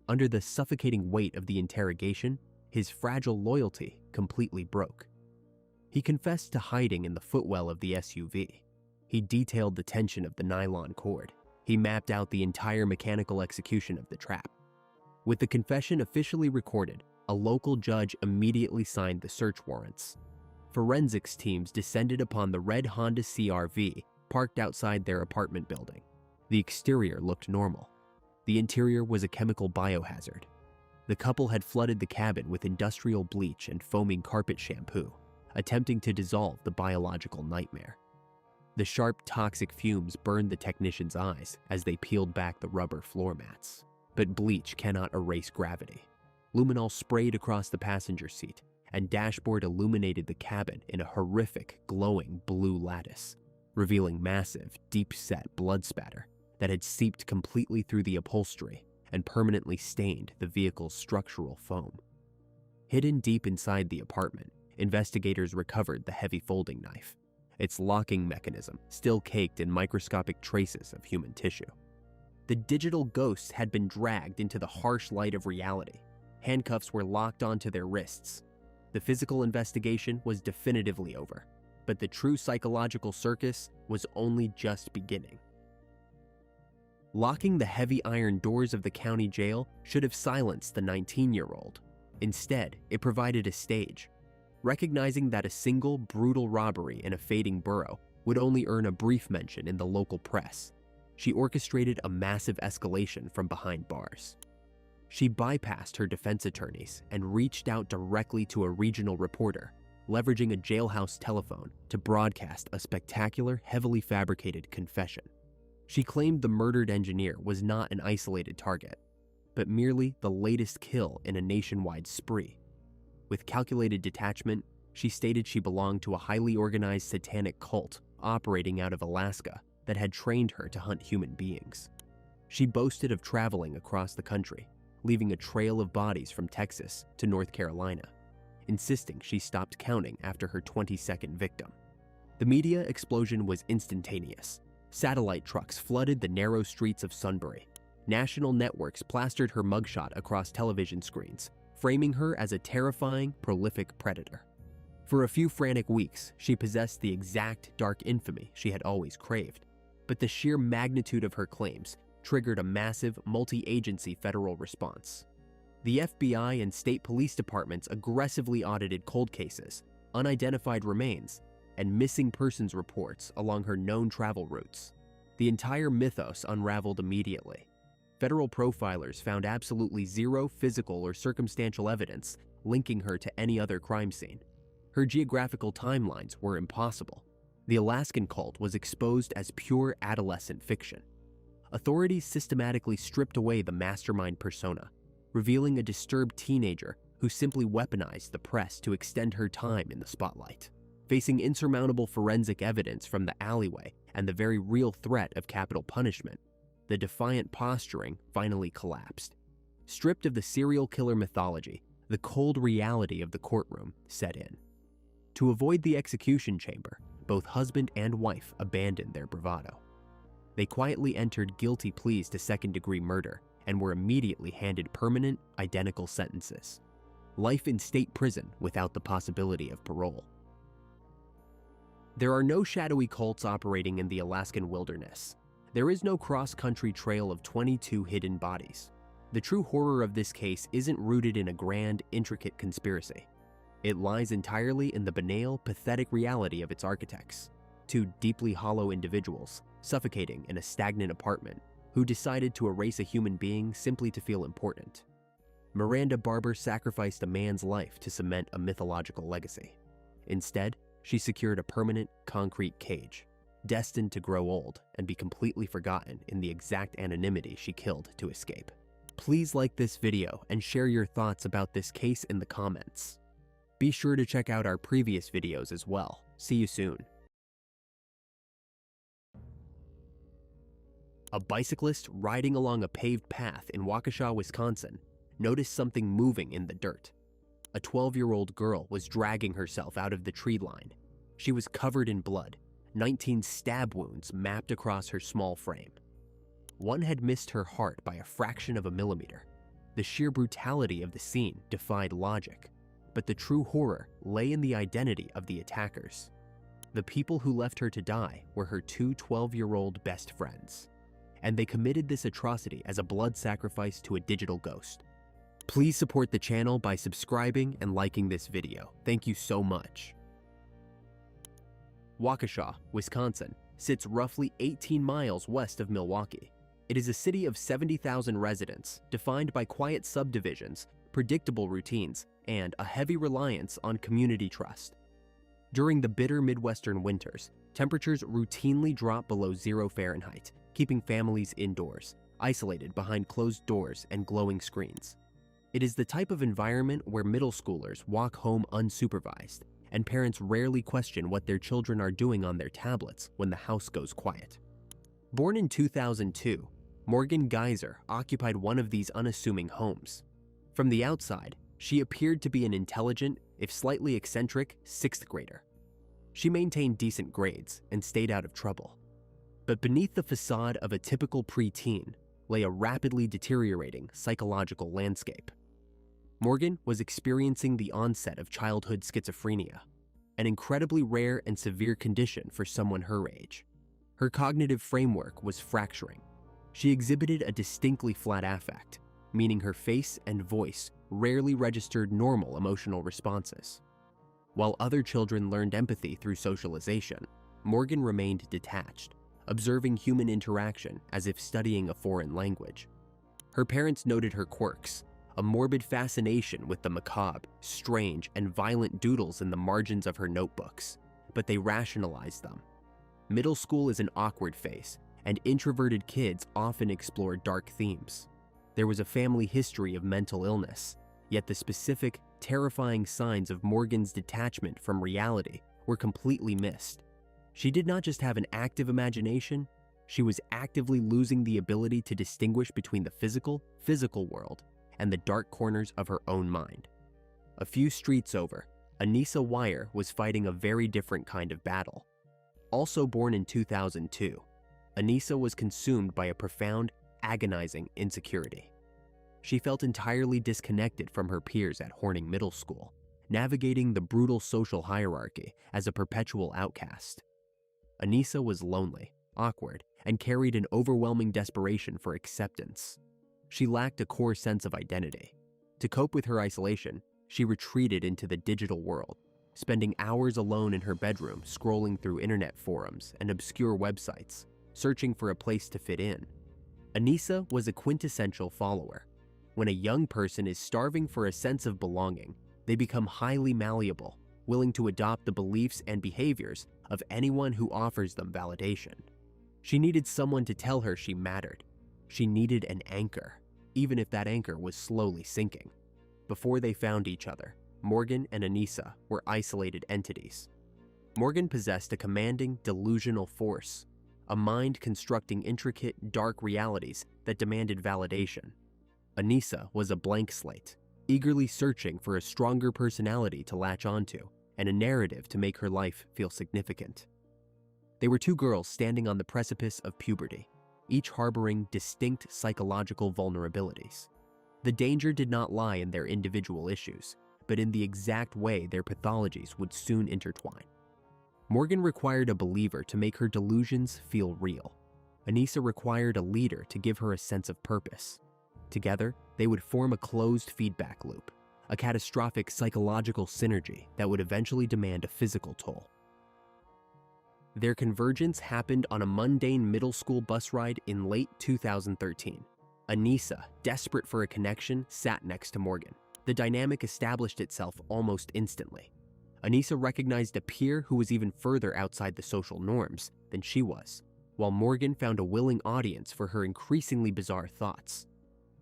Under the suffocating weight of the interrogation, his fragile loyalty completely broke. He confessed to hiding in the footwell of the SUV. He detailed the tension of the nylon cord. He mapped out the entire mechanical execution of the trap. With the confession officially recorded, a local judge immediately signed the search warrants. Forensics teams descended upon the red Honda CR-V parked outside their apartment building. The exterior looked normal. The interior was a chemical biohazard. The couple had flooded the cabin with industrial bleach and foaming carpet shampoo, attempting to dissolve the biological nightmare. The sharp, toxic fumes burned the technicians' eyes as they peeled back the rubber floor mats. But bleach cannot erase gravity. Luminol sprayed across the passenger seat, and dashboard illuminated the cabin in a horrific, glowing blue lattice, revealing massive, deep-set blood spatter that had seeped completely through the upholstery and permanently stained the vehicle's structural foam. Hidden deep inside the apartment, investigators recovered the heavy folding knife, its locking mechanism still caked in microscopic traces of human tissue. The digital ghosts had been dragged into the harsh light of reality. Handcuffs were locked onto their wrists. The physical investigation was definitively over, but the true psychological circus was only just beginning. Locking the heavy iron doors of the county jail should have silenced the 19-year-old. Instead, it provided a stage. Recognizing that a single brutal robbery in a fading borough would only earn a brief mention in the local press, she orchestrated a massive escalation from behind bars. She bypassed her defense attorneys and reached out directly to a regional reporter, leveraging a jailhouse telephone to broadcast a spectacular, heavily fabricated confession. She claimed the murdered engineer was not an isolated target, but merely the latest kill in a nationwide spree. With calculated detachment, she stated she belonged to a highly organized satanic cult operating out of Alaska that had trained her to hunt human beings. She boasted of traveling across the country, leaving a trail of bodies from Texas to North Carolina, insisting she stopped counting after her 22nd victim. The media explosion was instantaneous. Satellite trucks flooded the narrow streets of Sunbury. National networks plastered her mugshot across television screens, framing her as a terrifying, prolific predator. For a few frantic weeks, she possessed the exact dark infamy she had always craved, but the sheer magnitude of her claims triggered a massive, multi-agency federal response. The FBI and state police departments aggressively audited cold cases, unidentified remains, and missing persons reports along her known travel routes. The entire mythos unraveled immediately. Federal profilers found absolutely zero physical or circumstantial evidence linking her to any other crime scene. Her geographical timelines were impossible. The Alaskan cult was exposed as pure adolescent fiction. Authorities systematically stripped away the mastermind persona, revealing a disturbed teenager who simply weaponized the press to extend her time in the spotlight. Facing insurmountable forensic evidence from the alleyway and the very real threat of capital punishment, the defiant posturing finally collapsed. Stripped of the serial killer mythology, the cold reality of the courtroom set in. To avoid the execution chamber, both husband and wife abandoned their bravado. They quietly entered guilty pleas to second-degree murder and were immediately handed permanent, identical sentences. Life in state prison without the possibility of parole. There are no shadowy cults operating in the Alaskan wilderness. There is no cross-country trail of 22 hidden bodies. The true horror of this case isn't rooted in a grand, intricate conspiracy. It lies entirely in the banal, pathetic reality of its architects, two deeply hollow individuals suffocating in a stagnant apartment who decided to erase a human being simply to feel important. Miranda Barber sacrificed a man's life to cement a mythological legacy. Instead, she secured a permanent, concrete cage, destined to grow old and be completely forgotten in the exact anonymity she killed to escape. Please like this video and share your thoughts about this case in the comments. Be sure to check out our previous videos as well. See you soon. A bicyclist riding along a paved path in Waukesha, Wisconsin, noticed something moving in the dirt. A 12-year-old girl was dragging herself out of the tree line. She was covered in blood, 19 stab wounds mapped across her small frame. One had missed her heart by a fraction of a millimeter. The sheer brutality of the scene defied logic, but the true horror lay in the identity of the attackers. The people who left her to die were her two 12-year-old best friends, and they committed this atrocity as a blood sacrifice to a digital ghost. Please support the channel by subscribing and liking this video. Thank you so much. Waukesha, Wisconsin, sits roughly 18 miles west of Milwaukee. It is a city of 70,000 residents, defined by quiet subdivisions, predictable routines, and a heavy reliance on community trust. During the bitter Midwestern winters, temperatures routinely drop below 0 Fahrenheit, keeping families indoors, isolated behind closed doors and glowing screens. It is the type of environment where middle schoolers walk home unsupervised, and parents rarely question what their children are doing on their tablets when the house goes quiet. Born in 2002, Morgan Geyser occupied one of these unassuming homes. From the outside, she appeared to be an intelligent, if slightly eccentric, 6th grader. She maintained decent grades and stayed out of trouble. But beneath the facade of a typical preteen lay a rapidly deteriorating psychological landscape. Morgan was experiencing the onset of childhood schizophrenia, an incredibly rare and severe condition for someone her age. Her cognitive framework was fracturing. She exhibited a distinctly flat affect, meaning her face and voice rarely registered normal emotional responses. While other children learned empathy through socialization, Morgan remained detached, observing human interaction as if studying a foreign language. Her parents noted her quirks, a morbid fascination with the macabre, strange, and violent doodles in the margins of her notebooks, but they rationalized them. Middle school is an awkward phase, and introverted kids often explore dark themes. There was a family history of mental illness, yet the specific, terrifying signs of Morgan's detachment from reality were completely missed. She did not just have an active imagination, she was actively losing the ability to distinguish between the physical world and the dark corners of her own mind. A few streets over, Anissa Weier was fighting a very different kind of battle. Also born in 2002, Anissa was consumed by a profound, agonizing insecurity. She felt entirely disconnected from her peers at Horning Middle School, navigating the brutal social hierarchy as a perpetual outcast. Anissa was lonely, awkward, and carried an overwhelming desperation for acceptance. She lacked a core sense of identity. To cope with her isolation, she retreated into the digital world, spending hours alone in her bedroom scrolling through internet forums and obscure websites, searching for a place to fit in. Anissa was a quintessential follower. When a young person is starving for a sense of belonging, they become highly malleable, willing to adopt the beliefs and behaviors of anyone who offers them validation. She needed someone to tell her she mattered. She needed an anchor, even if that anchor was slowly sinking. Before they found each other, Morgan and Anissa were isolated entities. Morgan possessed a commanding, delusional force, a mind constructing intricate, dark realities that demanded validation. Anissa was a blank slate, eagerly searching for a stronger personality to latch onto and a narrative to make her life feel significant. They were two girls standing on the precipice of puberty, each harboring distinct psychological vulnerabilities. The danger did not lie in their individual issues, but in the exact way their pathologies would soon intertwine. Morgan required a believer to make her delusions feel real. Anissa required a leader to give her a sense of purpose. Together, they would form a closed feedback loop, a catastrophic psychological synergy that would eventually demand a physical toll. Their convergence happened on a mundane middle school bus ride in late 2013. Anissa, desperate for a connection, sat next to Morgan. The dynamic established itself almost instantly. Anissa recognized a peer who was even further outside the social norms than she was, while Morgan found a willing audience for her increasingly bizarre thoughts.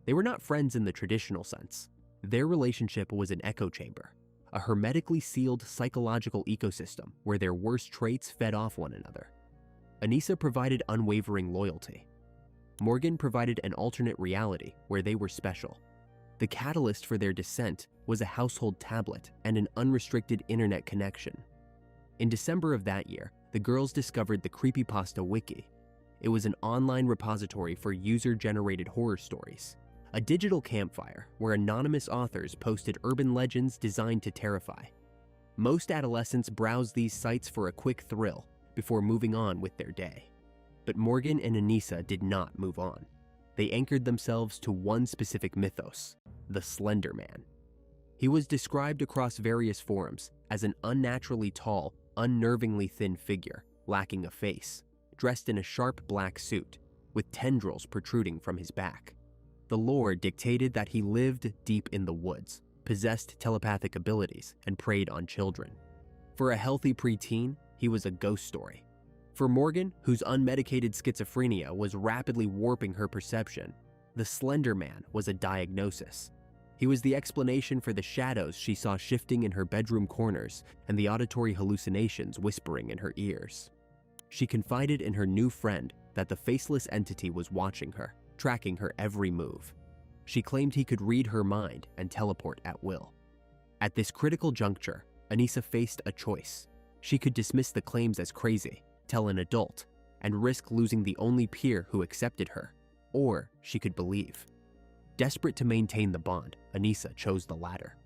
They were not friends in the traditional sense. Their relationship was an echo chamber, a hermetically sealed psychological ecosystem where their worst traits fed off one another. Anissa provided unwavering loyalty. Morgan provided an alternate reality where they were special. The catalyst for their descent was a household tablet and an unrestricted internet connection. In December of that year, the girls discovered the Creepypasta Wiki. It was an online repository for user-generated horror stories, a digital campfire where anonymous authors posted urban legends designed to terrify. Most adolescents browsed these sites for a quick thrill before moving on with their day. But Morgan and Anissa did not move on. They anchored themselves to one specific mythos, the Slender Man. He was described across various forums as an unnaturally tall, unnervingly thin figure, lacking a face, dressed in a sharp black suit, with tendrils protruding from his back. The lore dictated that he lived deep in the woods, possessed telepathic abilities, and preyed on children. For a healthy preteen, he was a ghost story. For Morgan, whose unmedicated schizophrenia was rapidly warping her perception, the Slender Man was a diagnosis. He was the explanation for the shadows she saw shifting in her bedroom corners and the auditory hallucinations whispering in her ears. She confided in her new friend that the faceless entity was watching her, tracking her every move. She claimed he could read her mind and teleport at will. At this critical juncture, Anissa faced a choice. She could dismiss the claims as crazy, tell an adult, and risk losing the only peer who accepted her, or she could believe. Desperate to maintain the bond, Anissa chose the latter.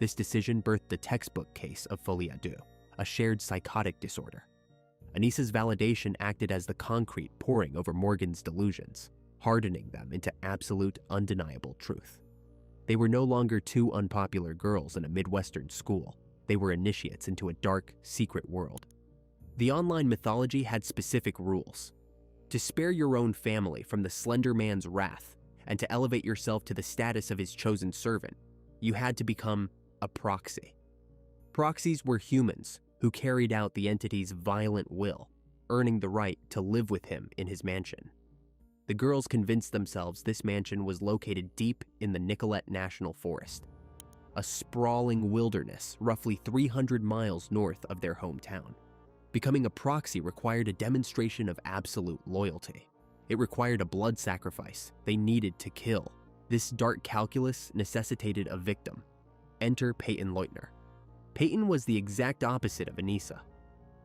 This decision birthed the textbook case of folie à deux, a shared psychotic disorder. Anissa's validation acted as the concrete pouring over Morgan's delusions, hardening them into absolute, undeniable truth. They were no longer two unpopular girls in a Midwestern school. They were initiates into a dark, secret world. The online mythology had specific rules. To spare your own family from the Slender Man's wrath, and to elevate yourself to the status of his chosen servant, you had to become a proxy. Proxies were humans who carried out the entity's violent will, earning the right to live with him in his mansion. The girls convinced themselves this mansion was located deep in the Nicollet National Forest, a sprawling wilderness roughly 300 miles north of their hometown. Becoming a proxy required a demonstration of absolute loyalty. It required a blood sacrifice they needed to kill. This dark calculus necessitated a victim. Enter Peyton Leutner. Peyton was the exact opposite of Anissa.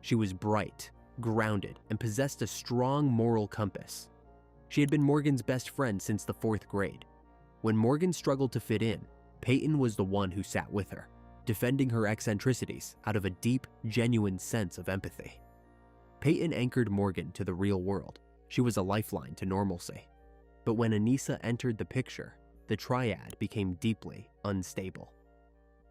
She was bright, grounded, and possessed a strong moral compass. She had been Morgan's best friend since the 4th grade. When Morgan struggled to fit in, Peyton was the one who sat with her, defending her eccentricities out of a deep, genuine sense of empathy. Peyton anchored Morgan to the real world. She was a lifeline to normalcy. But when Anissa entered the picture, the triad became deeply unstable.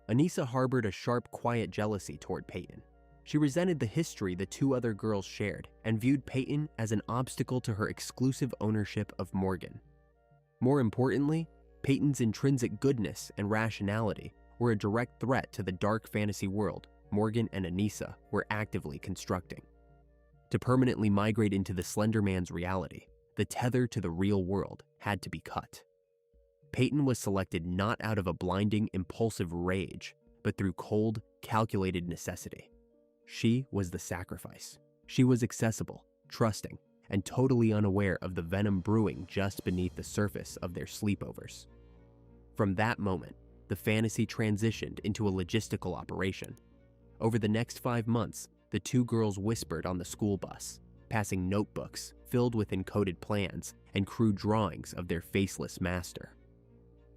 Anissa harbored a sharp, quiet jealousy toward Peyton. She resented the history the two other girls shared and viewed Peyton as an obstacle to her exclusive ownership of Morgan. More importantly, Peyton's intrinsic goodness and rationality were a direct threat to the dark fantasy world Morgan and Anissa were actively constructing. To permanently migrate into the Slender Man's reality, the tether to the real world had to be cut. Peyton was selected not out of a blinding, impulsive rage, but through cold, calculated necessity. She was the sacrifice. She was accessible, trusting, and totally unaware of the venom brewing just beneath the surface of their sleepovers. From that moment, the fantasy transitioned into a logistical operation. Over the next 5 months, the two girls whispered on the school bus, passing notebooks filled with encoded plans and crude drawings of their faceless master.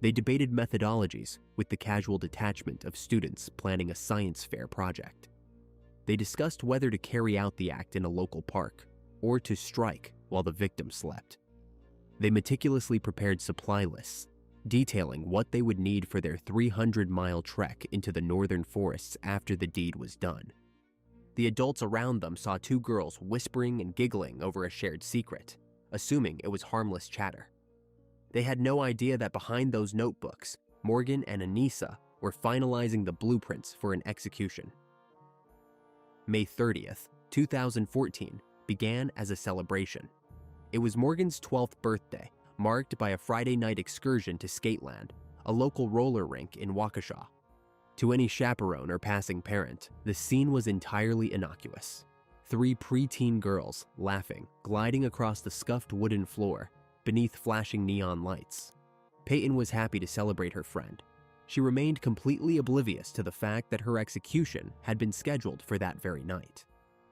They debated methodologies with the casual detachment of students planning a science fair project. They discussed whether to carry out the act in a local park or to strike while the victim slept. They meticulously prepared supply lists, detailing what they would need for their 300-mile trek into the northern forests after the deed was done. The adults around them saw two girls whispering and giggling over a shared secret, assuming it was harmless chatter. They had no idea that behind those notebooks, Morgan and Anissa were finalizing the blueprints for an execution. May 30th, 2014 began as a celebration. It was Morgan's 12th birthday, marked by a Friday night excursion to Skateland, a local roller rink in Waukesha. To any chaperone or passing parent, the scene was entirely innocuous. 3 preteen girls, laughing, gliding across the scuffed wooden floor, beneath flashing neon lights. Peyton was happy to celebrate her friend. She remained completely oblivious to the fact that her execution had been scheduled for that very night.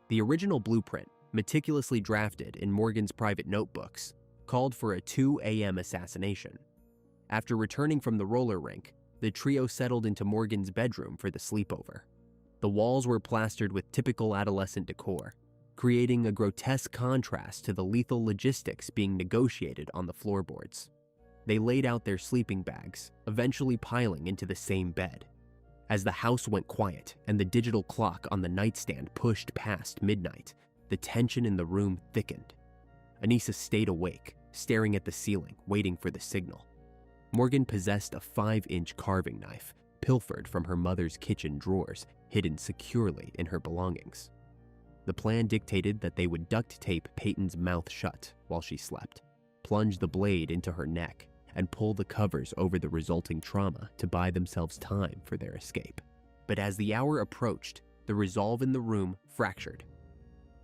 The original blueprint, meticulously drafted in Morgan's private notebooks, called for a 2 a.m. assassination. After returning from the roller rink, the trio settled into Morgan's bedroom for the sleepover. The walls were plastered with typical adolescent decor, creating a grotesque contrast to the lethal logistics being negotiated on the floorboards. They laid out their sleeping bags, eventually piling into the same bed. As the house went quiet and the digital clock on the nightstand pushed past midnight, the tension in the room thickened. Anissa stayed awake, staring at the ceiling, waiting for the signal. Morgan possessed a 5-inch carving knife, pilfered from her mother's kitchen drawers, hidden securely in her belongings. The plan dictated that they would duct tape Peyton's mouth shut while she slept, plunge the blade into her neck, and pull the covers over the resulting trauma to buy themselves time for their escape. But as the hour approached, the resolve in the room fractured.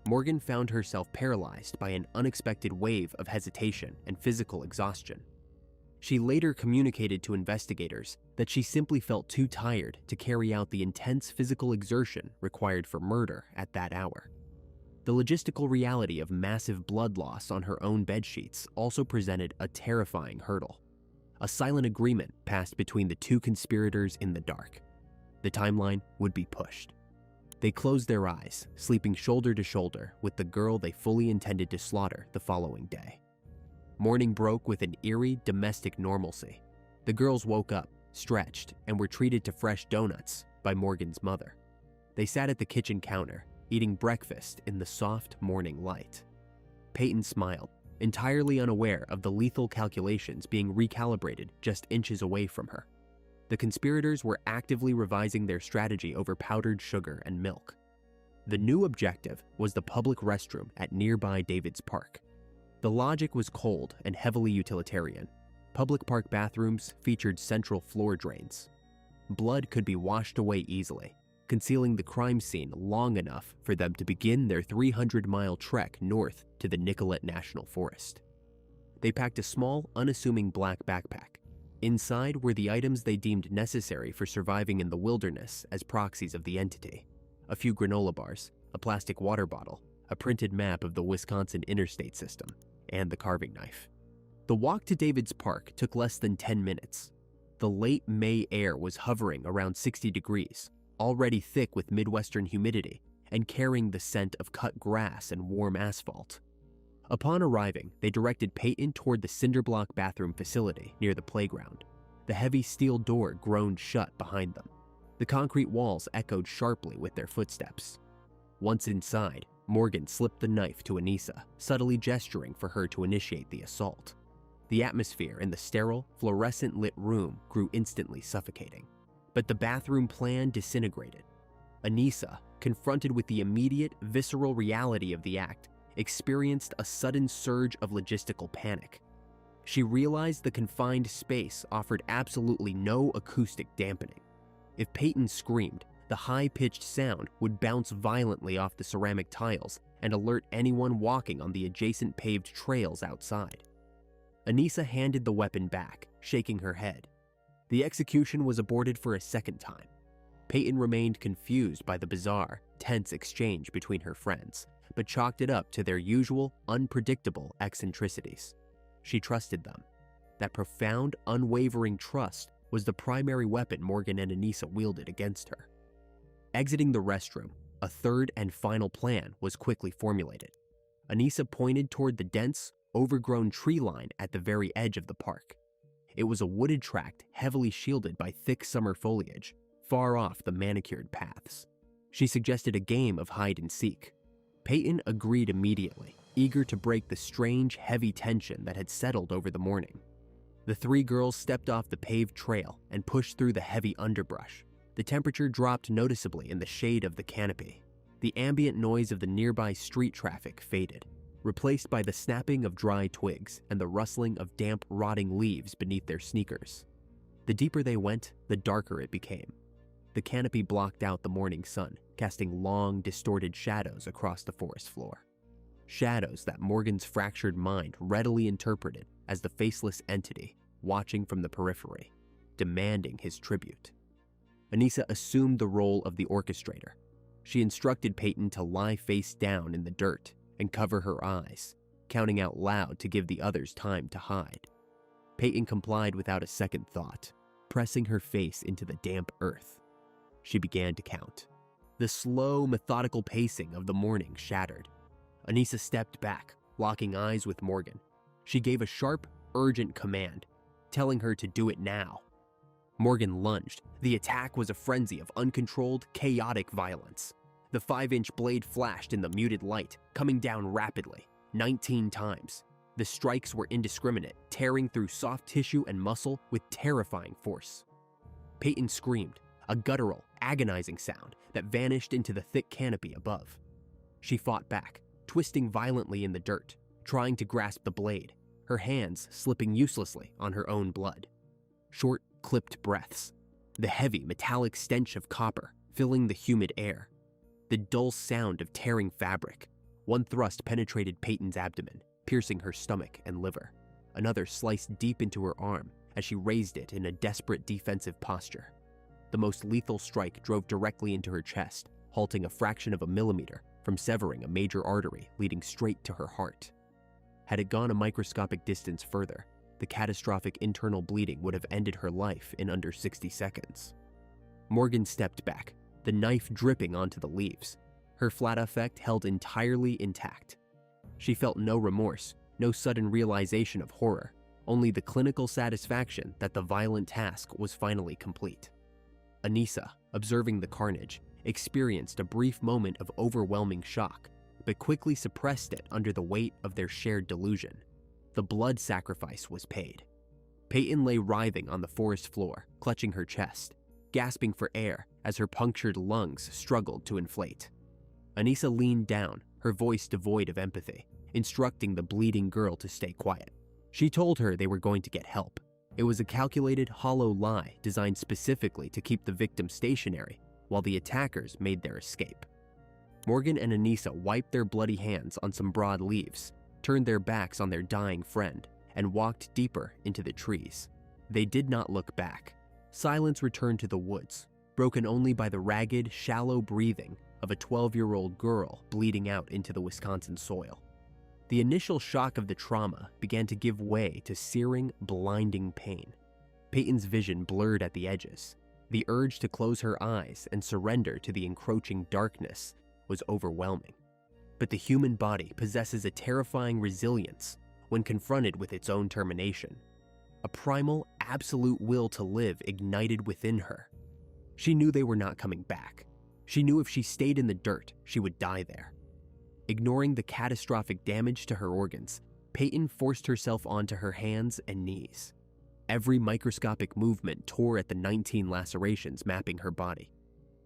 Morgan found herself paralyzed by an unexpected wave of hesitation and physical exhaustion. She later communicated to investigators that she simply felt too tired to carry out the intense physical exertion required for murder at that hour. The logistical reality of massive blood loss on her own bedsheets also presented a terrifying hurdle. A silent agreement passed between the two conspirators in the dark. The timeline would be pushed. They closed their eyes, sleeping shoulder to shoulder with the girl they fully intended to slaughter the following day. Morning broke with an eerie domestic normalcy. The girls woke up, stretched, and were treated to fresh donuts by Morgan's mother. They sat at the kitchen counter, eating breakfast in the soft morning light. Peyton smiled, entirely unaware of the lethal calculations being recalibrated just inches away from her. The conspirators were actively revising their strategy over powdered sugar and milk. The new objective was the public restroom at nearby Davids Park. The logic was cold and heavily utilitarian. Public park bathrooms featured central floor drains. Blood could be washed away easily, concealing the crime scene long enough for them to begin their 300-mile trek north to the Nicolet National Forest. They packed a small, unassuming black backpack. Inside were the items they deemed necessary for surviving in the wilderness as proxies of the entity: a few granola bars, a plastic water bottle, a printed map of the Wisconsin interstate system, and the carving knife. The walk to Davids Park took less than 10 minutes. The late May air was hovering around 60 degrees, already thick with Midwestern humidity, and carrying the scent of cut grass and warm asphalt. Upon arriving, they directed Peyton toward the cinderblock bathroom facility near the playground. The heavy steel door groaned shut behind them. The concrete walls echoed sharply with their footsteps. Once inside, Morgan slipped the knife to Anissa, subtly gesturing for her to initiate the assault. The atmosphere in the sterile, fluorescent-lit room grew instantly suffocating. But the bathroom plan disintegrated. Anissa, confronted with the immediate, visceral reality of the act, experienced a sudden surge of logistical panic. She realized the confined space offered absolutely no acoustic dampening. If Peyton screamed, the high-pitched sound would bounce violently off the ceramic tiles and alert anyone walking on the adjacent paved trails outside. Anissa handed the weapon back, shaking her head. The execution was aborted for a second time. Peyton remained confused by the bizarre, tense exchange between her friends, but chalked it up to their usual, unpredictable eccentricities. She trusted them. That profound, unwavering trust was the primary weapon Morgan and Anissa wielded against her. Exiting the restroom, a third and final plan was quickly formulated. Anissa pointed toward the dense, overgrown tree line at the very edge of the park. It was a wooded tract heavily shielded by thick summer foliage, far off the manicured paths. She suggested a game of hide and seek. Peyton agreed immediately, eager to break the strange, heavy tension that had settled over the morning. The three girls stepped off the paved trail and pushed through the heavy underbrush. The temperature dropped noticeably in the shade of the canopy. The ambient noise of the nearby street traffic faded, replaced by the snapping of dry twigs and the rustling of damp, rotting leaves beneath their sneakers. The deeper they went, the darker it became. The canopy blocked out the morning sun, casting long, distorted shadows across the forest floor. Shadows that Morgan's fractured mind readily interpreted as the faceless entity watching from the periphery, demanding his tribute. Anissa assumed the role of the orchestrator. She instructed Peyton to lie face down in the dirt and cover her eyes, counting out loud to give the others time to hide. Peyton complied without a second thought, pressing her face into the damp earth. She began to count. The slow, methodical pacing of the morning shattered. Anissa stepped back, locking eyes with Morgan. She gave a sharp, urgent command, telling her to do it now. Morgan lunged. The attack was a frenzy of uncontrolled, chaotic violence. The 5-inch blade flashed in the muted light, coming down rapidly, 19 times. The strikes were indiscriminate, tearing through soft tissue and muscle with terrifying force. Peyton screamed, a guttural, agonizing sound that vanished into the thick canopy above. She fought back, twisting violently in the dirt, trying to grasp the blade, her hands slipping uselessly on her own blood. Short, clipped breaths, the heavy, metallic stench of copper filling the humid air, the dull sound of tearing fabric. One thrust penetrated Peyton's abdomen, piercing her stomach and liver. Another sliced deep into her arm as she raised it in a desperate defensive posture. The most lethal strike drove directly into her chest, halting a fraction of a millimeter from severing a major artery leading straight to her heart. Had it gone a microscopic distance further, the catastrophic internal bleeding would have ended her life in under 60 seconds. Morgan stepped back, the knife dripping onto the leaves, her flat effect held entirely intact. She felt no remorse, no sudden realization of horror, only the clinical satisfaction that the violent task was finally complete. Anissa, observing the carnage, experienced a brief moment of overwhelming shock, but quickly suppressed it under the weight of their shared delusion. The blood sacrifice was paid. Peyton lay writhing on the forest floor, clutching her chest, gasping for air as her punctured lungs struggled to inflate. Anissa leaned down, her voice devoid of empathy, instructing the bleeding girl to stay quiet. She told her they were going to get help. It was a calculated, hollow lie designed specifically to keep the victim stationary while the attackers made their escape. Morgan and Anissa wiped their bloody hands on some broad leaves, turned their backs on their dying friend, and walked deeper into the trees. They did not look back. Silence returned to the woods, broken only by the ragged, shallow breathing of a 12-year-old girl bleeding out into the Wisconsin soil. The initial shock of the trauma began to give way to searing, blinding pain. Peyton's vision blurred at the edges. The urge to close her eyes and surrender to the encroaching darkness was overwhelming. But the human body possesses a terrifying resilience when confronted with its own termination. A primal, absolute will to live ignited within her. She knew they were not coming back. She knew if she stayed in the dirt, she would die there. Ignoring the catastrophic damage to her organs, Peyton forced herself onto her hands and knees. Every microscopic movement tore at the 19 lacerations mapping her body.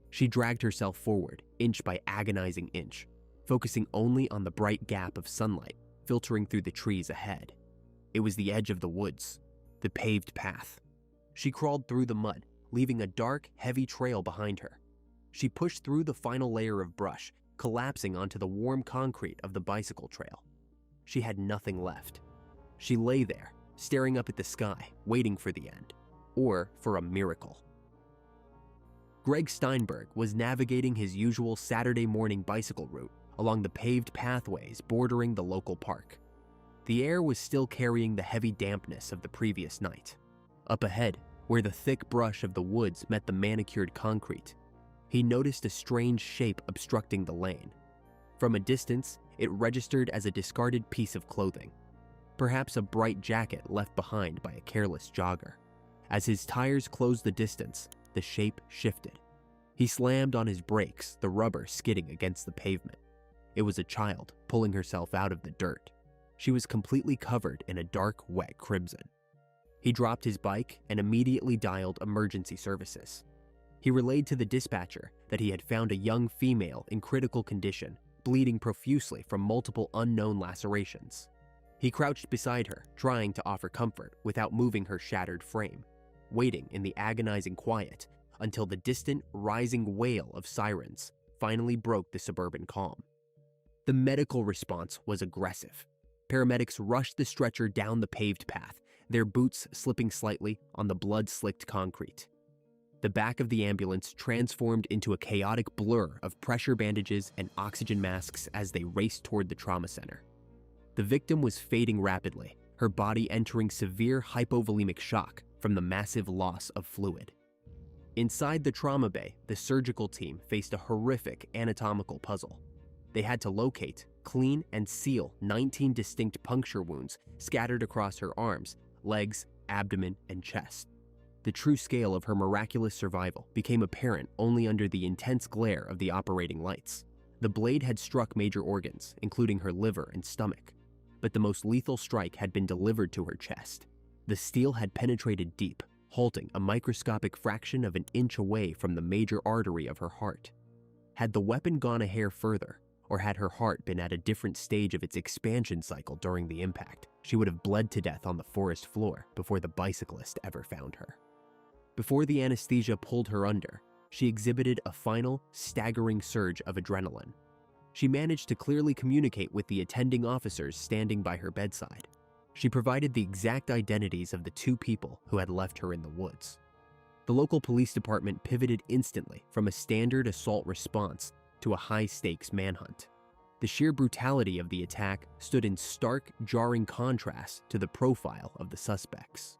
She dragged herself forward, inch by agonizing inch, focusing only on the bright gap of sunlight filtering through the trees ahead. It was the edge of the woods, the paved path. She crawled through the mud, leaving a dark, heavy trail behind her. She pushed through the final layer of brush, collapsing onto the warm concrete of the bicycle trail. She had nothing left. She lay there, staring up at the sky, waiting for the end, or for a miracle. Greg Steinberg was navigating his usual Saturday morning bicycle route along the paved pathways bordering the local park. The air was still carrying the heavy dampness of the previous night. Up ahead, where the thick brush of the woods met the manicured concrete, he noticed a strange shape obstructing the lane. From a distance, it registered as a discarded piece of clothing. perhaps a bright jacket left behind by a careless jogger. As his tires closed the distance, the shape shifted. He slammed on his brakes, the rubber skidding against the pavement. It was a child pulling herself out of the dirt. She was completely covered in a dark, wet crimson. He dropped his bike and immediately dialed emergency services. He relayed to the dispatcher that he had found a young female in critical condition, bleeding profusely from multiple unknown lacerations. He crouched beside her, trying to offer comfort without moving her shattered frame, waiting in the agonizing quiet until the distant, rising wail of sirens finally broke the suburban calm. The medical response was aggressive. Paramedics rushed the stretcher down the paved path, their boots slipping slightly on the blood-slicked concrete. The back of the ambulance transformed into a chaotic blur of pressure bandages and oxygen masks as they raced toward the trauma center. The victim was fading rapidly, her body entering severe hypovolemic shock from the massive loss of fluid. Inside the trauma bay, the surgical team faced a horrific anatomical puzzle. They had to locate, clean, and seal 19 distinct puncture wounds scattered across her arms, legs, abdomen, and chest. The true scale of her miraculous survival became apparent only under the intense glare of the operating lights. The blade had struck major organs, including her liver and stomach, but the most lethal strike had been delivered to her chest. The steel had penetrated deep, halting a microscopic fraction of an inch away from the major artery of her heart. Had the weapon gone a hair further, or had her heart been at a different stage of its expansion cycle during the impact, she would have bled to death on the forest floor before the bicyclist ever found her. Before the anesthesia pulled her under, she exhibited a final, staggering surge of adrenaline. She managed to clearly communicate with the attending officers standing by her bedside. She provided the exact identities of the two people who had left her in the woods. The local police department pivoted instantly from a standard assault response to a high-stakes manhunt. The sheer brutality of the attack stood in stark, jarring contrast to the profile of the suspects.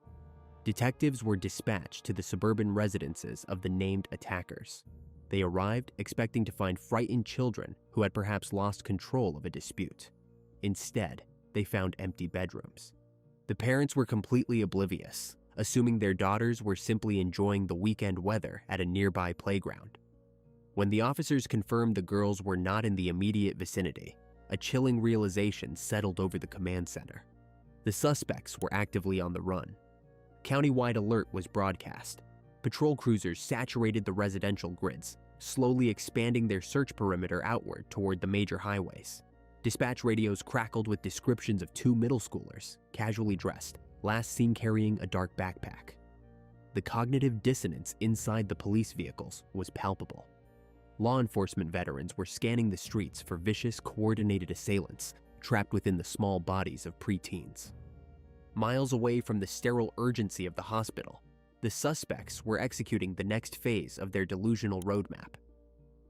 Detectives were dispatched to the suburban residences of the named attackers. They arrived expecting to find frightened children who had perhaps lost control of a dispute. Instead, they found empty bedrooms. The parents were completely oblivious, assuming their daughters were simply enjoying the weekend weather at a nearby playground. When the officers confirmed the girls were not in the immediate vicinity, a chilling realization settled over the command center. The suspects were actively on the run. County-wide alert was broadcast. Patrol cruisers saturated the residential grids, slowly expanding their search perimeter outward toward the major highways. Dispatch radios crackled with descriptions of two middle schoolers, casually dressed, last seen carrying a dark backpack. The cognitive dissonance inside the police vehicles was palpable. Law enforcement veterans were scanning the streets for vicious, coordinated assailants trapped within the small bodies of preteens. Miles away from the sterile urgency of the hospital, the suspects were executing the next phase of their delusional roadmap.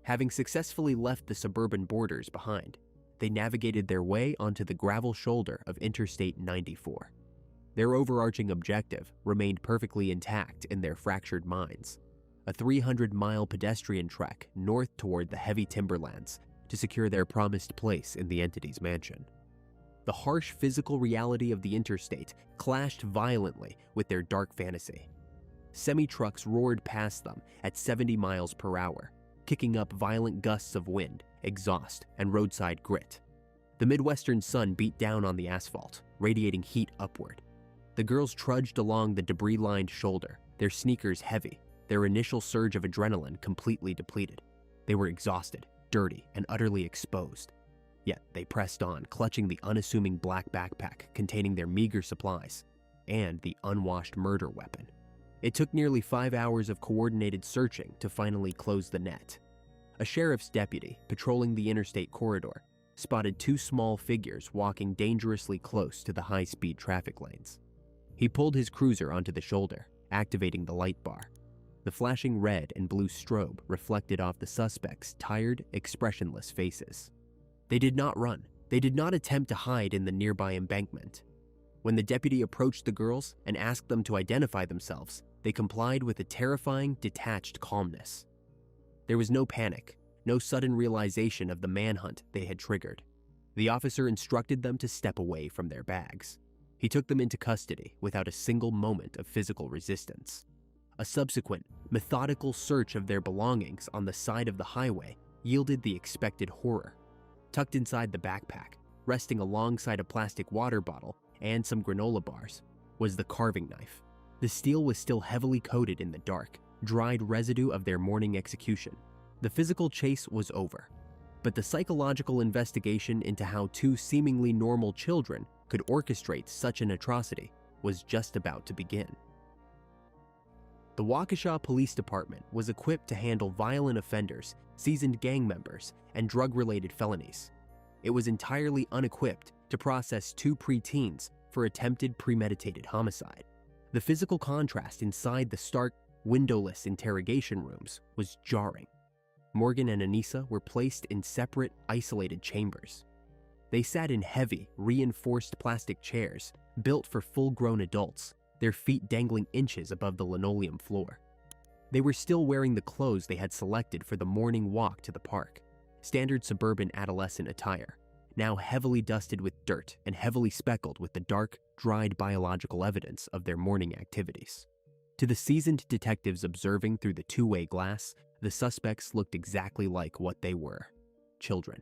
Having successfully left the suburban borders behind, they navigated their way onto the gravel shoulder of Interstate 94. Their overarching objective remained perfectly intact in their fractured minds: a 300-mile pedestrian trek north toward the heavy timberlands to secure their promised place in the entity's mansion. The harsh physical reality of the interstate clashed violently with their dark fantasy. Semi-trucks roared past them at 70 miles per hour, kicking up violent gusts of wind, exhaust, and roadside grit. The Midwestern sun beat down on the asphalt, radiating heat upward. The girls trudged along the debris-lined shoulder, their sneakers heavy, their initial surge of adrenaline completely depleted. They were exhausted, dirty, and utterly exposed. Yet they pressed on, clutching the unassuming black backpack containing their meager supplies and the unwashed murder weapon. It took nearly 5 hours of coordinated searching to finally close the net. A sheriff's deputy patrolling the interstate corridor spotted two small figures walking dangerously close to the high-speed traffic lanes. He pulled his cruiser onto the shoulder, activating the light bar. The flashing red and blue strobe reflected off the suspects' tired, expressionless faces. They did not run. They did not attempt to hide in the nearby embankment. When the deputy approached the girls and asked them to identify themselves, they complied with a terrifying, detached calmness. There was no panic, no sudden realization of the manhunt they had triggered. The officer instructed them to step away from their bags. He took them into custody without a single moment of physical resistance. A subsequent, methodical search of their belongings on the side of the highway yielded the expected horror. Tucked inside the backpack, resting alongside a plastic water bottle and some granola bars, was the carving knife. The steel was still heavily coated in the dark, dried residue of their morning execution. The physical chase was over, but the psychological investigation into how two seemingly normal children could orchestrate such an atrocity was just about to begin. The Waukesha Police Department was equipped to handle violent offenders, seasoned gang members, and drug-related felonies. It was entirely unequipped to process two preteens for attempted premeditated homicide. The physical contrast inside the stark, windowless interrogation rooms was jarring. Morgan and Anissa were placed in separate, isolated chambers. They sat in heavy, reinforced plastic chairs built for full-grown adults, their feet dangling inches above the linoleum floor. They were still wearing the clothes they had selected for the morning walk to the park, standard suburban adolescent attire, now heavily dusted with dirt and heavily speckled with the dark, dried biological evidence of their morning activities. To the seasoned detectives observing through the two-way glass, the suspects looked exactly like what they were: children.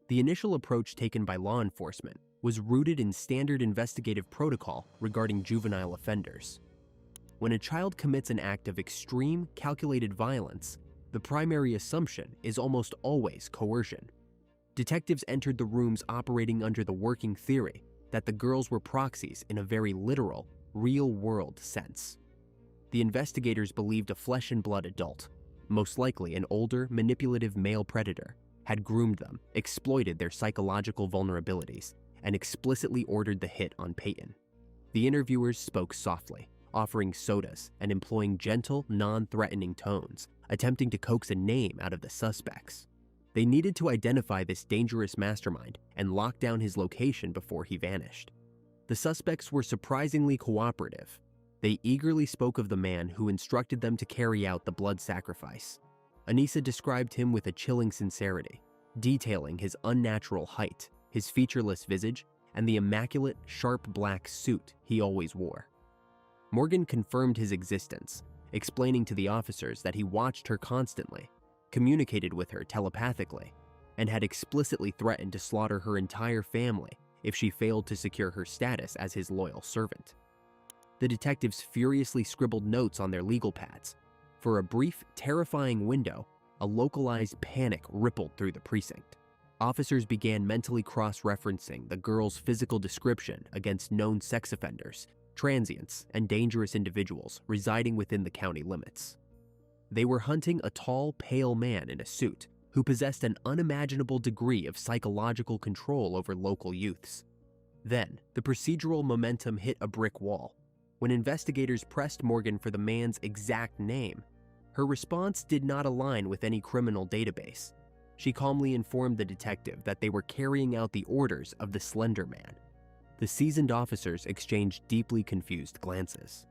The initial approach taken by law enforcement was rooted in standard investigative protocol regarding juvenile offenders. When a child commits an act of extreme, calculated violence, the primary assumption is almost always coercion. Detectives entered the rooms operating under the working theory that the girls were proxies in a very literal, real-world sense. The investigators believed a flesh-and-blood adult, most likely an older, manipulative male predator, had groomed them, exploited their psychological vulnerabilities, and explicitly ordered the hit on Peyton. The interviewers spoke softly, offering sodas and employing gentle, non-threatening tones, attempting to coax a name out of the suspects. They needed to identify this dangerous mastermind and lock down his location before he vanished. The suspects were surprisingly cooperative. They eagerly spoke of the man who instructed them to carry out the blood sacrifice. Anissa described him with a chilling sincerity, detailing his unnatural height, his featureless visage, and the immaculate, sharp black suit he always wore. Morgan confirmed his existence, explaining to the officers that he watched her constantly, communicated with her telepathically, and had explicitly threatened to slaughter her entire family if she failed to secure her status as his loyal servant. The detectives furiously scribbled notes on their legal pads. For a brief, terrifying window, a localized panic rippled through the precinct. Officers began mentally cross-referencing the girl's physical description against known sex offenders, transients, and dangerous individuals residing within the county limits. They were hunting a tall, pale man in a suit who possessed an unimaginable degree of psychological control over local youths. Then, the procedural momentum hit a brick wall. When investigators pressed Morgan for the man's exact name, her response did not align with any criminal database. She calmly informed the detective that they were carrying out the orders of the Slender Man. The seasoned officers exchanged deeply confused glances.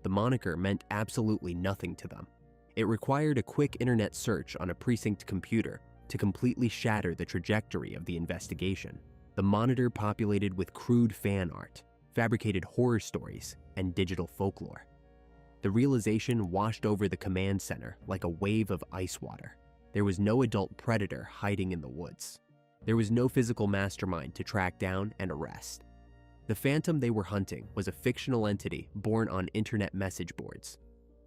The moniker meant absolutely nothing to them. It required a quick internet search on a precinct computer to completely shatter the trajectory of the investigation. The monitor populated with crude fan art, fabricated horror stories, and digital folklore. The realization washed over the command center like a wave of ice water. There was no adult predator hiding in the woods. There was no physical mastermind to track down and arrest. The phantom they were hunting was a fictional entity born on internet message boards.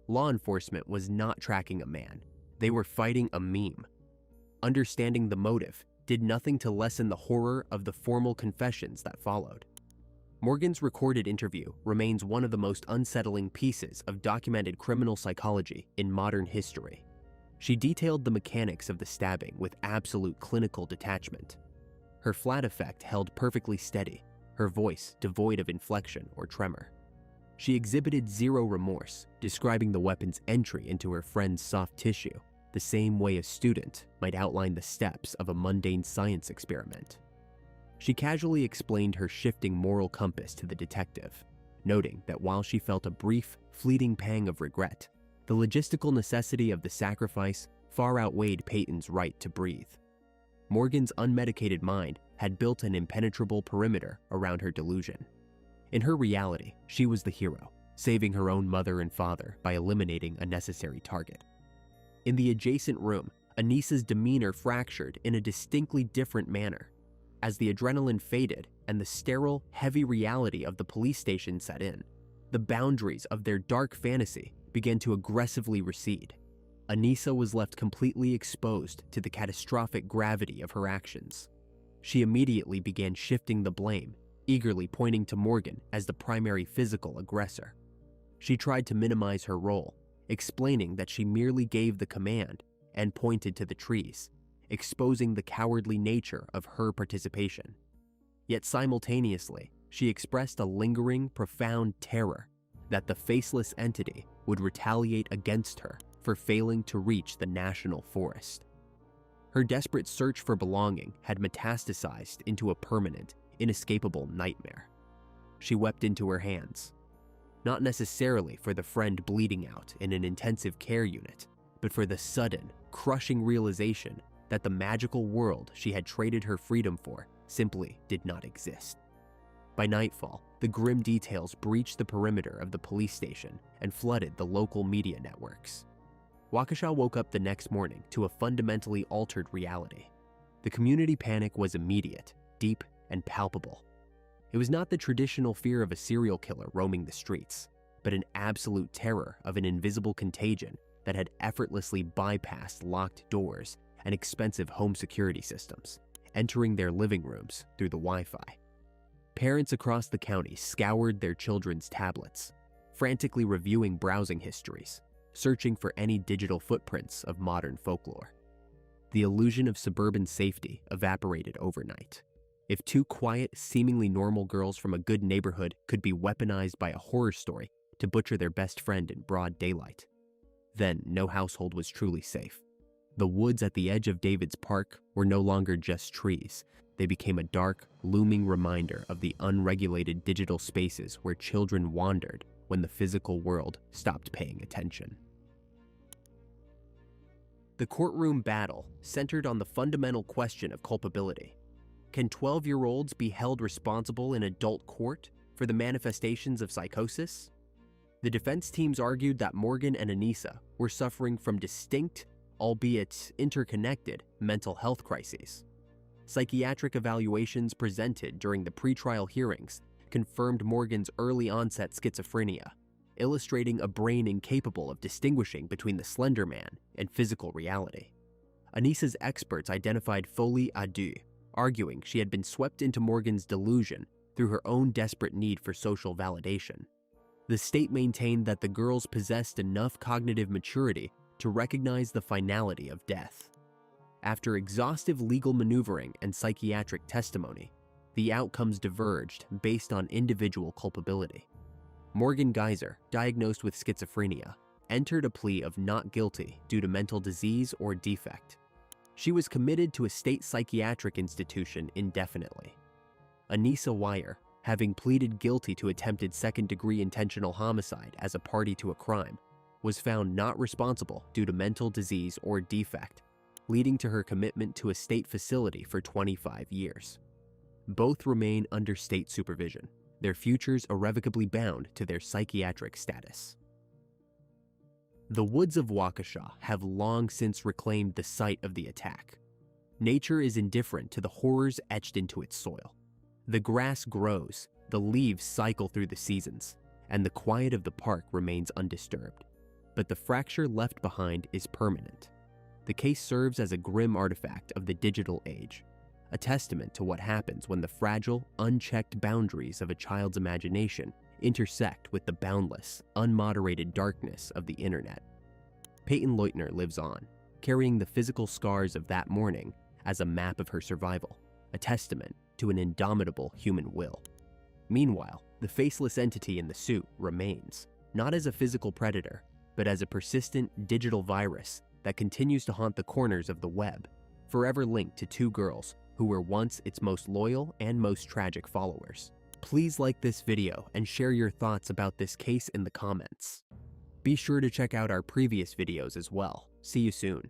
Law enforcement was not tracking a man. They were fighting a meme. Understanding the motive did nothing to lessen the horror of the formal confessions that followed. Morgan's recorded interview remains one of the most unsettling pieces of documented criminal psychology in modern history. She detailed the mechanics of the stabbing with absolute clinical detachment. Her flat effect held perfectly steady, her voice devoid of inflection or tremor. She exhibited zero remorse, describing the weapon's entry into her friend's soft tissue, the same way a student might outline the steps of a mundane science experiment. She casually explained her shifting moral compass to the detective, noting that while she felt a brief, fleeting pang of regret, the logistical necessity of the sacrifice far outweighed Peyton's right to breathe. Morgan's unmedicated mind had built an impenetrable perimeter around her delusion. In her reality, she was the hero, saving her own mother and father by eliminating a necessary target. In the adjacent room, Anissa's demeanor fractured in a distinctly different manner. As the adrenaline faded and the sterile, heavy reality of the police station set in, the boundaries of their dark fantasy began to aggressively recede. Anissa was left completely exposed to the catastrophic gravity of her actions. She immediately began shifting the blame, eagerly pointing to Morgan as the primary physical aggressor. She tried to minimize her role, explaining that she merely gave the command and pointed to the trees, exposing the cowardly nature of her participation. Yet simultaneously, she expressed a lingering, profound terror that the faceless entity would retaliate against her for failing to reach the national forest. Her desperate search for belonging had metastasized into a permanent, inescapable nightmare. She wept into her hands, not necessarily for the friend bleeding out in an intensive care unit, but for the sudden, crushing realization that the magical world she had traded her freedom for simply did not exist. By nightfall, the grim details breached the perimeter of the police station and flooded the local media networks. Waukesha woke up the next morning to a fundamentally altered reality. The community panic was immediate, deep, and palpable. It was not the traditional fear of a serial killer roaming the streets, but an absolute terror of an invisible contagion that had effortlessly bypassed locked doors and expensive home security systems, entering their living rooms through the Wi-Fi. Parents across the county scoured their children's tablets, frantically reviewing browsing histories, searching for any digital footprints of modern folklore. The illusion of suburban safety evaporated overnight. If two quiet, seemingly normal girls from a good neighborhood could be weaponized by a horror story to butcher their best friend in broad daylight, then no household was truly safe. The woods at the edge of David's Park were no longer just trees. They became a dark, looming reminder of the unregulated digital spaces where children wandered when the physical world stopped paying attention. The courtroom battle centered on the fundamental question of culpability. Can 12-year-olds be held responsible in adult court for the manifestations of psychosis? The defense teams argued that Morgan and Anissa were suffering from distinct, albeit interconnected, mental health crises. Psychiatric evaluations presented during the pretrial hearings confirmed Morgan's early-onset schizophrenia, illustrating a brain incapable of distinguishing between the slender man and physical reality. Anissa's experts identified folie à deux, arguing she had been swept into Morgan's delusion through her own desperate need for social validation. The state maintained that the girls possessed enough cognitive maturity to recognize the finality of death. After exhaustive legal maneuvering and psychiatric testimony, the outcomes diverged based on individual culpability. Morgan Geyser, diagnosed with schizophrenia, entered a plea of not guilty due to mental disease or defect. She was committed to a state psychiatric institution indefinitely. Anissa Weier, having pleaded guilty to attempted second-degree intentional homicide as a party to a crime, was found not responsible due to mental disease or defect, leading to her commitment to a state facility for 25 years. Both remain under state supervision, their futures irrevocably bound to their psychiatric status. The woods of Waukesha have long since reclaimed the site of the attack. Nature is indifferent to the horrors etched into its soil. The grass grows, the leaves cycle through the seasons, and the quiet of the park remains undisturbed. But the fracture left behind is permanent. The case serves as a grim artifact of the digital age, a testament to what happens when the fragile, unchecked boundaries of a child's imagination intersect with the boundless, unmoderated darkness of the internet. Peyton Leutner lives on, carrying the physical scars of that morning as a map of her survival, a testament to an indomitable human will. Meanwhile, the faceless entity in the suit remains, not as a physical predator, but as a persistent digital virus that continues to haunt the corners of the web, forever linked to two girls who were once its most loyal and most tragic followers. Please like this video and share your thoughts about this case in the comments. Be sure to check out our previous videos as well. See you soon.